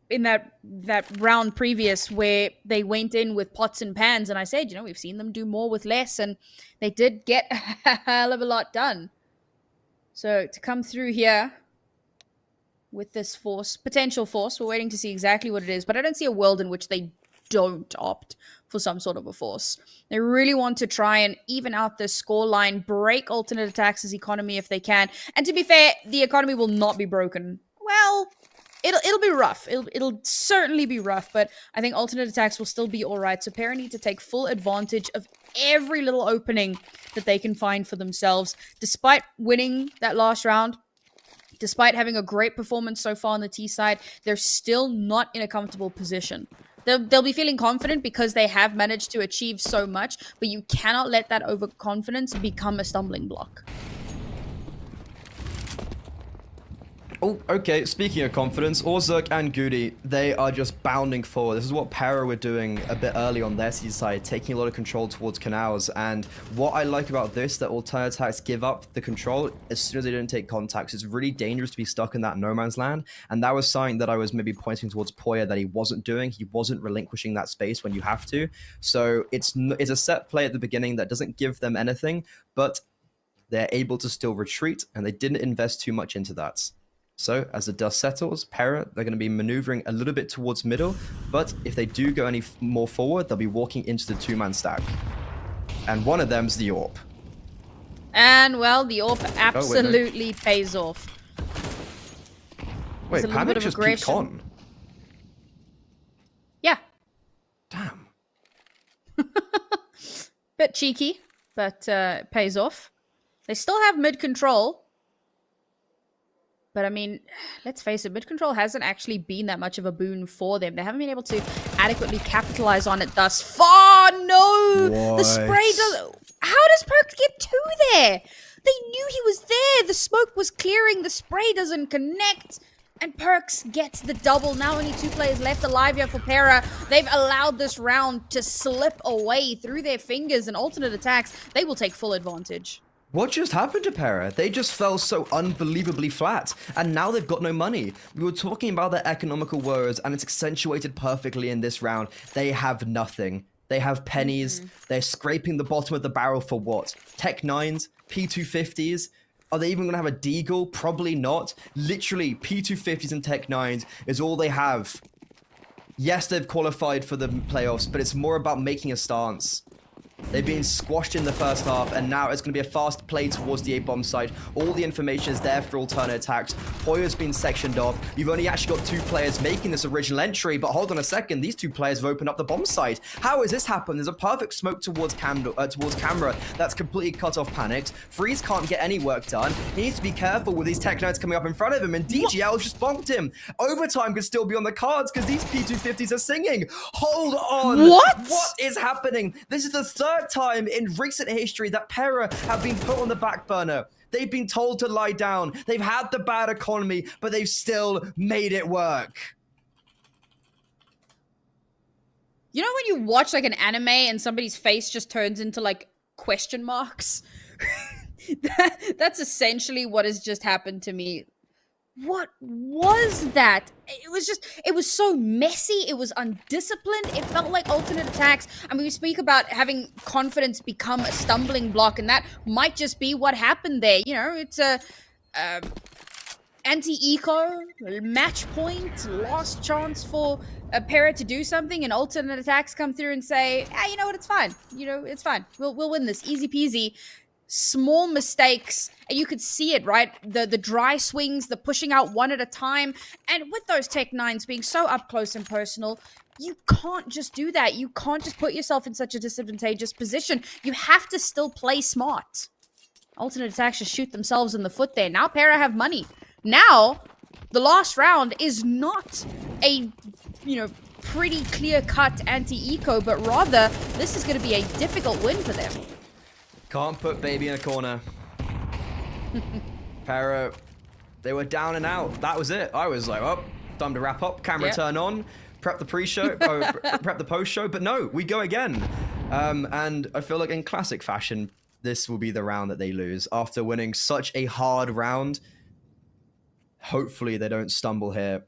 in that round previous where they went in with pots and pans, and I said, you know, we've seen them do more with less, and they did get a hell of a lot done. So to come through here, with this force, potential force. We're waiting to see exactly what it is, but I don't see a world in which they don't opt for some sort of a force. They really want to try and even out this scoreline, break alternate attacks' economy if they can. And to be fair, the economy will not be broken. Well, it'll be rough. It'll certainly be rough, but I think alternate attacks will still be all right. So Pera need to take full advantage of every little opening that they can find for themselves. Despite winning that last round, despite having a great performance so far on the T side, they're still not in a comfortable position. They'll be feeling confident because they have managed to achieve so much, but you cannot let that overconfidence become a stumbling block. Oh, okay. Speaking of confidence, Orzuk and Goody, they are just bounding forward. This is what Pera were doing a bit early on their side, taking a lot of control towards canals. And what I like about this, that alternate attacks give up the control as soon as they don't take contacts. It's really dangerous to be stuck in that no man's land. And that was something that I was maybe pointing towards Poya that he wasn't doing. He wasn't relinquishing that space when you have to. So it's a set play at the beginning that doesn't give them anything, but they're able to still retreat, and they didn't invest too much into that. So, as the dust settles, Pera, they're going to be maneuvering a little bit towards middle, but if they do go any more forward, they'll be walking into the two-man stack. And one of them's the AWP. And, well, the AWP absolutely pays off. Wait, There's a little Panic bit of just aggression. peeked on. Yeah. Damn. Bit cheeky, but pays off. They still have mid control. But I mean, let's face it, mid control hasn't actually been that much of a boon for them. They haven't been able to adequately capitalize on it thus far. No! What? The spray does... How does Perks get to there? They knew he was there. The smoke was clearing. The spray doesn't connect. And Perks gets the double. Now only 2 players left alive here for Pera. They've allowed this round to slip away through their fingers, and alternate attacks, they will take full advantage. What just happened to Pera? They just fell so unbelievably flat, and now they've got no money. We were talking about their economical woes, and it's accentuated perfectly in this round. They have nothing. They have pennies. They're scraping the bottom of the barrel for what? Tech 9s? P250s? Are they even going to have a Deagle? Probably not. Literally, P250s and Tech 9s is all they have. Yes, they've qualified for the playoffs, but it's more about making a stance. They've been squashed in the first half, and now it's going to be a fast play towards the A-bomb site. All the information is there for alternate attacks. Hoya's been sectioned off. You've only actually got 2 players making this original entry, but hold on a second. These 2 players have opened up the bomb site. How has this happened? There's a perfect smoke towards camera that's completely cut off Panics. Freeze can't get any work done. He needs to be careful with these tech nodes coming up in front of him, and DGL just bonked him. Overtime could still be on the cards because these P250s are singing. Hold on. What? What is happening? This is the third time in recent history that Pera have been put on the back burner. They've been told to lie down. They've had the bad economy, but they've still made it work. You know when you watch like an anime and somebody's face just turns into like question marks? That's essentially what has just happened to me. What was that? It was so messy. It was undisciplined. It felt like alternate attacks. I mean, we speak about having confidence become a stumbling block, and that might just be what happened there. You know, it's a anti-eco, match point, last chance for a Pera to do something, and alternate attacks come through and say, you know what, it's fine. You know, it's fine. We'll win this. Easy peasy. Small mistakes, and you could see it, right? The dry swings, the pushing out one at a time, and with those Tech 9s being so up close and personal, you can't just do that. You can't just put yourself in such a disadvantageous position. You have to still play smart. Alternate attacks just shoot themselves in the foot there. Now Pera have money. Now, the last round is not a, pretty clear-cut anti-eco, but rather, this is going to be a difficult win for them. Can't put baby in a corner. Pera, they were down and out. That was it. I was like, oh, time to wrap up. Camera turn on. Prep the pre-show. Prep the post-show. But no, we go again. And I feel like in classic fashion, this will be the round that they lose. After winning such a hard round, hopefully they don't stumble here.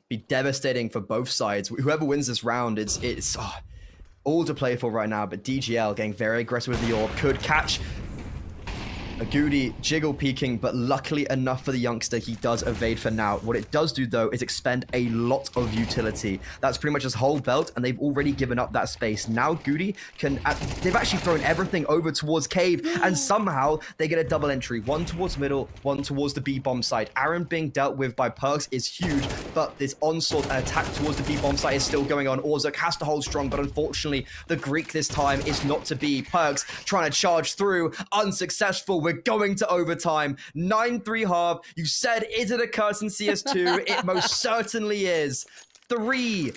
Be devastating for both sides. Whoever wins this round, it's all to play for right now, but DGL getting very aggressive with the orb could catch. A Goody jiggle peeking, but luckily enough for the youngster, he does evade for now. What it does do, though, is expend a lot of utility. That's pretty much his whole belt, and they've already given up that space. Now Goody can... they've actually thrown everything over towards Cave, and somehow they get a double entry. One towards middle, one towards the B-bomb site. Aaron being dealt with by Perks is huge, but this onslaught and attack towards the B-bomb site is still going on. Orzuk has to hold strong, but unfortunately, the Greek this time is not to be. Perks trying to charge through, unsuccessful. We're going to overtime. 9-3 half. You said, is it a curse in CS2? It most certainly is. Three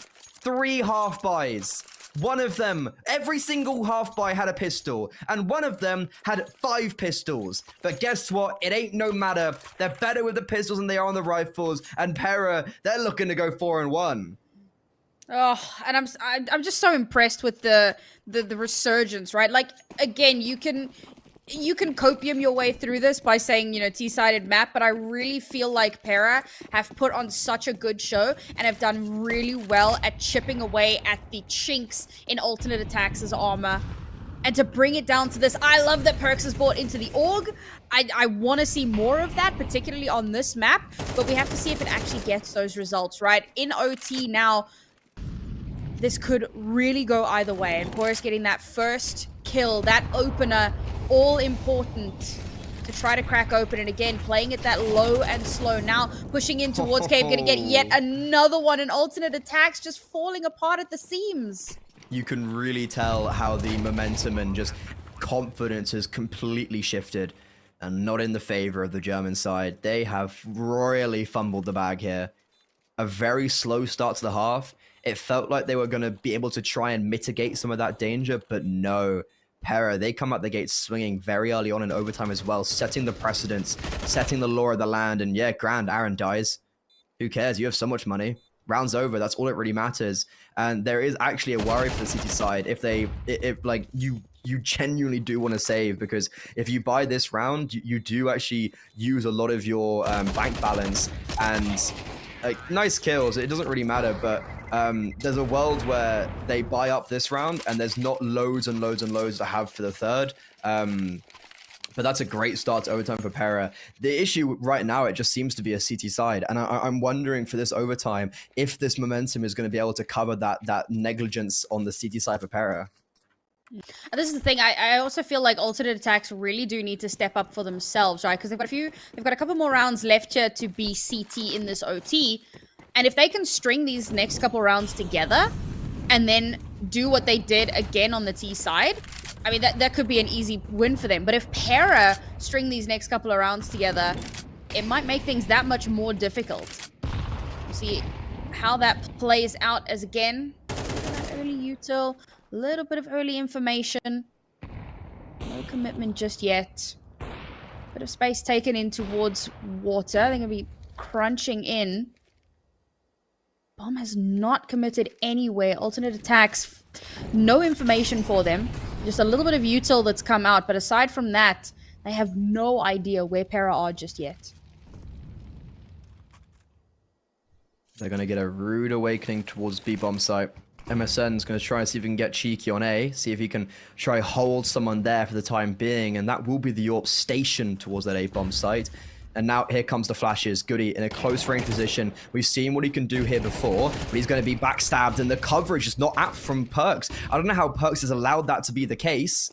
half buys. One of them, every single half buy had a pistol, and one of them had 5 pistols. But guess what? It ain't no matter. They're better with the pistols than they are on the rifles, and Pera, they're looking to go 4-1. Oh, and I'm just so impressed with the resurgence, right? Like, again, you can copium your way through this by saying, you know, T-sided map, but I really feel like Pera have put on such a good show and have done really well at chipping away at the chinks in alternate Attax' armor. And to bring it down to this, I love that Perks is brought into the org. I want to see more of that, particularly on this map, but we have to see if it actually gets those results, right? In OT now, this could really go either way, and Boris getting that first kill, that opener, all important to try to crack open. And again, playing it that low and slow. Now pushing in towards Cave, gonna get yet another one, and alternate Attax just falling apart at the seams. You can really tell how the momentum and just confidence has completely shifted, and not in the favor of the German side. They have royally fumbled the bag here. A very slow start to the half. It felt like they were going to be able to try and mitigate some of that danger, but no. Pera, they come out the gate swinging very early on in overtime as well, setting the precedence, setting the law of the land, and yeah, grand, Aaron dies. Who cares? You have so much money. Round's over. That's all it really matters. And there is actually a worry for the City side if you genuinely do want to save, because if you buy this round, you do actually use a lot of your bank balance, and like, nice kills. It doesn't really matter, but there's a world where they buy up this round and there's not loads and loads and loads to have for the third. But that's a great start to overtime for Pera. The issue right now, it just seems to be a CT side. And I'm wondering for this overtime if this momentum is going to be able to cover that negligence on the CT side for Pera. And this is the thing, I also feel like alternate Attax really do need to step up for themselves, right? Because they've got a couple more rounds left here to be CT in this OT. And if they can string these next couple rounds together and then do what they did again on the T side, I mean, that could be an easy win for them. But if Pera string these next couple of rounds together, it might make things that much more difficult. We'll see how that plays out as, again, that early util, a little bit of early information. No commitment just yet. Bit of space taken in towards water. They're going to be crunching in. Bomb has not committed anywhere. Alternate Attax, no information for them. Just a little bit of util that's come out. But aside from that, they have no idea where Pera are just yet. They're going to get a rude awakening towards B-bomb site. MSN's going to try and see if he can get cheeky on A, see if he can try hold someone there for the time being, and that will be the AWP station towards that A-bomb site. And now here comes the flashes. Goody in a close range position. We've seen what he can do here before, but he's going to be backstabbed, and the coverage is not apt from Perks. I don't know how Perks has allowed that to be the case.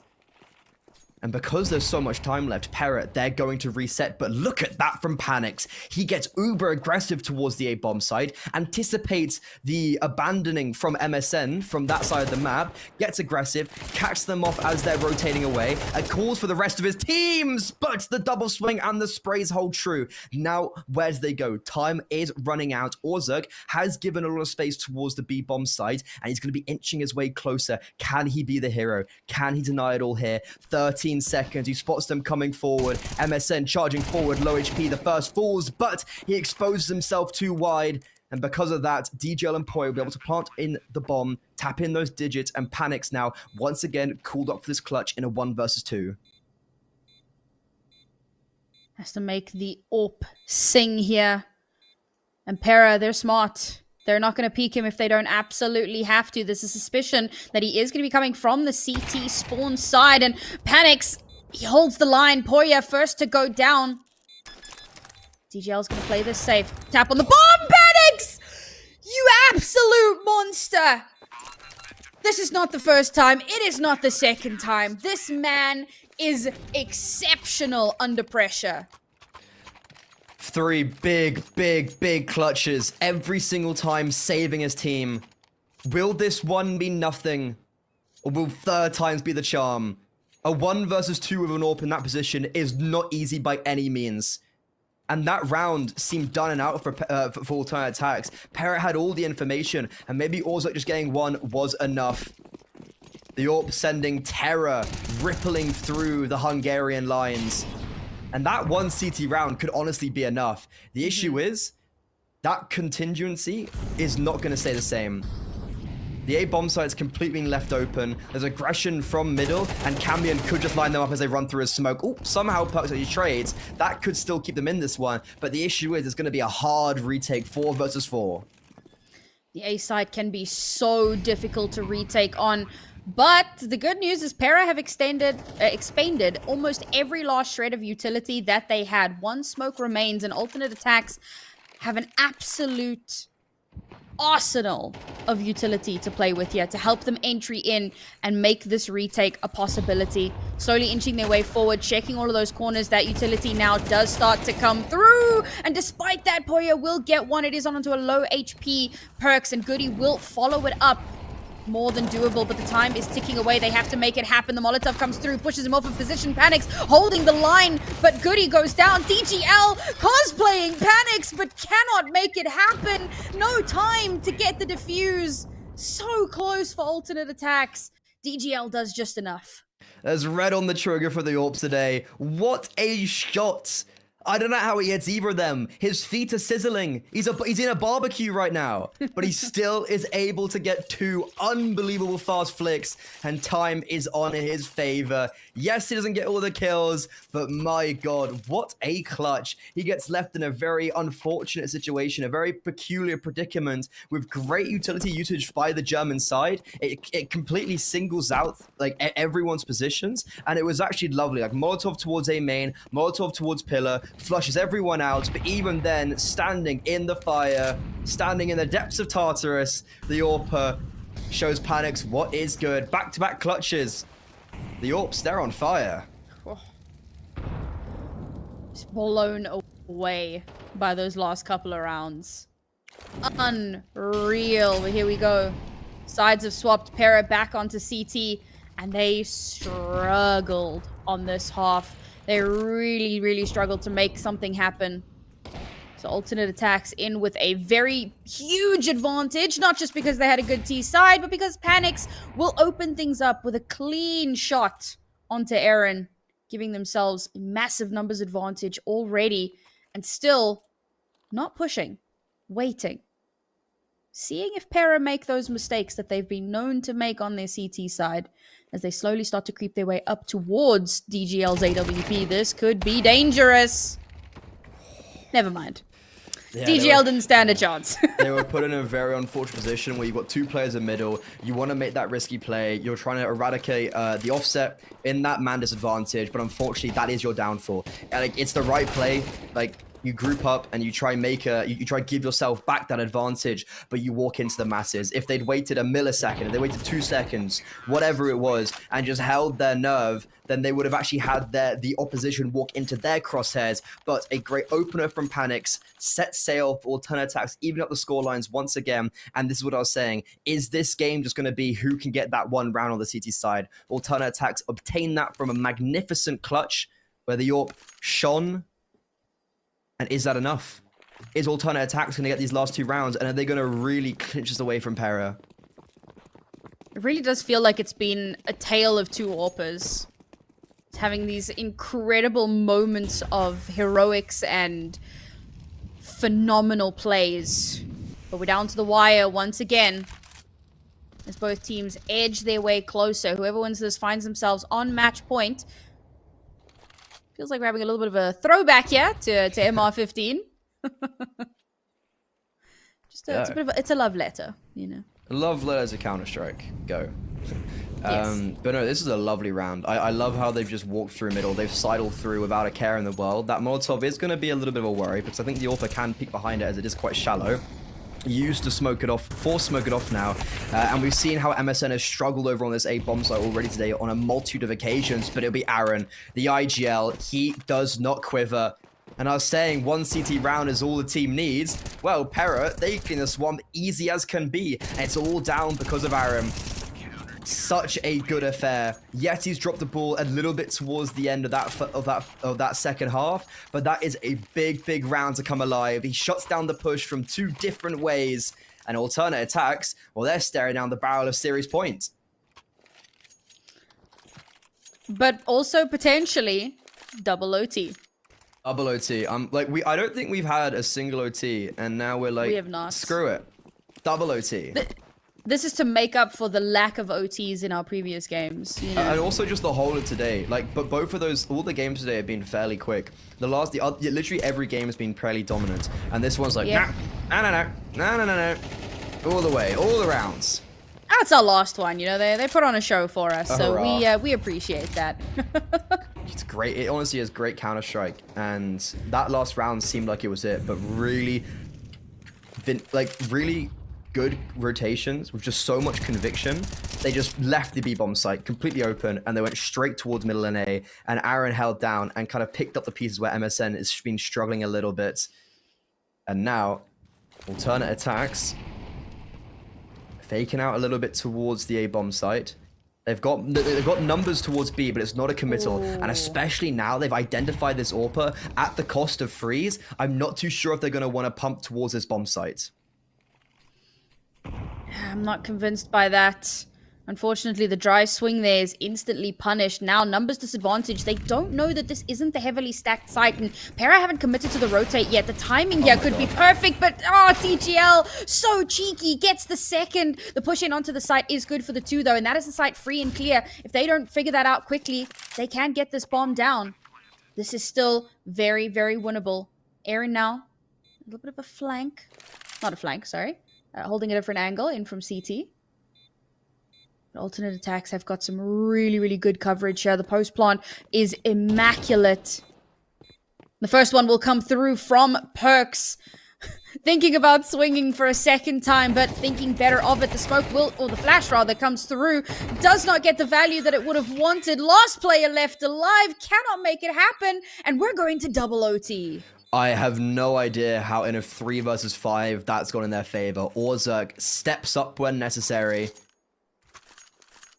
And because there's so much time left, Pera, they're going to reset. But look at that from Panics. He gets uber aggressive towards the A-bomb side, anticipates the abandoning from MSN from that side of the map, gets aggressive, catches them off as they're rotating away, and calls for the rest of his teams. But the double swing and the sprays hold true. Now, where do they go? Time is running out. Orzuk has given a lot of space towards the B-bomb side, and he's going to be inching his way closer. Can he be the hero? Can he deny it all here? 13 seconds. He spots them coming forward. MSN charging forward, low HP. The first falls, but he exposes himself too wide. And because of that, DJL and Poi will be able to plant in the bomb, tap in those digits, and Panics now once again called up for this clutch in a 1 versus 2. Has to make the AWP sing here. And Pera, they're smart. They're not going to peek him if they don't absolutely have to. There's a suspicion that he is going to be coming from the CT spawn side. And Panics He holds the line. Poya first to go down. DGL's going to play this safe. Tap on the bomb. Panics! You absolute monster! This is not the first time. It is not the second time. This man is exceptional under pressure. 3 big clutches every single time, saving his team. Will this one be nothing? Or will third times be the charm? A 1 versus 2 with an AWP in that position is not easy by any means. And that round seemed done and out for alternate attacks. Pera had all the information, and maybe also just getting 1 was enough. The AWP sending terror, rippling through the Hungarian lines. And that 1 CT round could honestly be enough. The issue is, that contingency is not going to stay the same. The A bomb site's completely being left open. There's aggression from middle, and Cambion could just line them up as they run through his smoke. Oh, somehow perks out his trades. That could still keep them in this one, but the issue is it's going to be a hard retake, 4 versus 4. The A side can be so difficult to retake on, but the good news is Pera have expanded almost every last shred of utility that they had. 1 smoke remains, and alternate attacks have an absolute arsenal of utility to play with here to help them entry in and make this retake a possibility. Slowly inching their way forward, checking all of those corners. That utility now does start to come through, and despite that, Poya will get 1. It is onto a low HP perks, and Goody will follow it up. More than doable, but the time is ticking away. They have to make it happen. The Molotov comes through, pushes him off of position. Panics holding the line, but Goody goes down. DGL cosplaying Panics, but cannot make it happen. No time to get the defuse. So close for alternate attacks. DGL does just enough. There's red on the trigger for the AWP today. What a shot! I don't know how he hits either of them. His feet are sizzling. He's in a barbecue right now. But he still is able to get 2 unbelievable fast flicks. And time is on his favor. Yes, he doesn't get all the kills. But my god, what a clutch. He gets left in a very unfortunate situation. A very peculiar predicament. With great utility usage by the German side. It completely singles out like everyone's positions. And it was actually lovely. Like Molotov towards A main. Molotov towards Pillar. Flushes everyone out, but even then, standing in the fire, standing in the depths of Tartarus, the AWPer shows Panics what is good. Back-to-back clutches. The AWPs, they're on fire. Just blown away by those last couple of rounds. Unreal. But here we go. Sides have swapped. Pera back onto CT, and they struggled on this half. They really struggled to make something happen. So alternate attacks in with a very huge advantage, not just because they had a good T side, but because Panics will open things up with a clean shot onto Aaron, giving themselves massive numbers advantage already, and still not pushing, waiting. Seeing if Pera make those mistakes that they've been known to make on their CT side as they slowly start to creep their way up towards DGL's AWP. This could be dangerous. Never mind. Yeah, DGL didn't stand a chance. They were put in a very unfortunate position where you've got 2 players in middle. You want to make that risky play. You're trying to eradicate the offset in that man disadvantage, but unfortunately that is your downfall. And, like, it's the right play. Like, you group up and you try you try to give yourself back that advantage, but you walk into the masses. If they'd waited a millisecond, if they waited 2 seconds, whatever it was, and just held their nerve, then they would have actually had the opposition walk into their crosshairs. But a great opener from Panics, set sail for alternate attacks, even up the scorelines once again. And this is what I was saying. Is this game just going to be who can get that 1 round on the CT side? Alternate attacks obtain that from a magnificent clutch where the AWP shone. And is that enough? Is alternate attacks going to get these last 2 rounds? And are they going to really clinch us away from Pera? It really does feel like it's been a tale of 2 AWPers. Having these incredible moments of heroics and phenomenal plays. But we're down to the wire once again. As both teams edge their way closer. Whoever wins this finds themselves on match point. Feels like we're having a little bit of a throwback here to MR15. Just it's a bit of it's a love letter, you know. Love letters of Counter-Strike. Go. Yes. But no, this is a lovely round. I love how they've just walked through middle. They've sidled through without a care in the world. That Molotov is going to be a little bit of a worry because I think the AWP can peek behind it as it is quite shallow. Used to smoke it off, force smoke it off now, and we've seen how MSN has struggled over on this A bomb site already today on a multitude of occasions, but it'll be Aaron, the IGL, he does not quiver. And I was saying 1 CT round is all the team needs. Well, Pera, they can swamp easy as can be, and it's all down because of Aaron. Such a good affair. Yeti's dropped the ball a little bit towards the end of that second half, but that is a big round to come alive. He shuts down the push from 2 different ways, and alternate attacks, well, they're staring down the barrel of series points. But also potentially double OT. Double OT. I don't think we've had a single OT, and now we're like, We have not. Screw it. Double OT. This is to make up for the lack of OTs in our previous games. You know? And also just the whole of today. But both of those, all the games today have been fairly quick. Literally every game has been fairly dominant. And this one's like, Yeah. no. All the way, all the rounds. That's our last one, you know. They put on a show for us, so Hurrah. we appreciate that. It's great. It honestly is great Counter-Strike. And that last round seemed like it was it. But really good rotations with just so much conviction. They just left the B-bomb site completely open and they went straight towards middle and A, and Aaron held down and kind of picked up the pieces where MSN has been struggling a little bit. And now, alternate attacks, faking out a little bit towards the A-bomb site. They've got numbers towards B, but it's not a committal. Ooh. And especially now they've identified this AWPer at the cost of freeze. I'm not too sure if they're going to want to pump towards this bomb site. I'm not convinced by that. Unfortunately, the dry swing there is instantly punished. Now, numbers disadvantage. They don't know that this isn't the heavily stacked site, and Pera haven't committed to the rotate yet. The timing here could be perfect, but DGL, so cheeky, gets the second. The push in onto the site is good for the 2, though, and that is the site free and clear. If they don't figure that out quickly, they can get this bomb down. This is still very, very winnable. Aaron now, a little bit of a flank. Not a flank, sorry. Holding a different angle in from CT. Alternate attacks have got some really, really good coverage here. The post plant is immaculate. The first one will come through from Perks. Thinking about swinging for a second time, but thinking better of it. The smoke will, or the flash rather, comes through. Does not get the value that it would have wanted. Last player left alive. Cannot make it happen. And we're going to double OT. I have no idea how in a 3 versus 5 that's gone in their favor. Orzurk steps up when necessary,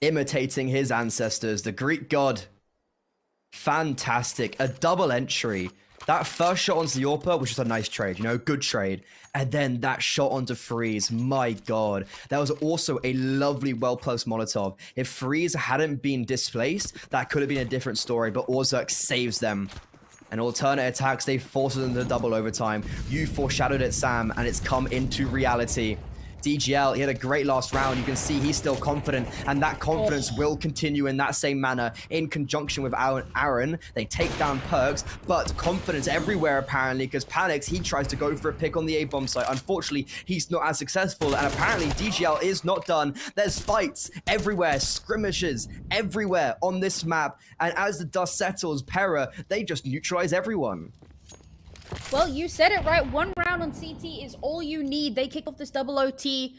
imitating his ancestors, the Greek god. Fantastic. A double entry. That first shot onto the AWPer, which is a nice trade, you know, good trade. And then that shot onto Freeze, my god. That was also a lovely, well-placed Molotov. If Freeze hadn't been displaced, that could have been a different story, but Orzurk saves them. And alternate attacks, they force them to double overtime. You foreshadowed it, Sam, and it's come into reality. DGL, he had a great last round. You can see he's still confident, and that confidence will continue in that same manner in conjunction with Aaron. They take down Perks, but confidence everywhere apparently, because Panics, he tries to go for a pick on the A-bomb site. Unfortunately, he's not as successful, and apparently DGL is not done. There's fights everywhere, skirmishes everywhere on this map, and as the dust settles, Pera, they just neutralize everyone. Well, you said it right. 1 round on CT is all you need. They kick off this double OT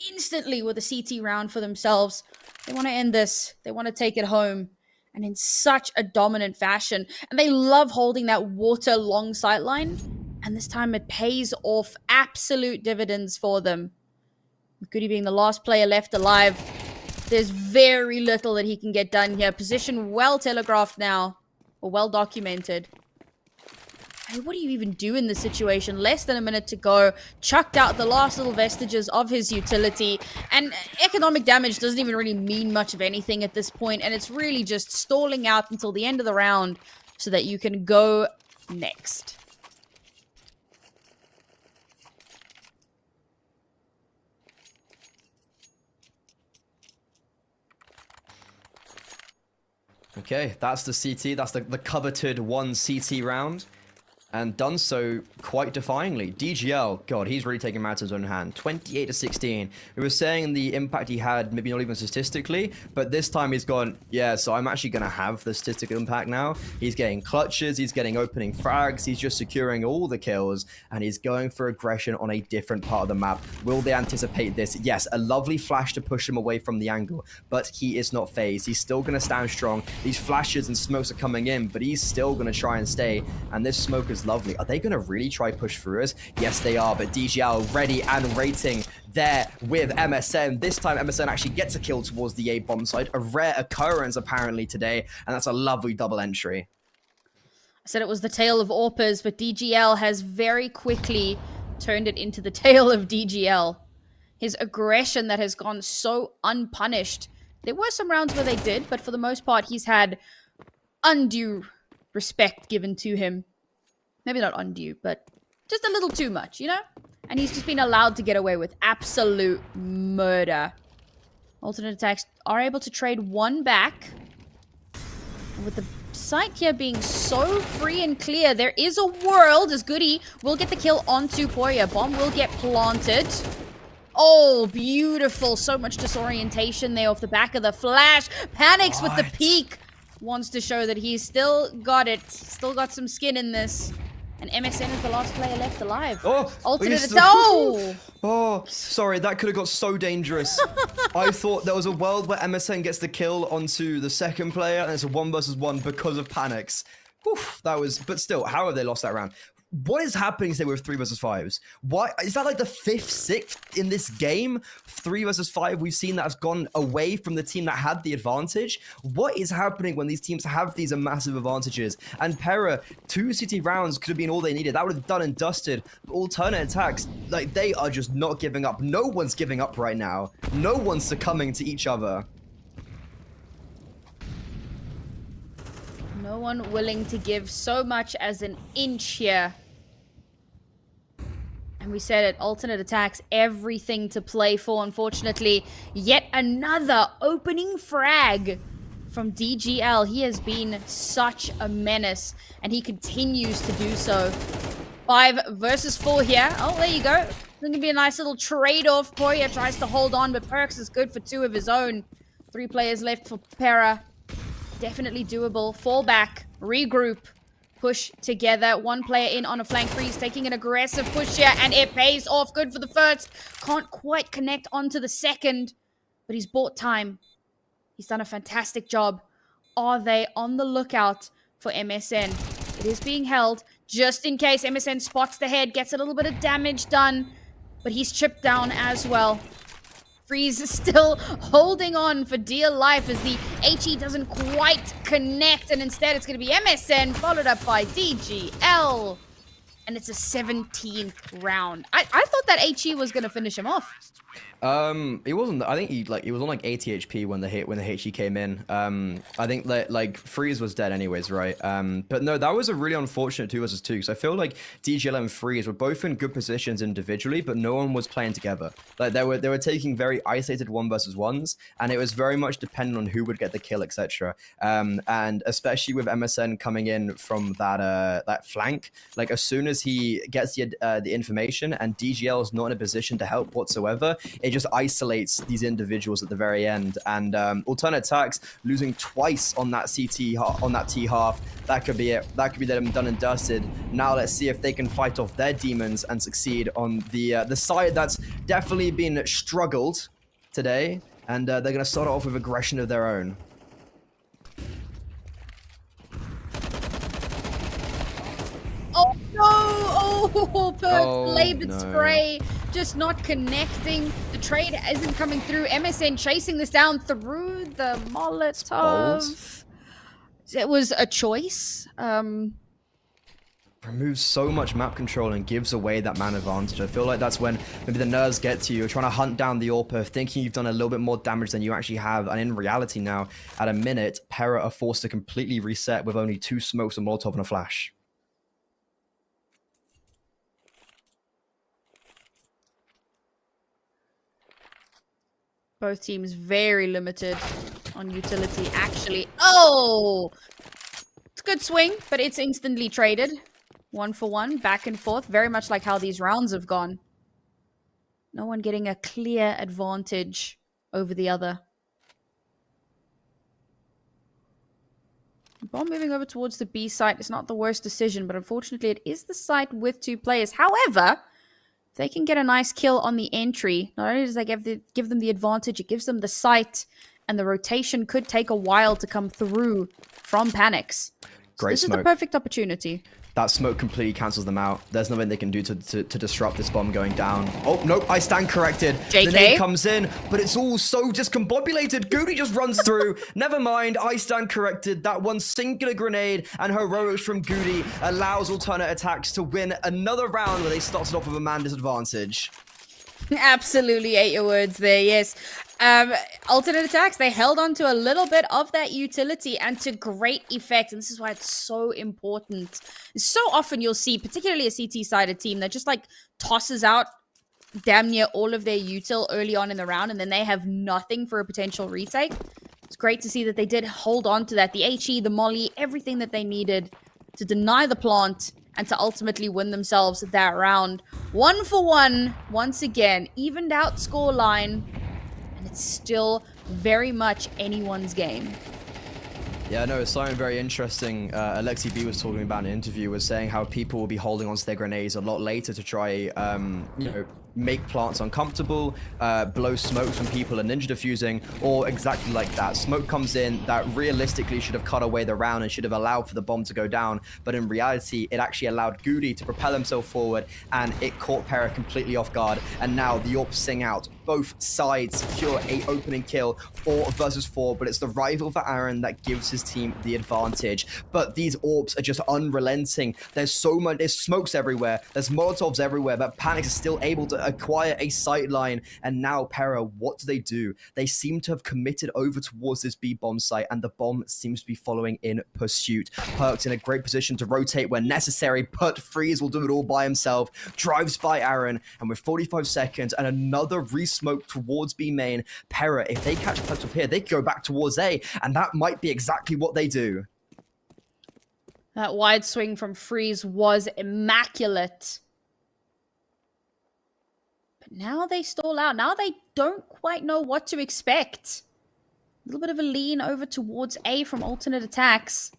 instantly with a CT round for themselves. They want to end this. They want to take it home. And in such a dominant fashion. And they love holding that water long sightline. And this time it pays off absolute dividends for them. Goody being the last player left alive. There's very little that he can get done here. Position well telegraphed now. Or well documented. I mean, what do you even do in this situation? Less than a minute to go. Chucked out the last little vestiges of his utility. And economic damage doesn't even really mean much of anything at this point. And it's really just stalling out until the end of the round so that you can go next. Okay, that's the CT. That's the coveted 1 CT round. And done so quite defyingly. DGL, God, he's really taking matters in his own hand. 28-16. We were saying the impact he had, maybe not even statistically, but this time he's gone, yeah, so I'm actually going to have the statistical impact now. He's getting clutches, he's getting opening frags, he's just securing all the kills, and he's going for aggression on a different part of the map. Will they anticipate this? Yes, a lovely flash to push him away from the angle, but he is not phased. He's still going to stand strong. These flashes and smokes are coming in, but he's still going to try and stay, and this smoke is lovely. Are they going to really try push through us? Yes, they are, but DGL ready and rating there with MSN. This time, MSN actually gets a kill towards the A bomb side. A rare occurrence, apparently, today, and that's a lovely double entry. I said it was the tale of AWPers, but DGL has very quickly turned it into the tale of DGL. His aggression that has gone so unpunished. There were some rounds where they did, but for the most part, he's had undue respect given to him. Maybe not undue, but just a little too much, you know? And he's just been allowed to get away with absolute murder. Alternate attacks are able to trade one back. And with the site here being so free and clear, there is a world as Goody will get the kill onto Poya. Bomb will get planted. Oh, beautiful. So much disorientation there off the back of the flash. Panics with the peek. Wants to show that he's still got it. Still got some skin in this. And MSN is the last player left alive. Oh, alternate attack. Oh! Oh, sorry, that could have got so dangerous. I thought there was a world where MSN gets the kill onto the second player, and it's a 1 versus 1 because of panics. Whew, that was, but still, how have they lost that round? What is happening today with 3 versus 5s? Why is that like the 5th, 6th in this game? 3 versus 5, we've seen that has gone away from the team that had the advantage. What is happening when these teams have these massive advantages? And Pera, 2 city rounds could have been all they needed. That would have done and dusted. But alternate attacks, like, they are just not giving up. No one's giving up right now. No one's succumbing to each other. No one willing to give so much as an inch here. And we said it, alternate attacks, everything to play for. Unfortunately, yet another opening frag from DGL. He has been such a menace, and he continues to do so. 5 versus 4 here. Oh, there you go. It's going to be a nice little trade-off. Poya tries to hold on, but Perks is good for 2 of his own. 3 players left for Pera. Definitely doable. Fall back, regroup, push together. 1 player in on a flank freeze, taking an aggressive push here, and it pays off. Good for the first. Can't quite connect onto the second, but he's bought time. He's done a fantastic job. Are they on the lookout for MSN? It is being held just in case MSN spots the head, gets a little bit of damage done, but he's chipped down as well. Freeze is still holding on for dear life as the HE doesn't quite connect, and instead it's going to be MSN followed up by DGL. And it's a 17th round. I thought that HE was going to finish him off. He wasn't. I think he was on like 80 HP when the HE came in. I think that like Freeze was dead anyways, right? But no, that was a really unfortunate 2 versus 2 because I feel like DGL and Freeze were both in good positions individually, but no one was playing together. Like they were taking very isolated 1 versus 1s, and it was very much dependent on who would get the kill, etc. And especially with MSN coming in from that flank, like as soon as he gets the information and DGL is not in a position to help whatsoever, it just isolates these individuals at the very end. And alternate attacks losing twice on that CT on that T half, that could be it. That could be them done and dusted. Now let's see if they can fight off their demons and succeed on the side that's definitely been struggled today. And they're going to start off with aggression of their own. Oh no! Oh, Perks labored spray, just not connecting. The trade isn't coming through. MSN chasing this down through the Molotov. It was a choice. Removes so much map control and gives away that man advantage. I feel like that's when maybe the nerves get to you. You're trying to hunt down the AWPer, thinking you've done a little bit more damage than you actually have. And in reality now, at a minute, Pera are forced to completely reset with only 2 smokes, a Molotov, and a flash. Both teams very limited on utility, actually. Oh! It's a good swing, but it's instantly traded. 1 for 1, back and forth, very much like how these rounds have gone. No one getting a clear advantage over the other. Bomb moving over towards the B site is not the worst decision, but unfortunately it is the site with 2 players. However, if they can get a nice kill on the entry, not only does that give them the advantage, it gives them the site, and the rotation could take a while to come through from Panics. Great This is smoke. the perfect opportunity. That smoke completely cancels them out. There's nothing they can do to disrupt this bomb going down. Oh, nope, I stand corrected. JK? The nade comes in, but it's all so discombobulated. Goody just runs through. Never mind, I stand corrected. That one singular grenade and heroics from Goody allows alternate attacks to win another round where they started off with a man disadvantage. Absolutely, ate your words there, yes. Alternate attacks, they held on to a little bit of that utility and to great effect, and this is why it's so important. So often you'll see, particularly a CT-sided team, that just like tosses out damn near all of their util early on in the round, and then they have nothing for a potential retake. It's great to see that they did hold on to that. The HE, the molly, everything that they needed to deny the plant and to ultimately win themselves that round. 1 for 1, once again, evened out scoreline, and it's still very much anyone's game. Yeah, no, it's something very interesting. Alexi B was talking about in an interview, was saying how people will be holding onto their grenades a lot later to try, you know, make plants uncomfortable, blow smokes when people are ninja diffusing, or exactly like that. Smoke comes in that realistically should have cut away the round and should have allowed for the bomb to go down, but in reality, it actually allowed Goody to propel himself forward, and it caught Pera completely off guard, and now the AWPs sing out. Both sides secure a opening kill, 4 versus 4, but it's the rival for Aaron that gives his team the advantage. But these AWPs are just unrelenting. There's so much, there's smokes everywhere, there's Molotovs everywhere, but Panic is still able to acquire a sight line. And now Pera, what do? They seem to have committed over towards this B bomb site, and the bomb seems to be following in pursuit. Perk's in a great position to rotate when necessary, but Freeze will do it all by himself, drives by Aaron, and with 45 seconds and another re-smoke towards B main, Pera, if they catch Perks with here, they could go back towards A, and that might be exactly what they do. That wide swing from Freeze was immaculate. But now they stall out. Now they don't quite know what to expect. A little bit of a lean over towards A from alternate attacks.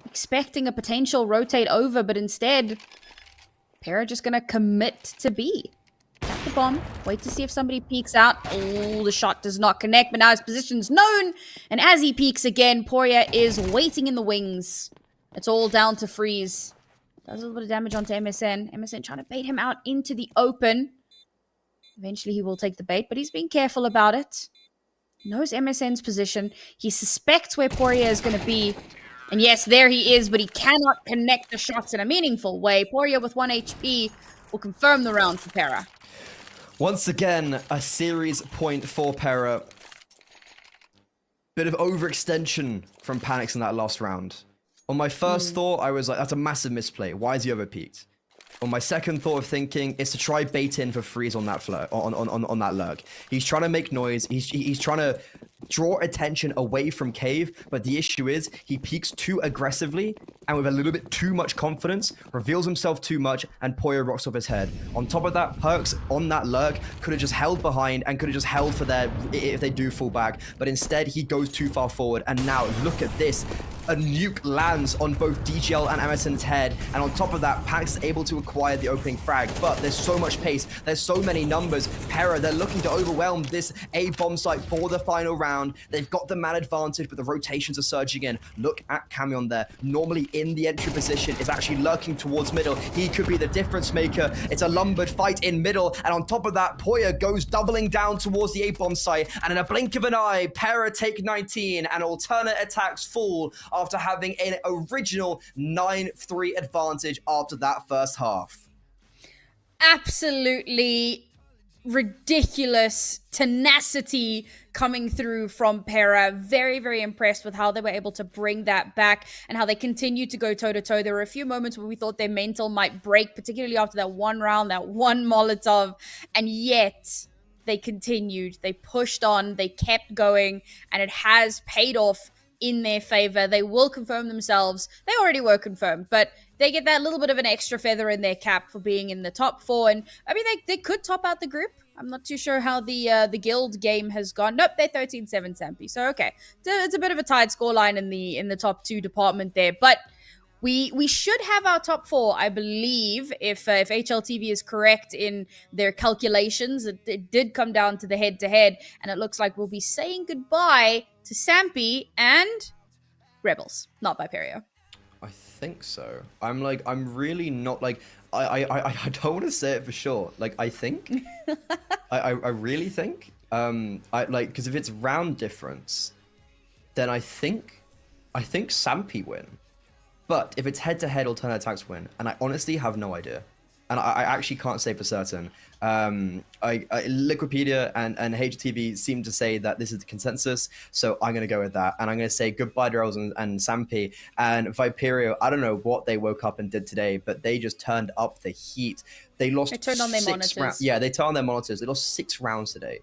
Expecting a potential rotate over, but instead, Pera just going to commit to B. Tap the bomb. Wait to see if somebody peeks out. Oh, the shot does not connect, but now his position's known. And as he peeks again, Poria is waiting in the wings. It's all down to Freeze. Does a little bit of damage onto MSN. MSN trying to bait him out into the open. Eventually he will take the bait, but he's being careful about it. Knows MSN's position. He suspects where Poria is going to be. And yes, there he is, but he cannot connect the shots in a meaningful way. Poria with 1 HP will confirm the round for Pera. Once again, a series point for Pera. Bit of overextension from Panics in that last round. On my first thought, I was like, that's a massive misplay. Why is he overpeaked? On my second thought of thinking is to try bait in for Freeze on that on that lurk. He's trying to make noise. He's trying to draw attention away from Cave, but the issue is he peeks too aggressively and with a little bit too much confidence, reveals himself too much, and Poya rocks off his head. On top of that, Perks on that lurk could have just held behind and could have just held for their, if they do fall back, but instead he goes too far forward, and now look at this. A nuke lands on both DGL and Emerson's head, and on top of that, Pax is able to acquire the opening frag, but there's so much pace, there's so many numbers. Pera, they're looking to overwhelm this A bomb site for the final round. They've got the man advantage, but the rotations are surging in. Look at Camion there, normally in the entry position, is actually lurking towards middle. He could be the difference maker. It's a lumbered fight in middle, and on top of that, Poya goes doubling down towards the A bomb site, and in a blink of an eye, Pera take 19, and alternate attacks fall after having an original 9-3 advantage after that first half. Absolutely ridiculous tenacity coming through from Pera. Very, very impressed with how they were able to bring that back and how they continued to go toe-to-toe. There were a few moments where we thought their mental might break, particularly after that one round, that one Molotov, and yet they continued. They pushed on, they kept going, and it has paid off in their favor. They will confirm themselves. They already were confirmed, but they get that little bit of an extra feather in their cap for being in the top 4. And I mean, they could top out the group. I'm not too sure how the guild game has gone. Nope, they're 13-7 Sampi. So okay, it's a bit of a tied scoreline in the top 2 department there, but we should have our top 4, I believe, if HLTV is correct in their calculations. It did come down to the head-to-head, and it looks like we'll be saying goodbye to Sampi and Rebels, not by Perio. I think so. I'm really not like, I don't want to say it for sure. Like, I think, I really think, because if it's round difference, then I think Sampi win. But if it's head-to-head, alternate Attax win, and I honestly have no idea. And I actually can't say for certain. Liquipedia and HTV seem to say that this is the consensus, so I'm going to go with that. And I'm going to say goodbye to Rose and Sampi. And Viperio, I don't know what they woke up and did today, but they just turned up the heat. They lost. They turned on their monitors. Yeah, they turned on their monitors. They lost 6 rounds today.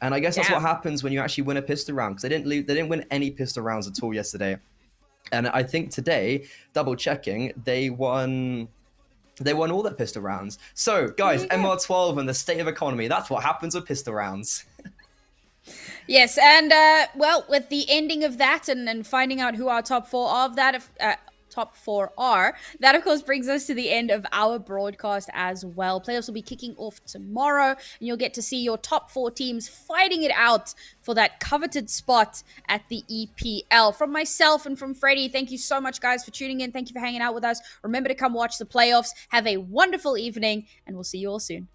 And I guess that's what happens when you actually win a pistol round, because they didn't win any pistol rounds at all yesterday. And I think today, double checking, they won all their pistol rounds. So, guys, MR12 and the state of economy, that's what happens with pistol rounds. Yes, and, well, with the ending of that and finding out who our top 4 of that, top 4 are, that of course brings us to the end of our broadcast as well. Playoffs will be kicking off tomorrow, and you'll get to see your top 4 teams fighting it out for that coveted spot at the EPL. From myself and from Freddie, thank you so much, guys, for tuning in. Thank you for hanging out with us. Remember to come watch the playoffs. Have a wonderful evening, and we'll see you all soon.